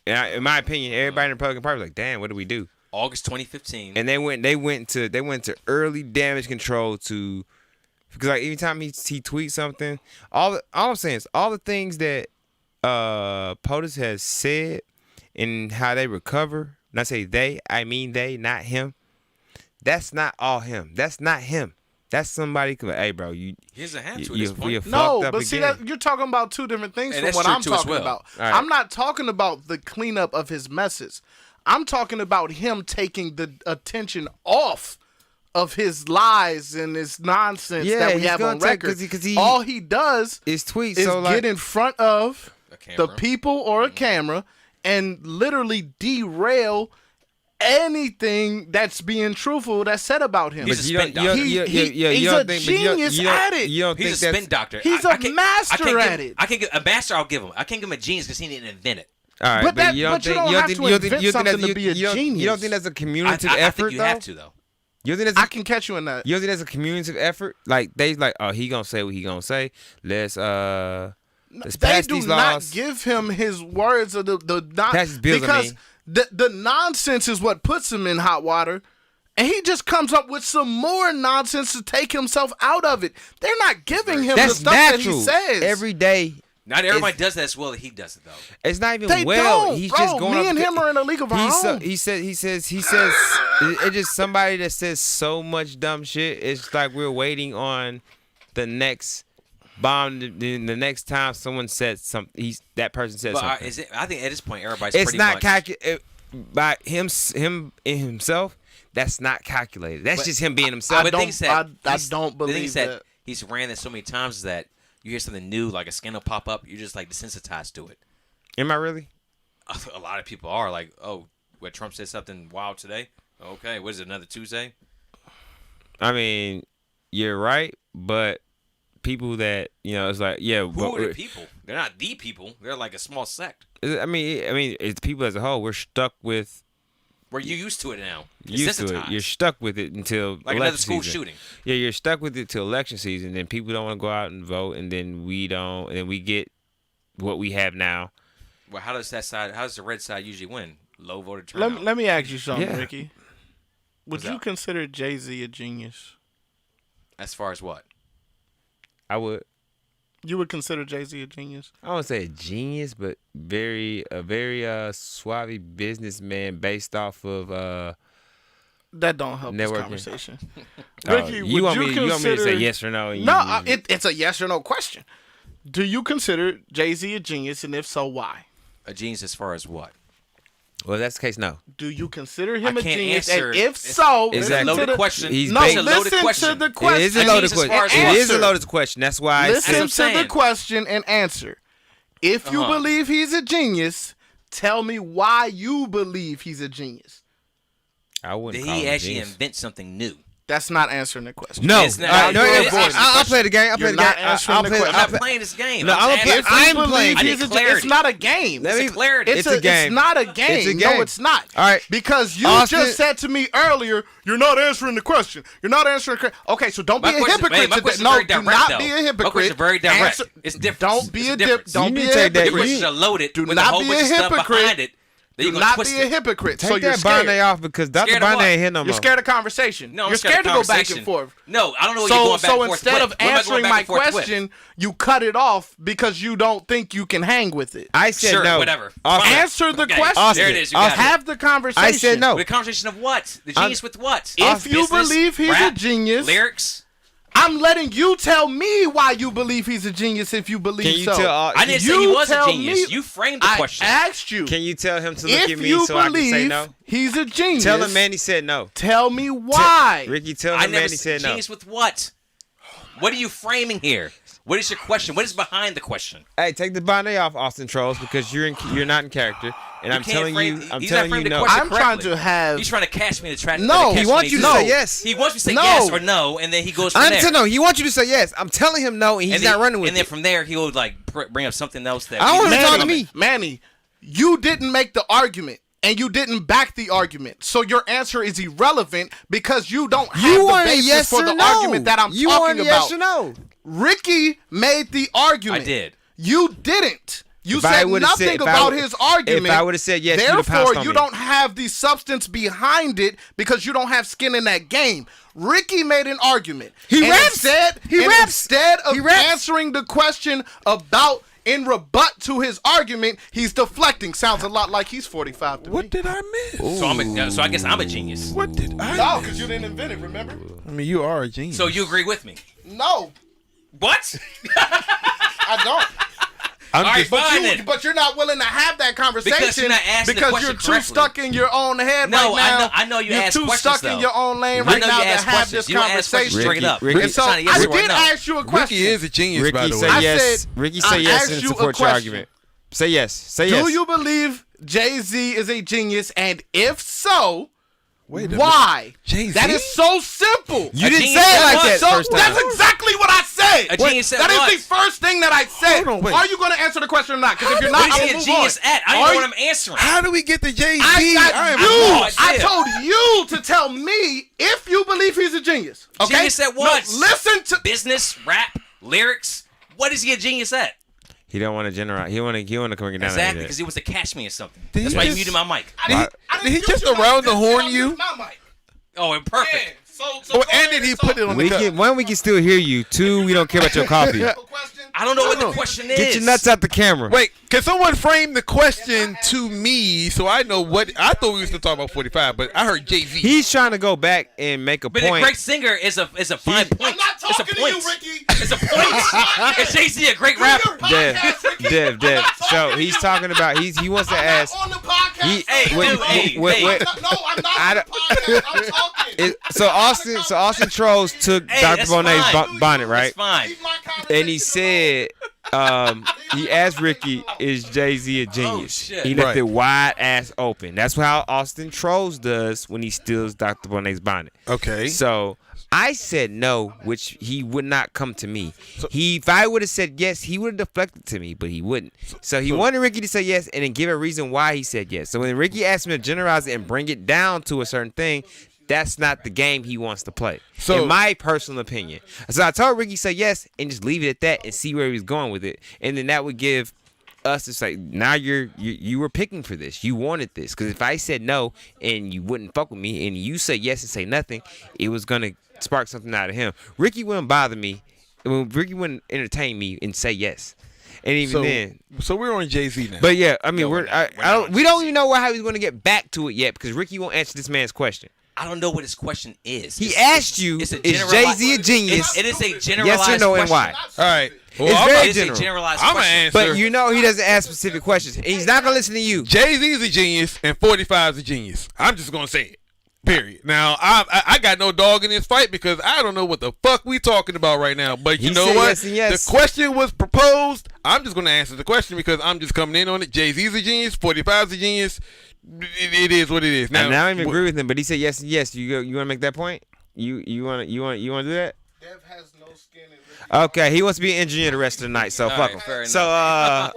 in my opinion, everybody in the Republican Party was like, damn, what do we do? August 2015. And they went to early damage control because like every time he tweets something, all I'm saying is all the things that POTUS has said and how they recover. And I say they, I mean they, not him. That's not all him. That's not him. That's somebody could. Hey, bro, He doesn't have to at you this point. fucked No, up but see again. that you're talking about two different things And from that's what true I'm too as talking well. about. All right. I'm not talking about the cleanup of his messes. I'm talking about him taking the attention off of his lies and his nonsense Yeah, that we he's have gonna on take- record. 'cause he- All he does It's tweets. is So like, get in front of A the camera. people or a camera and literally derail anything that's being truthful that's said about him. He's a you spin don't- you doctor. don't- you- you- you- He's you don't a think- but you don't- genius you don't- at it. You don't He's a think spin that's doctor. He's a master at it. I can't get a master. I'll give him. I can't give him a genius because he didn't invent it. all right? But that- you don't but you think don't you have don't think to you don't think invent you don't think something to be a you don't genius. think that's a I cumulative think effort you though? have to though. You don't think that's I a, can catch you in that. you don't think that's a cumulative effort? Like they like, oh, he gonna say what he gonna say. Let's They pass do these not laws. give him his words of the Pass his bills, I because mean. the nonsense is what puts him in hot water, and he just comes up with some more nonsense to take himself out of it. They're not giving him the That's stuff natural. that he says Every day. Not everybody does that as well that he does it though. It's not even They well. don't, He's bro. just going Me up and to- him are in a league of our He's so- own. he says it's just somebody that says so much dumb shit. It's like we're waiting on the next bomb. The next time someone says something, But that person says something. I think at this point everybody's It's pretty not much. calculated by him in himself. That's not calculated. That's just him being himself. But the thing is that I he's- don't the thing believe is that. he's ran it so many times is that you hear something new like a scandal pop up, you're just like desensitized to it. Am I really? A lot of people are like, oh, what Trump said something wild today. Okay, what is it, another Tuesday? I mean, you're right, but people that it's like Who are the people? They're not the people. They're like a small sect. I mean, it's people as a whole. We're stuck with We're used to it now. used to it. Desensitized. You're stuck with it until like election another school season. shooting. Yeah, you're stuck with it till election season. Then people don't want to go out and vote, and then we don't, and then we get what we have now. Well, how does the red side usually win? Low voter turnout. Let me ask you something, Yeah. Ricky. Would What's you up? consider Jay-Z a genius? As far as what? I would. You would consider Jay-Z a genius? I won't say a genius, but a very suave businessman based off of That don't help this Networking. conversation. oh, Ricky, you would want me to say consider- yes or no? And No, it's a yes or no question. Do you consider Jay-Z a genius, and if so, why? A genius as far as what? well, that's the case. No, Do you consider him I a can't genius? answer. And if It's- so, It's Exactly. a listen loaded to the, question. He's no, It's a loaded listen question. to the it question. is a A loaded genius as question. far as It what? is a Answer. loaded question. That's why I Listen said, I'm to saying. the question and answer. If you Uh-huh. believe he's a genius, tell me why you believe he's a genius. I wouldn't Did call he him a actually genius. invent something new? That's not answering the question. No, It's not- all right, no, you're it's- avoiding the I'll play the game. I'll play You're the game. not answering I'll the play. question. I'm I'll not play. playing this game. No, I'm asking- play- If you I'm believe playing. I he's need a clarity. it's not a game. Let me- It's a clarity. It's a game. It's not a game. It's a No, game. it's not. All right. Because you Austin- just said to me earlier, you're not answering the question. You're not answering the question. Okay, so don't My be a question- hypocrite hey, my today. question's No, very do direct, not though. be a My hypocrite. question's very direct. Answer- It's different. Don't be It's a a difference. don't You be need a to take that- Your hypocrite. questions are loaded Do with a not whole be bunch a of stuff hypocrite. behind it. Then Do you're gonna not twist be a it. hypocrite. Take So you're that Barney scared. off because Dr. Scared of Barney what? ain't here no more. You're scared of conversation. No, I'm You're scared scared of to go back conversation. and forth. No, I don't know what you're going back and forth instead with. of What am I going answering back my and forth with? question, you cut it off because you don't think you can hang with it. I said Sure, no. whatever. Austin, Fine. Answer the Okay, question. There it is. You got it. Have the conversation. I said no. The conversation of what? The genius with what? If you Business, believe he's a rap, genius, lyrics. I'm letting you tell me why you believe he's a genius if you believe Can you so. tell? I didn't say You he was a tell genius. me- You framed the I question. asked you. Can you tell him to look If at me you so I can say believe no? he's a genius, Tell him Manny said no. tell me why. Ricky, tell I him never Manny said no. genius with what? What are you framing here? What is your question? What is behind the question? Hey, take the Barney off, Austin Trolls, because you're not in character, and I'm can't telling frame- you, I'm he's not telling you framing the no. question. I'm trying correctly. to have. He's trying to catch me in the trap. No, He wants you to say yes. He wants me to say No. yes or no, and then he goes from I'm there. telling no. He wants you to say yes. I'm telling him no, and he's and not then, running with And then it. from there, he would like bring up something else that. I want him to talk to Manny, me. Manny, you didn't make the argument. And you didn't back the argument, so your answer is irrelevant because you don't have You the want a basis yes for or the no? argument that I'm You talking want a about. yes or no? Ricky made the argument. I did. You didn't. You If I said would've nothing said- if I about would- his argument. if I would've said yes, you'd have therefore pounced on you me. don't have the substance behind it because you don't have skin in that game. Ricky made an argument. He And raps. He raps. Instead of He raps. answering the question about in rebut to his argument, he's deflecting. Sounds a lot like he's 45 to me. What did I miss? So I guess I'm a genius. What did I No, miss? because you didn't invent it, remember? I mean, you are a genius. So you agree with me? No, What? I don't. I'm All right, just, fine then. But you're not willing to have that conversation Because you're not asking the because question you're too correctly. stuck in your own head No, right now. I know you You're ask too questions, stuck in though. your own lane I right know now you to ask have questions. this You don't ask questions conversation. straight up. Ricky, And so Trying to yes I or did no. ask you a question. Ricky is a genius, by Ricky the say way. I yes. said- Ricky I say yes asked and you a support your question. argument. Say yes. Say yes. Do you believe Jay-Z is a genius? And if so, Wait a minute. why? Jay-Z? That is so simple. You A didn't genius say it at like what? that So first time. that's exactly what I said. A genius at That what? is the first thing that I said. Hold on, wait. Are you going to answer the question or not? Because if you're What not, is I'm he going a to move on. genius at? I don't Are know you- what I'm answering. How do we get to Jay-Z? I got am you. lost. I told you to tell me if you believe he's a genius. Okay? Genius at what? No, listen to. Business, rap, lyrics. What is he a genius at? He don't want to generalize. He want to come down. Exactly, Like because he wants to catch me or something. Did That's he why he just- muted my mic. I Did he didn't just mute you around like the that. horn I you? muted my mic. Oh, and perfect. Yeah. So Oh, go and ahead did he and put talk. it on We the cup? can, one, we can still hear you. Two, we don't care about your coffee. Question? I don't know what the question is. Get your nuts out the camera. Wait, can someone frame the question to me so I know what? I thought we was still talking about 45, but I heard Jay-Z. He's trying to go back and make a But a point. great singer is a fine point. I'm not It's a talking to point. you, Ricky. It's a point. Is Jay-Z a great rapper? Dev. So he's talking about he wants to ask. On the podcast. He- Hey, wait, dude, hey, wait, hey. wait. No, I'm not I on the podcast. I'm talking. So Austin Trolls took Hey, Dr. that's Bonet's fine. bonnet, right? It's fine. Leave my conversation And he said, he asked Ricky, "Is Jay-Z a genius?" shit. He left Right. it wide ass open. That's how Austin Trolls does when he steals Dr. Bonet's bonnet. Okay. So I said no, which he would not come to me. If I would have said yes, he would have deflected to me, but he wouldn't. So he wanted Ricky to say yes and then give a reason why he said yes. So when Ricky asked him to generalize it and bring it down to a certain thing, that's not the game he wants to play, So- in my personal opinion. So I told Ricky say yes and just leave it at that and see where he was going with it, and then that would give us to say, now you were picking for this, you wanted this. Because if I said no and you wouldn't fuck with me, and you say yes and say nothing, it was gonna spark something out of him. Ricky wouldn't bother me. Ricky wouldn't entertain me and say yes. And even then, so we're on Jay-Z now. but yeah, I mean, No, we don't even know how he's going to get back to it yet because Ricky won't answer this man's question. I don't know what his question is. He asked you, it's a is generalized- Jay-Z a genius? It is a Yes generalized or no, and question. why? All right. Well, It's I'm very a- It is a general. generalized I'm gonna question. answer. But you know he doesn't ask specific questions. And he's not going to listen to you. Jay-Z's a genius and 45 is a genius. I'm just gonna say it. Period. Now I got no dog in this fight because I don't know what the fuck we talking about right now. But you He know said what? yes and yes. The question was proposed. I'm just gonna answer the question because I'm just coming in on it. Jay-Z's a genius. 45's a genius. It is what it is. Now, I don't even agree with him, but he said yes and yes. You want to make that point? You want to do that? Dev has no skin in Ricky. Okay, he wants to be an engineer the rest of the night, so fuck right, him. fair So Dev,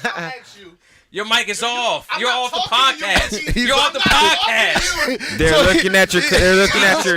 I asked you. Your mic is off. I'm You're not off the talking to you, podcast. Ricky. You're off I'm the not talking podcast. to you.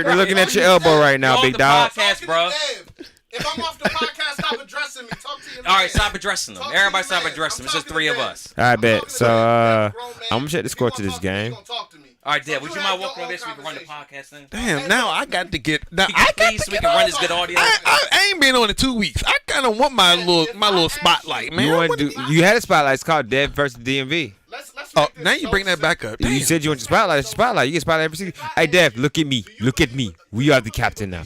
they're looking at your elbow right now, You're big off the dog. podcast. Talking to bro. Dev. If I'm off the podcast, stop addressing me. Talk to your All right, man. stop addressing them. Talk to Everybody your stop man. addressing them. I'm It's just talking three to of Dev. us. I bet. talking to So Dev. Grown man. I'm gonna check the If score you to gonna this talk to me, game. you gonna talk to me. All right, Dad, So would you you have mind your walking own over this so we can run the podcast conversation. thing? Damn. Now I got to get. Now Could I you got please to so we get. can run this good audio? I ain't been on it 2 weeks. I kind of want my little spotlight, man. You want What- to do? You had a spotlight. It's called Dev versus DMV. Let's Oh, make this now you so bring that back up. You Damn. said you want your spotlight. It's your spotlight. You get spotlight every season. Hey Dev, look at me. Look at me. We are the captain now.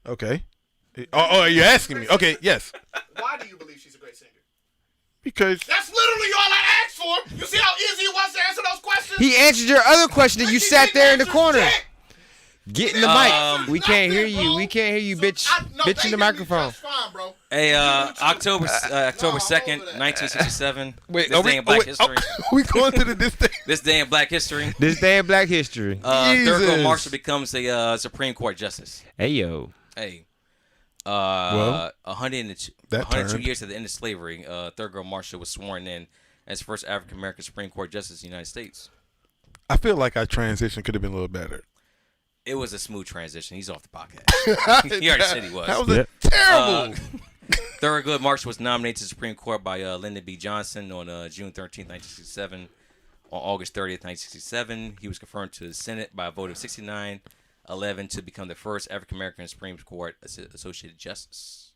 Okay. Oh, you're asking me. Okay, yes. Why do you believe she's a great singer? Because That's literally all I asked for. You see how easy it was to answer those questions? He answered your other question that you Ricky sat didn't there in the answer corner. shit. Get in the mic. We can't hear you. We can't hear you, bitch. Bitch in the microphone. That's fine, bro. Hey, October I'm 2nd, over that. 1967. wait, This day in Black history. we going to this thing? This day in Black history. This day in Black history. Thurgood Jesus. Marshall becomes a Supreme Court justice. Hey yo. Hey. Well, 102 that turned. years at the end of slavery, Thurgood Marshall was sworn in as the first African American Supreme Court justice in the United States. I feel like our transition could have been a little better. It was a smooth transition. He's off the podcast. He already said he was. That was Yep. terrible. Thurgood Marshall was nominated to the Supreme Court by Lyndon B. Johnson on June 13, 1967. On August 30th, 1967, he was confirmed to the Senate by a vote of 69-11 to become the first African American Supreme Court Associated Justice.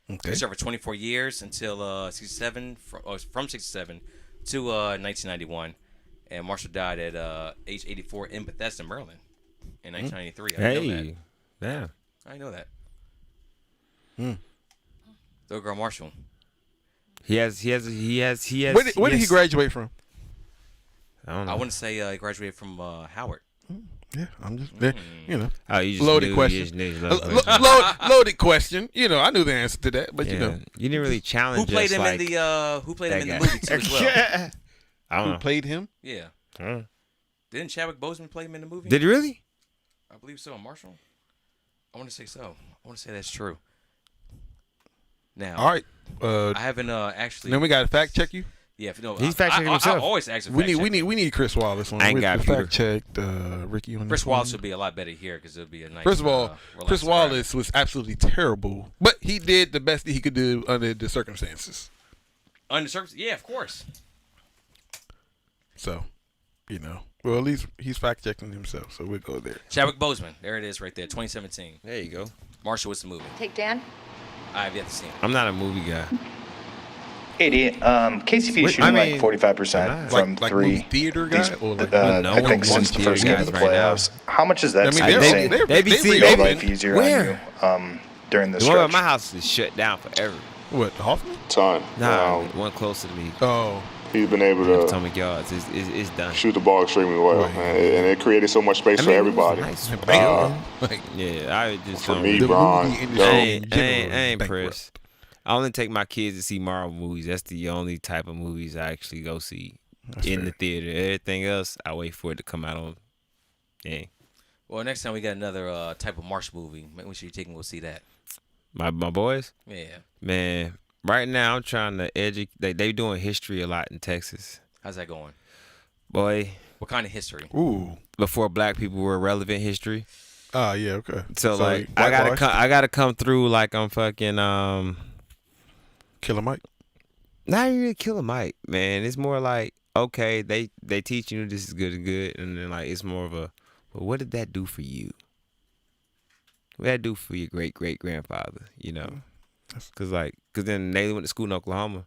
Okay. He served for 24 years until 67, from 67 to 1991. And Marshall died at age 84 in Bethesda, Maryland in 1993. I didn't know that. Yeah. I didn't know that. Hmm. Thurgood Marshall. He has. Where did he graduate from? I don't know. I wouldn't say he graduated from Howard. Yeah, I'm just there. You know, Oh, you just loaded knew, question. You just knew you loved question. Loaded question. You know, I knew the answer to that, but Yeah. you know, You didn't really challenge. Who played us him like in the Who played him in that the guy. movie too as well? I don't who know. played him? Yeah. Huh? Didn't Chadwick Boseman play him in the movie? Did he really? I believe so. Marshall. I want to say so. I want to say that's true. Now, All right. I haven't actually. Then we got to fact check you. Yeah, no, He's fact-checking I himself. always ask. We need Chris Wallace on. I ain't got fact checked Ricky on Chris this one. Wallace would be a lot better here because it would be a nice. First of all, relaxed Chris Wallace was absolutely terrible, but he did the best that he could do under the circumstances. Under circumstances, yeah, of course. So, you know, well, at least he's fact checking himself, so we'll go there. Chadwick Boseman, there it is, right there, 2017. There you go. Marshall, what's the movie? Take Dan. I have yet to see it. I'm not a movie guy. Casey, if you're shooting like 45% from like three, movie theater guy, or like no I one think since wants the first theater game of the guys right now. playoffs, how much is that I mean, insane? they be seeing- Make reopened. life easier Where? on you during the The one at stretch? my house is shut down forever. What, the Hoffman? Ton. Nah, one closer to me. Oh, He's been able to Atomic Yards. It's done. shoot the ball extremely well, Right. man. And it created so much space I for mean, everybody. it was a nice bam. building. Like, Yeah, I just For don't. me, the Bron, movie I industry ain't, in I ain't, I ain't general is impressed. I only take my kids to see Marvel movies. That's the only type of movies I actually go see in the theater. Everything else, I wait for it to come out on. Yeah, Well, next time we got another type of Marshall movie, make sure you take and go see that. my boys, Yeah. man. Right now, I'm trying to educate. They doing history a lot in Texas, How's that going? boy. What kind of history? Ooh. Before black people were relevant history. Ah, yeah, okay. So like, I gotta come through like I'm fucking Killer Mike. Not even Killer Mike, man. It's more like, okay, they teach you this is good and good, and then like it's more of a, well, what did that do for you? What did that do for your great grandfather? You know, because then they went to school in Oklahoma.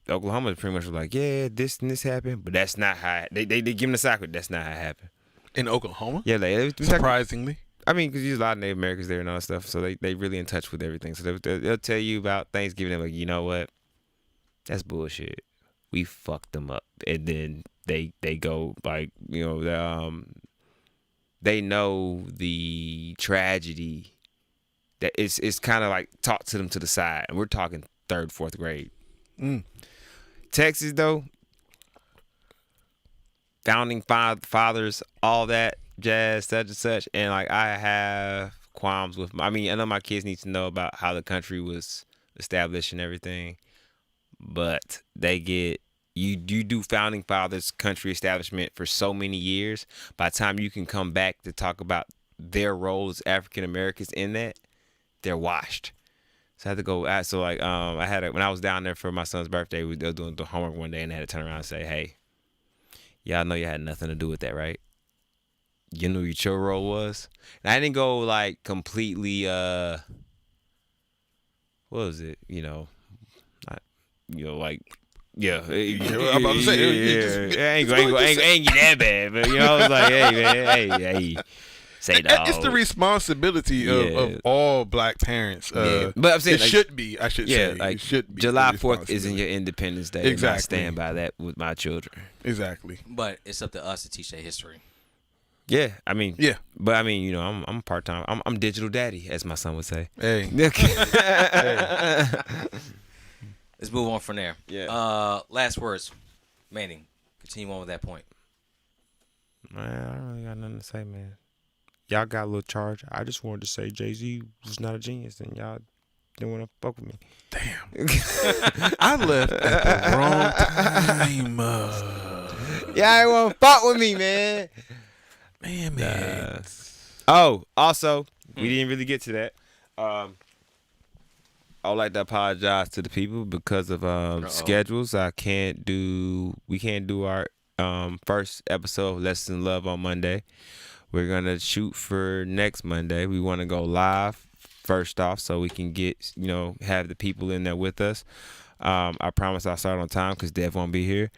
Oklahoma pretty much was like, yeah, this and this happened, but that's not how they give them the soccer. That's not how it happened. In Oklahoma? Yeah, like, Surprisingly. I mean, because there's a lot of Native Americans there and all that stuff, so they really in touch with everything. So they'll tell you about Thanksgiving. They're like, you know what? That's bullshit. We fucked them up, and then they go like, you know, they know the tragedy that it's kind of like taught to them to the side, and we're talking 3rd, 4th grade. Texas though, founding fathers, all that jazz, such and such, and like I have qualms with. I mean, I know my kids need to know about how the country was established and everything, but they get you do founding fathers, country establishment for so many years. By the time you can come back to talk about their role as African Americans in that, they're washed. So I had to go. So like, when I was down there for my son's birthday, we were doing the homework one day, and I had to turn around and say, "Hey, y'all know you had nothing to do with that, right? You knew what your role was." And I didn't go like completely. What was it? You know, like. Yeah, I'm about to say, I ain't get that bad, but you know, I was like, hey man, hey, say dog. It's the responsibility of all black parents. But I'm saying it like, should be. I should say, like it should be. July the 4th isn't your Independence Day. Exactly. And I stand by that with my children. Exactly. But it's up to us to teach their history. Yeah, I mean, Yeah. but I mean, you know, I'm part time. I'm digital daddy, as my son would say. Hey. Let's move on from there. Yeah. Last words, Manning. Continue on with that point. Man, I don't really got nothing to say, man. Y'all got a little charge. I just wanted to say Jay-Z was not a genius, and y'all didn't want to fuck with me. Damn. I left at the wrong time. Y'all ain't want to fuck with me, man. Man. Oh, also, we didn't really get to that. I would like to apologize to the people because of schedules. We can't do our first episode of Lesson Love on Monday. We're gonna shoot for next Monday. We want to go live first off, so we can get have the people in there with us. I promise I'll start on time because Dev won't be here,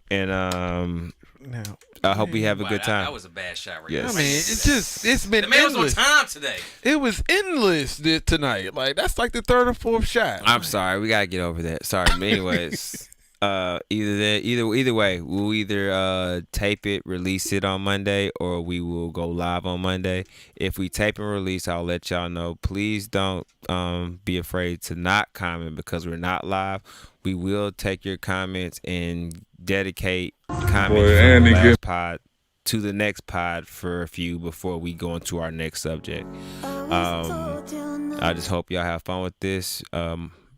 and Now, I hope we have a Wow, good time. That was a bad shot right Yes. I mean, it's been the man endless. was on time today. It was endless tonight. Like, that's like the third or fourth shot. I'm sorry, we gotta get over that. Sorry, but anyways, either way, we'll either tape it, release it on Monday, or we will go live on Monday. If we tape and release, I'll let y'all know. Please don't be afraid to not comment because we're not live. We will take your comments and dedicate comments from the last pod to the next pod for a few before we go into our next subject. I just hope y'all have fun with this.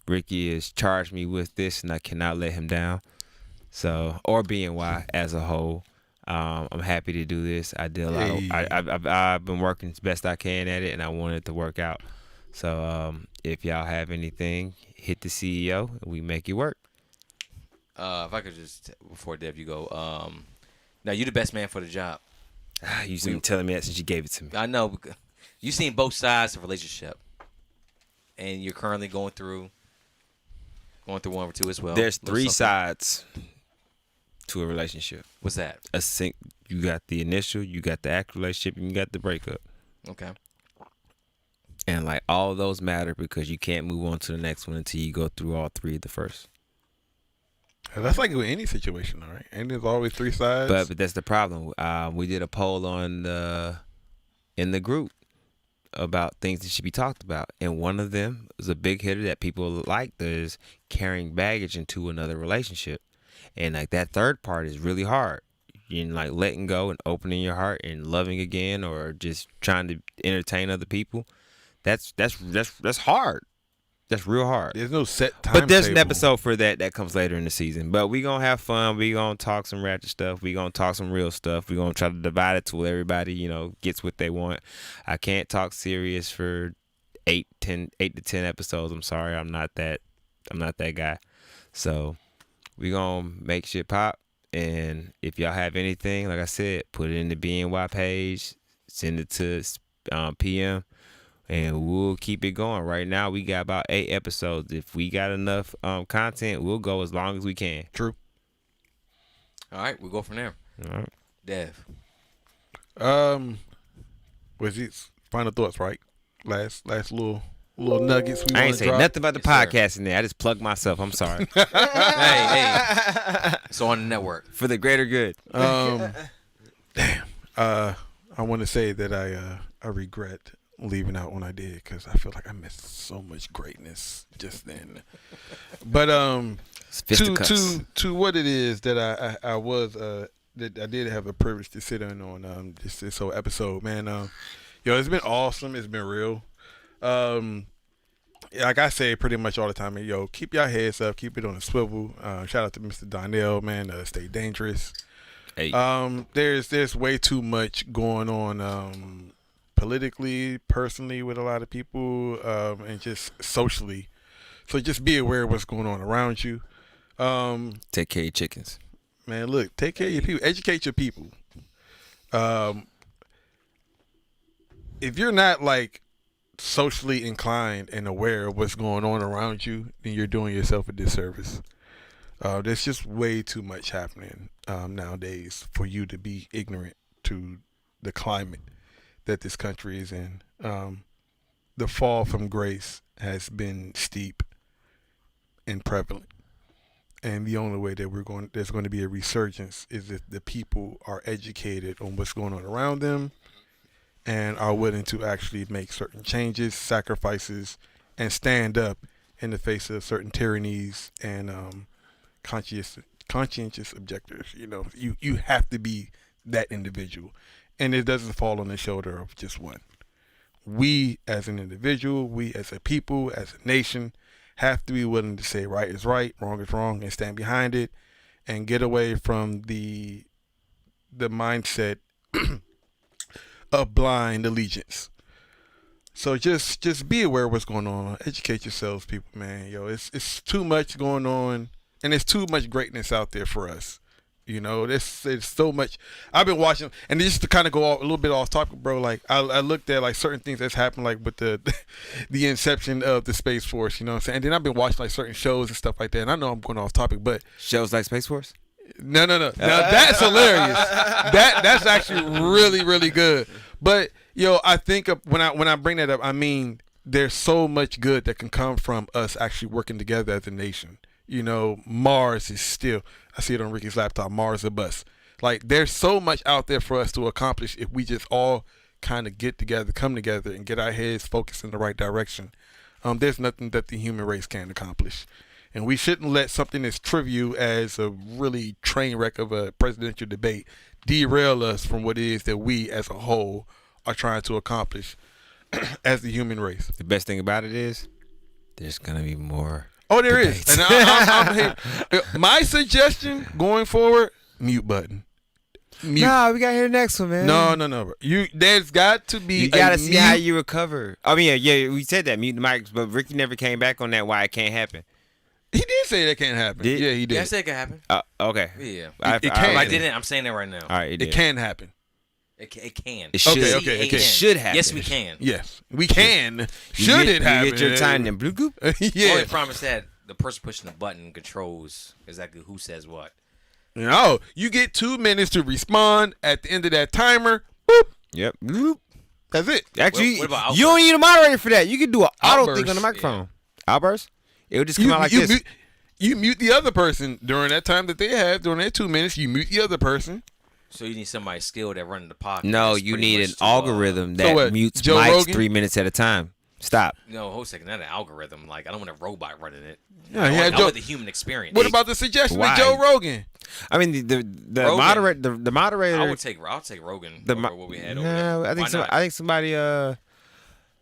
Ricky has charged me with this, and I cannot let him down. So, or BNY as a whole, I'm happy to do this. I did a lot. I've been working as best I can at it, and I want it to work out. So, if y'all have anything, hit the CEO, and we make it work. If I could just, before Dev, you go. Now, you're the best man for the job. You've been telling me that since you gave it to me. I know. You've seen both sides of a relationship. And you're currently going through one or two as well. There's three sides to a relationship. What's that? You got the initial, you got the actual relationship, and you got the breakup. Okay. And like all of those matter because you can't move on to the next one until you go through all three of the first. That's like with any situation, all right? And there's always three sides. But that's the problem. We did a poll in the group about things that should be talked about, and one of them is a big hitter that people like. Is carrying baggage into another relationship, and like that third part is really hard. You like letting go and opening your heart and loving again, or just trying to entertain other people. That's hard. That's real hard. There's no set time. But there's an episode for that comes later in the season. But we gonna have fun. We gonna talk some ratchet stuff. We gonna talk some real stuff. We gonna try to divide it to where everybody gets what they want. I can't talk serious for 8 to 10 episodes. I'm sorry. I'm not that guy. So we gonna make shit pop. And if y'all have anything, like I said, put it in the BNY page. Send it to PM. And we'll keep it going. Right now, we got about 8 episodes. If we got enough content, we'll go as long as we can. True. All right, we'll go from there. All right. Dev. Was it final thoughts, right? Last little nuggets. I ain't say nothing about the podcast in there. I just plugged myself. I'm sorry. hey. So on the network. For the greater good. Damn. I want to say that I regret leaving out when I did because I feel like I missed so much greatness just then. But to what it is that I was that I did have the privilege to sit in on this whole episode, man. It's been awesome. It's been real. Like I say pretty much all the time, keep your heads up, keep it on a swivel. Shout out to Mr. Donnell, man. Stay dangerous. Hey. There's way too much going on politically, personally with a lot of people, and just socially. So just be aware of what's going on around you. Take care of your chickens. Man, look, take care of your people. Educate your people. If you're not like socially inclined and aware of what's going on around you, then you're doing yourself a disservice. There's just way too much happening nowadays for you to be ignorant to the climate that this country is in. The fall from grace has been steep and prevalent. And the only way that there's going to be a resurgence is if the people are educated on what's going on around them and are willing to actually make certain changes, sacrifices, and stand up in the face of certain tyrannies and conscientious objectors. You have to be that individual. And it doesn't fall on the shoulder of just one. We as an individual, we as a people, as a nation, have to be willing to say right is right, wrong is wrong, and stand behind it, and get away from the mindset of blind allegiance. So just be aware of what's going on. Educate yourselves, people, man. It's too much going on, and it's too much greatness out there for us. You know, there's so much. I've been watching, and just to kind of go a little bit off topic, bro. Like I looked at like certain things that's happened, like with the the inception of the Space Force. You know what I'm saying? And then I've been watching like certain shows and stuff like that. And I know I'm going off topic, but Shows like Space Force? no. Now that's hilarious. That's actually really, really good. But I think when I bring that up, I mean there's so much good that can come from us actually working together as a nation. You know, Mars is still, I see it on Ricky's laptop, Mars a bus. Like, there's so much out there for us to accomplish if we just all kind of get together, come together, and get our heads focused in the right direction. There's nothing that the human race can't accomplish. And we shouldn't let something as trivial as a really train wreck of a presidential debate derail us from what it is that we as a whole are trying to accomplish as the human race. The best thing about it is there's going to be more. Oh, there debates. is. And my suggestion going forward, mute button. Mute. Nah, we got to hear the next one, man. No, bro. There's got to be. You got to see how you recover. I mean, yeah, we said that, mute the mics, but Ricky never came back on that why it can't happen. He did say that can't happen. Yeah, he did. Yeah, I said it can happen. Okay. Yeah. It can. I didn't. I'm saying that right now. All right, it can happen. It can. It should. Okay. It should happen. Yes, we can. Yes, we can. Should it happen? You get your time in blue goop? Yeah. Only promise that the person pushing the button controls exactly who says what. No, you get 2 minutes to respond. At the end of that timer, boop. Yep. Bloop. That's it. Actually, What about you don't need a moderator for that. You can do an auto Outburst. thing on the microphone. Outburst? It would just come out like this. You mute the other person during that time that they have, during their 2 minutes. You mute the other person. So you need somebody skilled at running the podcast. No, you pretty need much an to, algorithm So that what, mutes Joe mics Rogan? 3 minutes at a time. Stop. No, hold a second. Not an algorithm. Like, I don't want a robot running it. Yeah, I Joe- want the human experience. What about the suggestion Why? of Joe Rogan? I mean, the Rogan. moderator, the moderator. I'll take Rogan over what we had over No, there. I think Why not? I think somebody.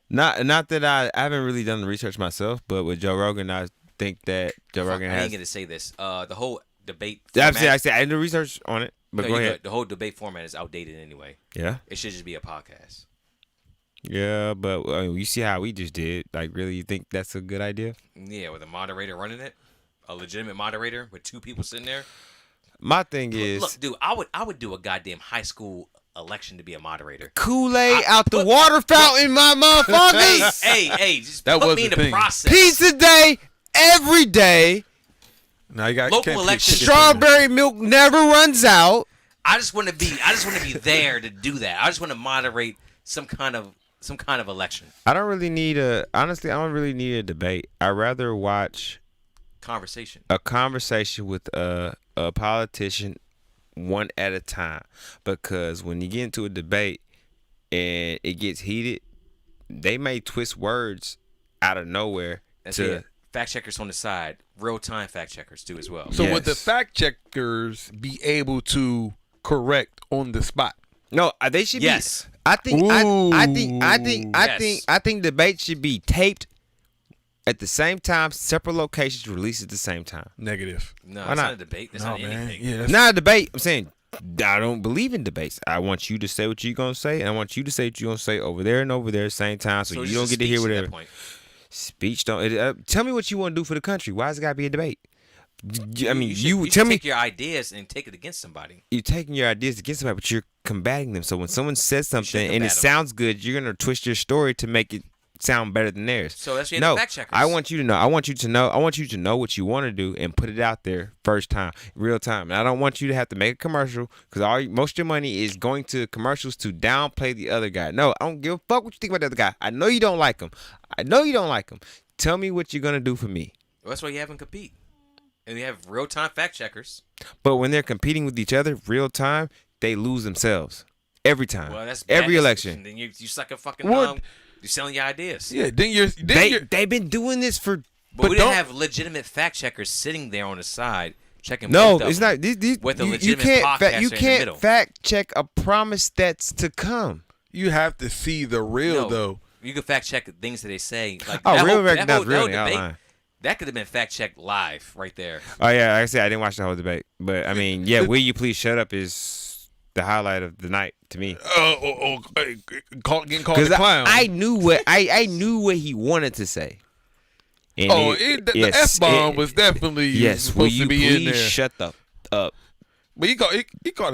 Not that I haven't really done the research myself, but with Joe Rogan, I think that Joe Rogan I has. ain't gonna say this. The whole debate. I format- said I did the research on it, but No, go you're ahead. good. The whole debate format is outdated anyway. Yeah. It should just be a podcast. Yeah, but you see how we just did. Like, really, you think that's a good idea? Yeah, with a moderator running it, a legitimate moderator with 2 people sitting there. My thing is, Look, dude, I would do a goddamn high school election to be a moderator. Kool-Aid out the water fountain, my motherfuckers. hey, just That put was me in the the thing. process. Pizza day every day. Now you got Local can't elections. pick- Strawberry milk never runs out. I just want to be there to do that. I just want to moderate some kind of election I don't really need honestly, I don't really need a debate. I'd rather watch conversation. a conversation with a politician one at a time, because when you get into a debate and it gets heated, they may twist words out of nowhere. That's it. Fact checkers on the side, real time fact checkers too as well. So would the Yes. fact checkers be able to correct on the spot? No, they should Yes. be. I think Yes. I think debates should be taped at the same time, separate locations, released at the same time. Negative. No, Why it's not? not a debate. That's not anything. Yeah, It's not a debate. I'm saying I don't believe in debates. I want you to say what you're gonna say, and I want you to say what you're gonna say over there and over there at the same time, so it's you don't just get to hear speech at that whatever. point. Speech don't. Tell me what you want to do for the country. Why has it got to be a debate? I mean, you should tell me take your ideas and take it against somebody. you're taking your ideas against somebody, but you're combating them. So when someone says something and combat it 'em. sounds good, you're gonna twist your story to make it sound better than theirs. So that's your No, fact checkers. I want you to know. I want you to know what you want to do and put it out there first time, real time. And I don't want you to have to make a commercial, because most of your money is going to commercials to downplay the other guy. No, I don't give a fuck what you think about the other guy. I know you don't like him. Tell me what you're gonna do for me. Well, that's why you have them compete. And you have real time fact checkers. But when they're competing with each other real time, they lose themselves every time. Well, that's bad. Every election. Then you suck a fucking What? you're selling your ideas. Yeah, then you're They've been doing this for. But we don't- didn't have legitimate fact checkers sitting there on the side checking. No, both of it's them not. These, with a you legitimate can't. podcaster You in the can't middle. fact check a promise that's to come. you have to see the real No, though. You can fact check things that they say. Like Oh, that real whole, rec- that that's whole, that real whole nigga, debate. outline. That could have been fact checked live right there. Oh yeah, like I said, I didn't watch the whole debate, but I mean, yeah, will you please shut up is the highlight of the night to me. Getting called Because a clown. I knew what he wanted to say. And the F-bomb was definitely yes. Will supposed you to be in please there. shut the up? But he called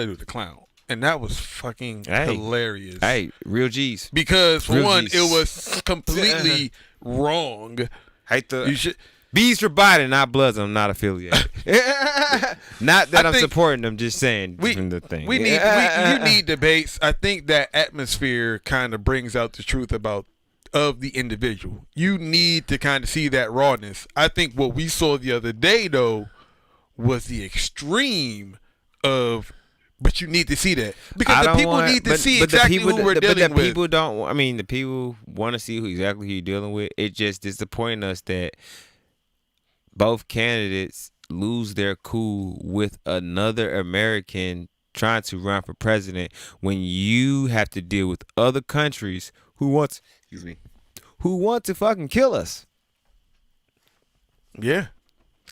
it a clown, and that was fucking hilarious. Hey, real G's. Because for Real one, G's. it was completely wrong. Hate the You should. B's for Biden, not Bloods. I'm not affiliated. Not that I'm supporting them. Just saying from the thing. You need debates. I think that atmosphere kind of brings out the truth of the individual. You need to kind of see that rawness. I think what we saw the other day though was the extreme of. But you need to see that because the people need to see exactly who we're dealing with. But the people don't. I mean, the people want to see exactly who you're dealing with. It just disappoints us that both candidates lose their cool with another American trying to run for president when you have to deal with other countries who want to fucking kill us. Yeah.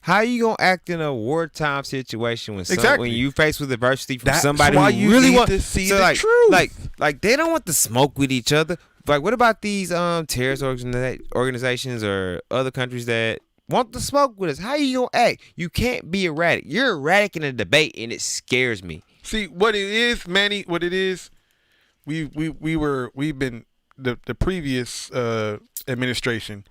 How you gonna act in a wartime situation when when you faced with adversity from That's somebody why who you really need want to see the truth? Like they don't want to smoke with each other. Like what about these terrorist organizations or other countries that want to smoke with us? How you gonna act? You can't be erratic. You're erratic in a debate, and it scares me. See what it is, Manny. What it is, we've been the previous administration.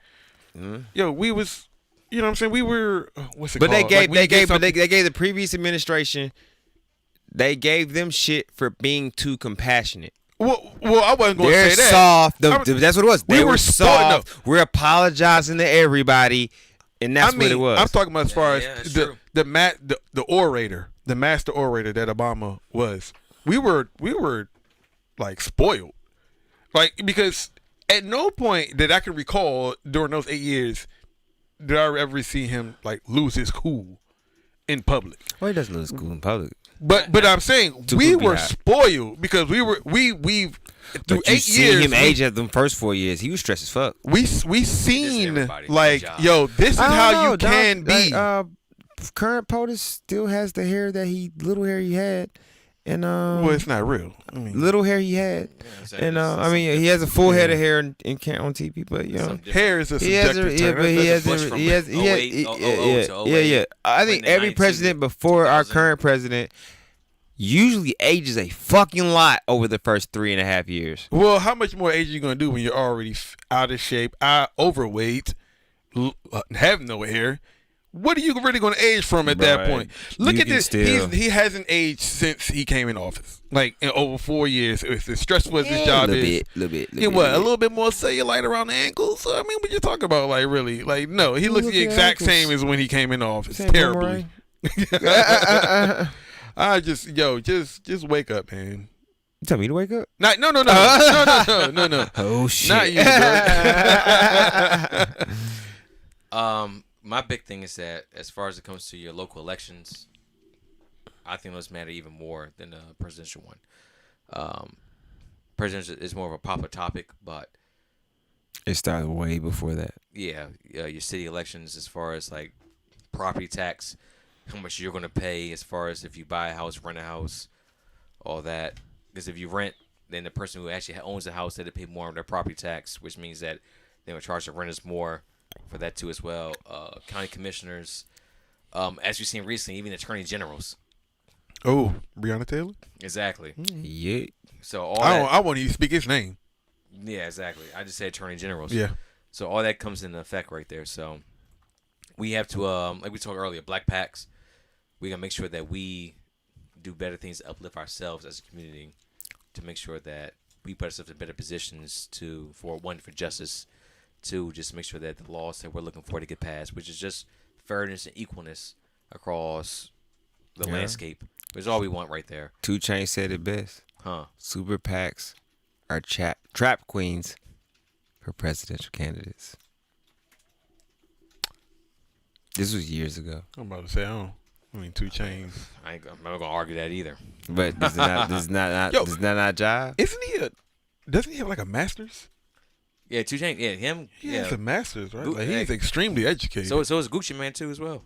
Yo, we was. You know what I'm saying? We were what's it called? They gave the previous administration. They gave them shit for being too compassionate. Well, I wasn't going to They're say that. soft. That's what it was. They were spoiled. soft. We're apologizing to everybody, and that's what it was. I'm talking about as far as the orator, the master orator that Obama was. We were like spoiled, like because at no point that I can recall during those 8 years. Did I ever see him like lose his cool in public? Well, he doesn't lose his cool in public. But I'm saying we were spoiled because we've through 8 years. Him age at them first 4 years. He was stressed as fuck. We seen like yo, this is how you can be. Current POTUS still has the hair that little hair he had. And well, it's not real. I mean, little hair he had, and I mean, he has a full head of hair on TV, but you know, hair is a subjective term. Yeah. I think every president before our current president usually ages a fucking lot over the first 3.5 years. Well, how much more age are you gonna do when you're already out of shape, overweight, have no hair? What are you really going to age from at that point? Look at this. He hasn't aged since he came in office. Like in over 4 years. It's as stressful as his job is. A little bit more cellulite around the ankles? I mean, what you talking about? Like really? Like no, he looks the exact same as when he came in office. Terribly. I just wake up, man. You tell me to wake up? No. Oh shit. Not you, bro. My big thing is that as far as it comes to your local elections, I think those matter even more than the presidential one. Presidential is more of a popular topic, but it started way before that. Yeah, your city elections as far as like property tax, how much you're going to pay as far as if you buy a house, rent a house, all that. Because if you rent, then the person who actually owns the house, they have to pay more on their property tax, which means that they will charge the renters more for that too as well. County commissioners, as we've seen recently, even attorney generals. Oh, Breonna Taylor? Exactly. Yeah. So I won't even speak his name. Yeah, exactly. I just say attorney generals. Yeah. So all that comes into effect right there. So we have to, like we talked earlier, black packs. We gotta make sure that we do better things to uplift ourselves as a community, to make sure that we put ourselves in better positions for justice. To just make sure that the laws that we're looking for to get passed, which is just fairness and equalness across the landscape, which is all we want right there. 2 Chainz said it best. Super PACs are trap queens for presidential candidates. This was years ago. I'm about to say, 2 Chainz. I'm not gonna argue that either. But does that not jive? Doesn't he have like a master's? Yeah, 2 Chainz. Yeah, him. He has a master's, right? Like, he's extremely educated. So is Gucci Man too as well.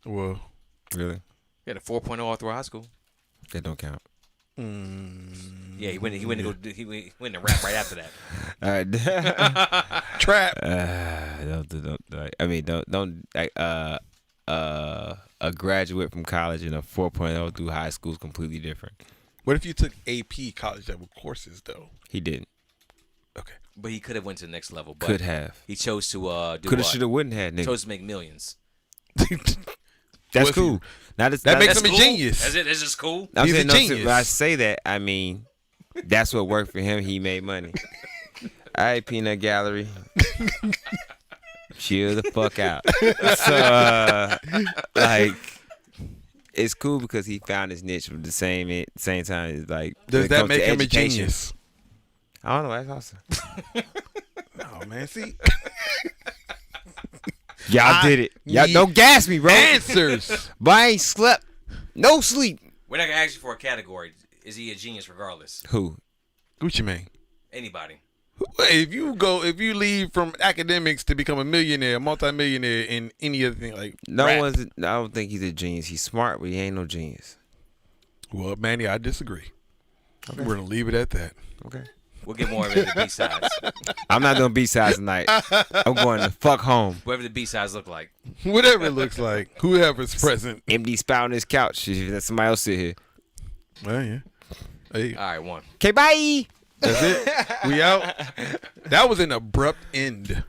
Well, really? He had a 4.0 all through high school. That don't count. Yeah, he went to rap right after that. All right. Trap. a graduate from college and a 4.0 through high school is completely different. What if you took AP college level courses though? He didn't. Okay. But he could have went to the next level. But Could have. He chose to do Could have, what? should have, wouldn't have. Nigga. Chose to make millions. That's Was cool. That makes him That's a cool? genius. Is it? Is this cool? I'm He's saying, a no, genius. when I say that, I mean that's what worked for him. He made money. All right, peanut gallery. Chill the fuck out. So, like, it's cool because he found his niche at the same time. It's like, Does when it that comes make to him a education, genius? I don't know. That's awesome. Oh man, see Y'all did it. Y'all need don't gas me, bro. answers. But I ain't slept. No sleep. We're not gonna ask you for a category. Is he a genius regardless? Who? Gucci Mane. Anybody? If you leave from academics to become a millionaire, multimillionaire in any other thing like rap. I don't think he's a genius. He's smart, but he ain't no genius. Well, Manny, I disagree. Okay. We're gonna leave it at that. Okay. We'll get more of it in the B-sides. I'm not doing B-sides tonight. I'm going to fuck home. Whatever the B-sides look like. Whatever it looks like, whoever's present. Empty spout on his couch. Let somebody else sit here. Well, yeah. Hey, All right, one. Okay, bye. that's it. We out. That was an abrupt end.